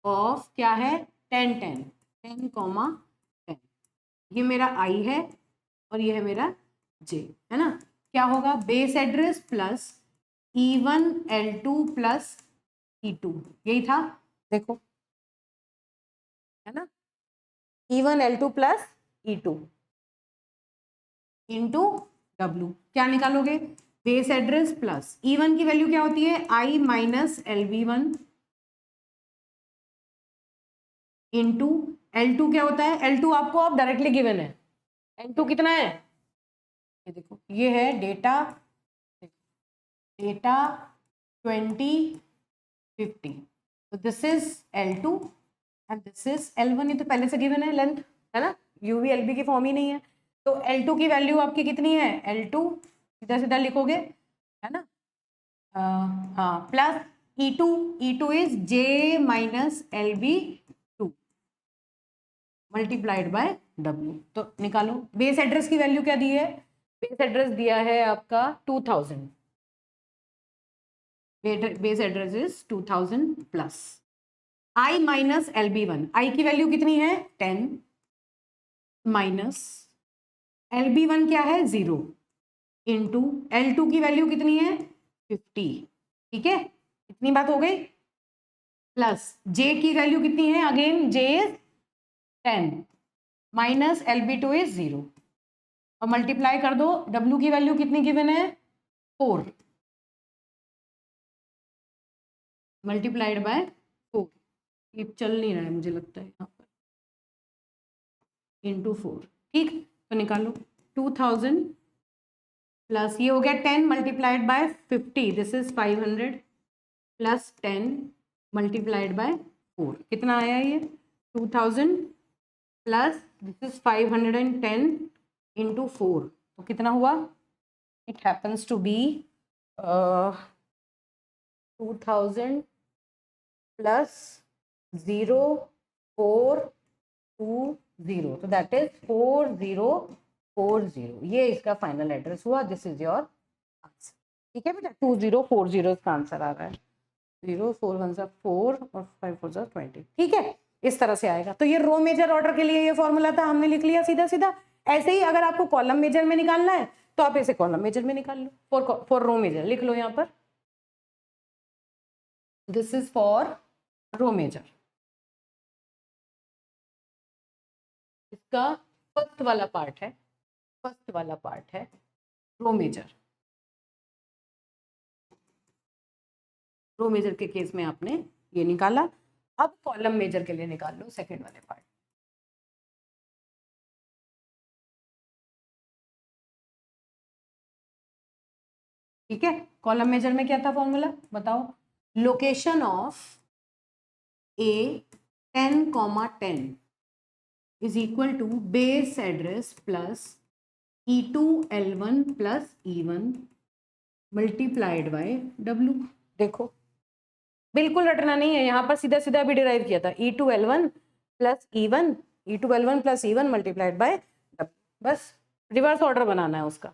of क्या है 10,10 ये मेरा I है और ये है मेरा J, है ना। क्या होगा, base address plus E1 L2 plus E2, यही था, देखो है ना, E1 L2 plus E2 into W, क्या निकालोगे, बेस एड्रेस प्लस E1 की वैल्यू क्या होती है I minus LB1 into L2 क्या होता है, L2 आपको अब डायरेक्टली गिवन है, L2 कितना है, ये देखो ये है डेटा 2050, तो this is L2 and this is L1, ये तो पहले से गिवन है लेंथ, है ना, UV LB की फॉर्म ही नहीं है, तो L2 की वैल्यू आपकी कितनी है, L2 सीधा सीधा लिखोगे, है ना, हाँ, plus E2 is J minus LB2 multiplied by W, तो निकालो बेस एड्रेस की वैल्यू क्या दी है, बेस एड्रेस दिया है आपका 2000, base address is 2000 plus I minus LB1, I की वैल्यू कितनी है 10 माइनस LB1 क्या है 0 इंटू L2 की वैल्यू कितनी है 50, ठीक है, इतनी बात हो गई, प्लस J की वैल्यू कितनी है, again J is 10 minus LB2 is 0 और मल्टीप्लाई कर दो, W की वैल्यू कितनी गिवन है 4 मल्टीप्लाइड बाय 4, ये चल नहीं रहा है मुझे लगता है यहाँ पर, इंटू 4, ठीक, तो निकालो 2000 प्लस ये हो गया 10 multiplied by 50, this is 500 plus 10 multiplied by 4, कितना आया ये 2000 प्लस दिस इज 510 इंटू 4, तो कितना हुआ, it happens to be 2000 plus 0420, तो दैट इज 4040, ये इसका फाइनल एड्रेस हुआ, दिस इज योर आंसर, ठीक है बेटा, 2040 इसका आंसर आ रहा है, 0 4 1 4 और 5 4 20, ठीक है, इस तरह से आएगा। तो ये रो मेजर ऑर्डर के लिए ये फॉर्मूला था, हमने लिख लिया सीधा सीधा। ऐसे ही अगर आपको कॉलम मेजर में निकालना है तो आप इसे कॉलम मेजर में निकाल लो, फॉर रो मेजर लिख लो यहाँ पर, this is for row major. इसका फर्स्ट वाला पार्ट है, फर्स्ट वाला पार्ट है रो मेजर। रो मेजर के केस में आपने ये निकाला। अब कॉलम मेजर के लिए निकाल लो सेकंड वाले पार्ट। ठीक है, कॉलम मेजर में क्या था फॉर्मूला बताओ? Location of A 10,10 is equal to base address plus E2 L1 plus E1 multiplied by W। देखो बिल्कुल रटना नहीं है, यहाँ पर सीधा सीधा भी डिराइव किया था E2 L1 plus E1, E2 L1 plus E1 multiplied by W, बस रिवर्स ऑर्डर बनाना है उसका।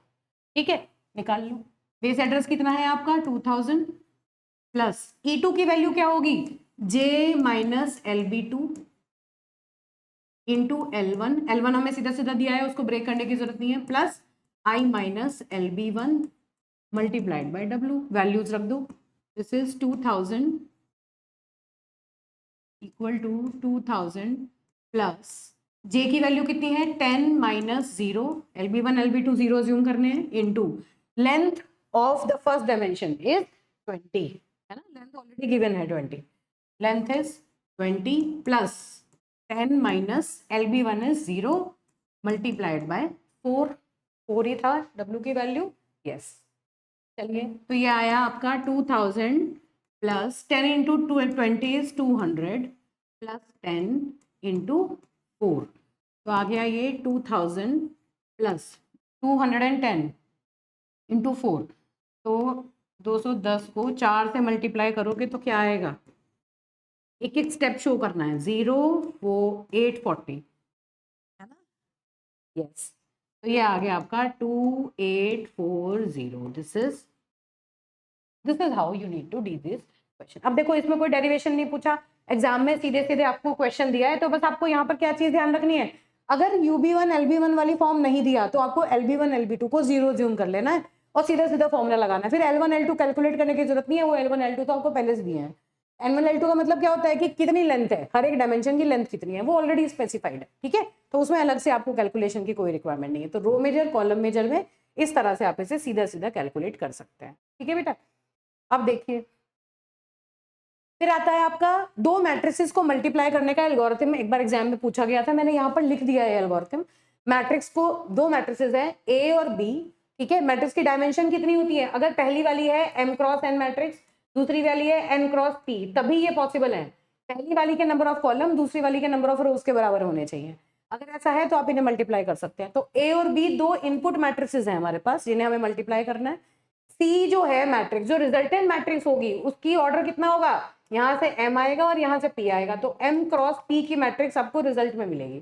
ठीक है, निकाल लो। बेस एड्रेस कितना है आपका 2000 प्लस E2 की वैल्यू क्या होगी J minus LB2 into L1 हमें सीधा सीधा दिया है, उसको ब्रेक करने की जरूरत नहीं है, plus I minus LB1 multiplied by W। Values रख दो, this is 2000 equal to 2000 plus J की वैल्यू कितनी है 10 माइनस 0, LB1 LB2 0 ज्यूम करने हैं, into length of the first dimension is 20, है ना, लेंथ ऑलरेडी गिवन है 20, length is 20 plus 10 minus LB1 is 0 multiplied by 4 ही था W की वैल्यू, यस। चलिए तो ये आया आपका 2000 plus 10 into 20 is 200 plus 10 into 4, तो आ गया ये 2000 प्लस 210 इंटू 4, तो 210 को 4 से मल्टीप्लाई करोगे तो क्या आएगा, एक एक स्टेप शो करना है, 0 वो 840, है ना, यस। तो ये आ गया आपका 2840। This is how you need to do this question. अब देखो इसमें कोई डेरिवेशन नहीं पूछा, एग्जाम में सीधे सीधे आपको क्वेश्चन दिया है, तो बस आपको यहाँ पर क्या चीज ध्यान रखनी है, अगर UB1 LB1 वाली फॉर्म नहीं दिया तो आपको LB1 LB2 को 0 ज्यूम कर लेना है और सीधा सीधा फॉर्मूला लगाना है, फिर L1 L2 कैलकुलेट करने की जरूरत नहीं है, वो L1 L2 तो आपको पहले से दिए हैं। N1 L2 का मतलब क्या होता है कि कितनी लेंथ है, हर एक डायमेंशन की लेंथ कितनी है, वो ऑलरेडी स्पेसिफाइड है। ठीक है, तो उसमें अलग से आपको कैलकुलेशन की कोई रिक्वायरमेंट नहीं है। तो रो मेजर कॉलम मेजर में इस तरह से आप इसे सीधा सीधा कैलकुलेट कर सकते हैं। ठीक है बेटा, अब देखिए फिर आता है आपका दो मैट्रिसेस को मल्टीप्लाई करने का एल्गोरिथम। एक बार एग्जाम में पूछा गया था, मैंने यहाँ पर लिख दिया है एल्गोरिथम। मैट्रिक्स को, दो मैट्रिसेस है A और B, ठीक है। मैट्रिक्स की डायमेंशन कितनी होती है, अगर पहली वाली है M क्रॉस N मैट्रिक्स, दूसरी वाली है N क्रॉस P, तभी ये पॉसिबल है, पहली वाली के नंबर ऑफ कॉलम दूसरी वाली के नंबर ऑफ रोज के बराबर होने चाहिए। अगर ऐसा है तो आप इन्हें मल्टीप्लाई कर सकते हैं। तो A और B दो इनपुट मैट्रिसेस हैं हमारे पास जिन्हें हमें मल्टीप्लाई करना है। सी जो है मैट्रिक्स, जो रिजल्टेंट मैट्रिक्स होगी उसकी ऑर्डर कितना होगा, यहाँ से M आएगा और यहाँ से P आएगा, तो M क्रॉस P की मैट्रिक्स आपको रिजल्ट में मिलेगी।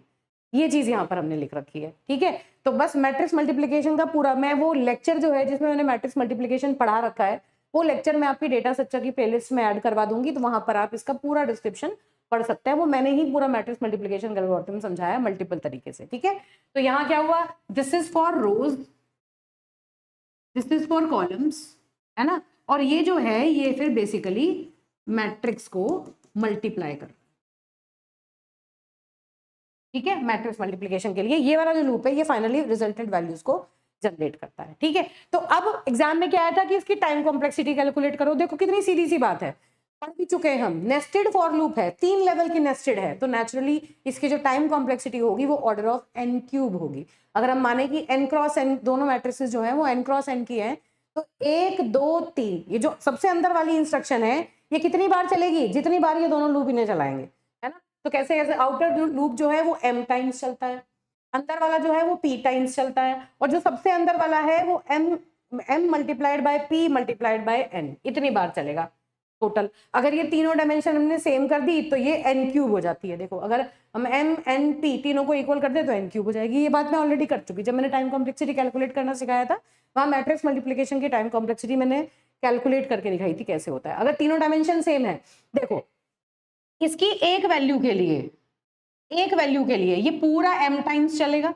ये चीज यहाँ पर हमने लिख रखी है। ठीक है, तो बस मैट्रिक्स मल्टीप्लिकेशन का पूरा, मैं वो लेक्चर जो है जिसमें मैंने मैट्रिक्स मल्टीप्लिकेशन पढ़ा रखा है, वो लेक्चर मैं आपकी डेटा स्ट्रक्चर की प्लेलिस्ट में ऐड करवा दूंगी, तो वहां पर आप इसका पूरा डिस्क्रिप्शन पढ़ सकते हैं। वो मैंने ही पूरा मैट्रिक्स मल्टीप्लिकेशन का एल्गोरिथम समझाया मल्टीपल तरीके से। ठीक है, तो यहाँ क्या हुआ, this is for rows, this is for columns, है ना, और ये जो है ये फिर बेसिकली मैट्रिक्स को मल्टीप्लाई कर, ठीक है, मैट्रिक्स मल्टीप्लिकेशन के लिए ये वाला जो लूप है ये फाइनली रिजल्टेंट वैल्यूज को जनरेट करता है। ठीक है, तो अब एग्जाम में क्या आया था कि इसकी टाइम कॉम्प्लेक्सिटी कैलकुलेट करो। देखो कितनी सीधी सी बात है, पढ़ भी चुके हैं हम, नेस्टेड फॉर लूप है, 3 लेवल की नेस्टेड है, तो नेचुरली इसकी जो टाइम कॉम्प्लेक्सिटी होगी वो ऑर्डर ऑफ n क्यूब होगी। अगर हम माने कि n क्रॉस n दोनों मैट्रिसेस जो है वो n क्रॉस n की है, तो 1 2 3 ये जो सबसे अंदर वाली इंस्ट्रक्शन है ये कितनी बार चलेगी, जितनी बार ये दोनों लूप इन्हें चलाएंगे, है ना। तो कैसे कैसे, आउटर लूप जो है वो m टाइम्स चलता है, अंदर वाला जो है वो p टाइम्स चलता है, और जो सबसे अंदर वाला है वो m multiplied by p multiplied by n इतनी बार चलेगा टोटल। अगर ये तीनों डायमेंशन हमने सेम कर दी तो ये n क्यूब हो जाती है। देखो अगर हम m n p तीनों को इक्वल कर दे तो n क्यूब हो जाएगी। ये बात मैं ऑलरेडी कर चुकी, जब मैंने टाइम कॉम्प्लेक्सिटी कैलकुलेट करना सिखाया था वहां मैट्रिक्स मल्टीप्लिकेशन की टाइम कॉम्प्लेक्सिटी मैंने कैलकुलेट करके दिखाई थी कैसे होता है। अगर तीनों डायमेंशन सेम है, देखो इसकी एक वैल्यू के लिए ये पूरा m टाइम्स चलेगा,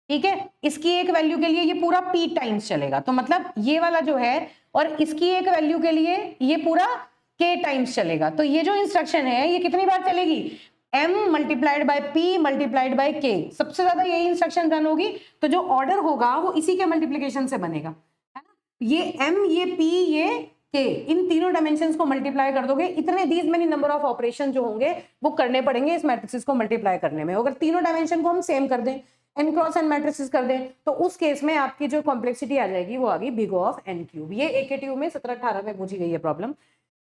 ठीक है, इसकी एक वैल्यू के लिए ये पूरा p टाइम्स चलेगा, तो मतलब ये वाला जो है, और इसकी एक वैल्यू के लिए ये पूरा k टाइम्स चलेगा। तो ये जो इंस्ट्रक्शन है ये कितनी बार चलेगी, m multiplied by p multiplied by k, सबसे ज्यादा यही इंस्ट्रक्शन रन होगी। तो जो ऑर्डर होगा वो इसी के मल्टीप्लीकेशन से बनेगा, है ना। ये m, ये p, ये k, इन तीनों डायमेंशंस को मल्टीप्लाई कर दोगे, इतने these many number of operation जो होंगे वो करने पड़ेंगे इस मैट्रिक्स को मल्टीप्लाई करने में। अगर तीनों डायमेंशन को हम सेम कर दें, n क्रॉस n मैट्रिक्स कर दें, तो उस केस में आपकी जो कॉम्प्लेक्सिटी आ जाएगी वो आ गई बिग ऑफ n क्यूब। ये AKTU में 17-18 में पूछी गई है प्रॉब्लम।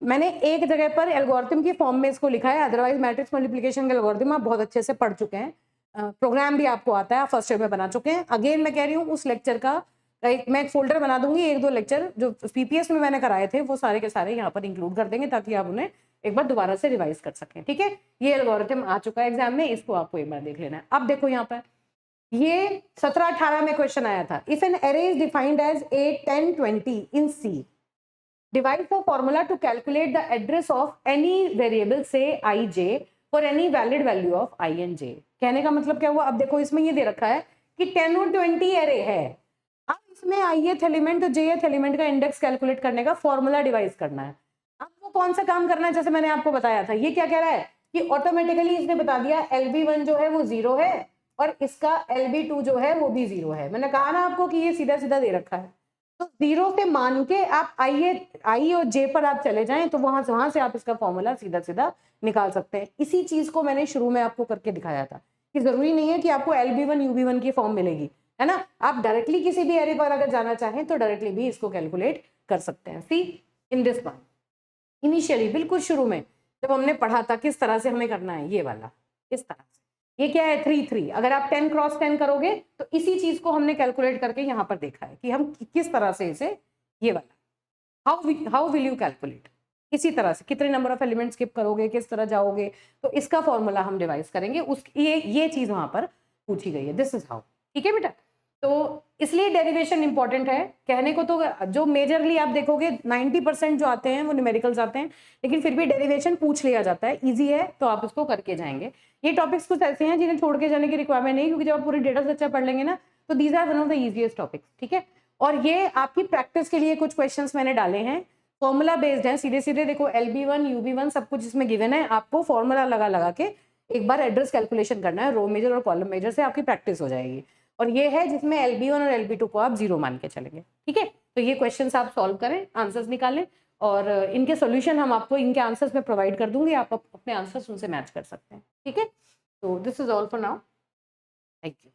मैंने एक जगह पर एल्गोरिथम की फॉर्म में इसको लिखा है, अदरवाइज मैट्रिक्स मल्टीप्लिकेशन का एल्गोरिथम आप बहुत अच्छे से पढ़ चुके हैं, प्रोग्राम भी आपको आता है, आप फर्स्ट ईयर में बना चुके हैं। अगेन मैं कह रही हूँ उस लेक्चर का मैं एक फोल्डर बना दूंगी, 1-2 लेक्चर जो पीपीएस में मैंने कराए थे वो सारे के सारे यहाँ पर इंक्लूड कर देंगे ताकि आप उन्हें एक बार दोबारा से रिवाइज कर सकें। ठीक है, ये एल्गोरिथम आ चुका है एग्जाम में, इसको आपको एक बार देख लेना है। अब देखो यहाँ पर ये 17-18 में क्वेश्चन आया था, if an array is defined as 8, 10, 20 in C, devise the formula to calculate the address of any variable say ij for any valid value of I and j। कहने का मतलब क्या हुआ, अब देखो इसमें ये दे रखा है कि 10 और 20 एरे है, अब इसमें ith एलिमेंट और jth एलिमेंट का इंडेक्स कैलकुलेट करने का फॉर्मूला डिवाइस करना है। अब वो कौन सा काम करना है, जैसे मैंने आपको बताया था, ये क्या कह रहा है कि ऑटोमेटिकली इसने बता दिया LB1 जो है वो 0 है और इसका LB2 जो है वो भी 0 है। मैंने कहा ना आपको कि ये सीधा सीधा दे रखा है, तो 0 से मान के आप आई और जे पर आप चले जाएं तो वहां से आप इसका फॉर्मूला सीधा सीधा निकाल सकते हैं। इसी चीज को मैंने शुरू में आपको करके दिखाया था कि जरूरी नहीं है कि आपको LB1 UB1 की फॉर्म मिलेगी, है ना। आप डायरेक्टली किसी भी एरे पर अगर जाना चाहें तो डायरेक्टली भी इसको कैलकुलेट कर सकते हैं। सी इन दिस वन, इनिशियली बिल्कुल शुरू में जब हमने पढ़ा था किस तरह से हमें करना है, ये वाला इस तरह से, ये क्या है 3 3, अगर आप 10 क्रॉस 10 करोगे तो इसी चीज को हमने कैलकुलेट करके यहाँ पर देखा है कि हम किस तरह से इसे, ये वाला हाउ विल यू कैलकुलेट, इसी तरह से कितने नंबर ऑफ एलिमेंट स्किप करोगे, किस तरह जाओगे, तो इसका फॉर्मूला हम डिवाइस करेंगे। उस ये चीज वहां पर पूछी गई है, दिस इज हाउ। ठीक है बेटा, तो इसलिए डेरिवेशन इंपॉर्टेंट है। कहने को तो जो मेजरली आप देखोगे 90% जो आते हैं वो न्यूमेरिकल्स आते हैं, लेकिन फिर भी डेरिवेशन पूछ लिया जाता है, इजी है तो आप इसको करके जाएंगे। ये टॉपिक्स कुछ ऐसे हैं जिन्हें छोड़ के जाने की रिक्वायरमेंट नहीं, क्योंकि जब आप पूरी डेटा स्ट्रक्चर पढ़ लेंगे ना तो these are one of the easiest topics. ठीक है, और ये आपकी प्रैक्टिस के लिए कुछ क्वेश्चंस मैंने डाले हैं, फॉर्मूला बेस्ड है, सीधे सीधे देखो LB1 UB1 सब कुछ इसमें गिवन है, आपको फॉर्मूला लगा लगा के एक बार एड्रेस कैलकुलेशन करना है, रो मेजर और कॉलम मेजर से आपकी प्रैक्टिस हो जाएगी। और ये है जिसमें LB1 और LB2 को आप 0 मान के चलेंगे। ठीक है, तो ये क्वेश्चंस आप सॉल्व करें, आंसर्स निकालें और इनके सॉल्यूशन हम आपको इनके आंसर्स में प्रोवाइड कर दूंगी, आप अपने आंसर्स उनसे मैच कर सकते हैं। ठीक है, तो this is all for now, thank you.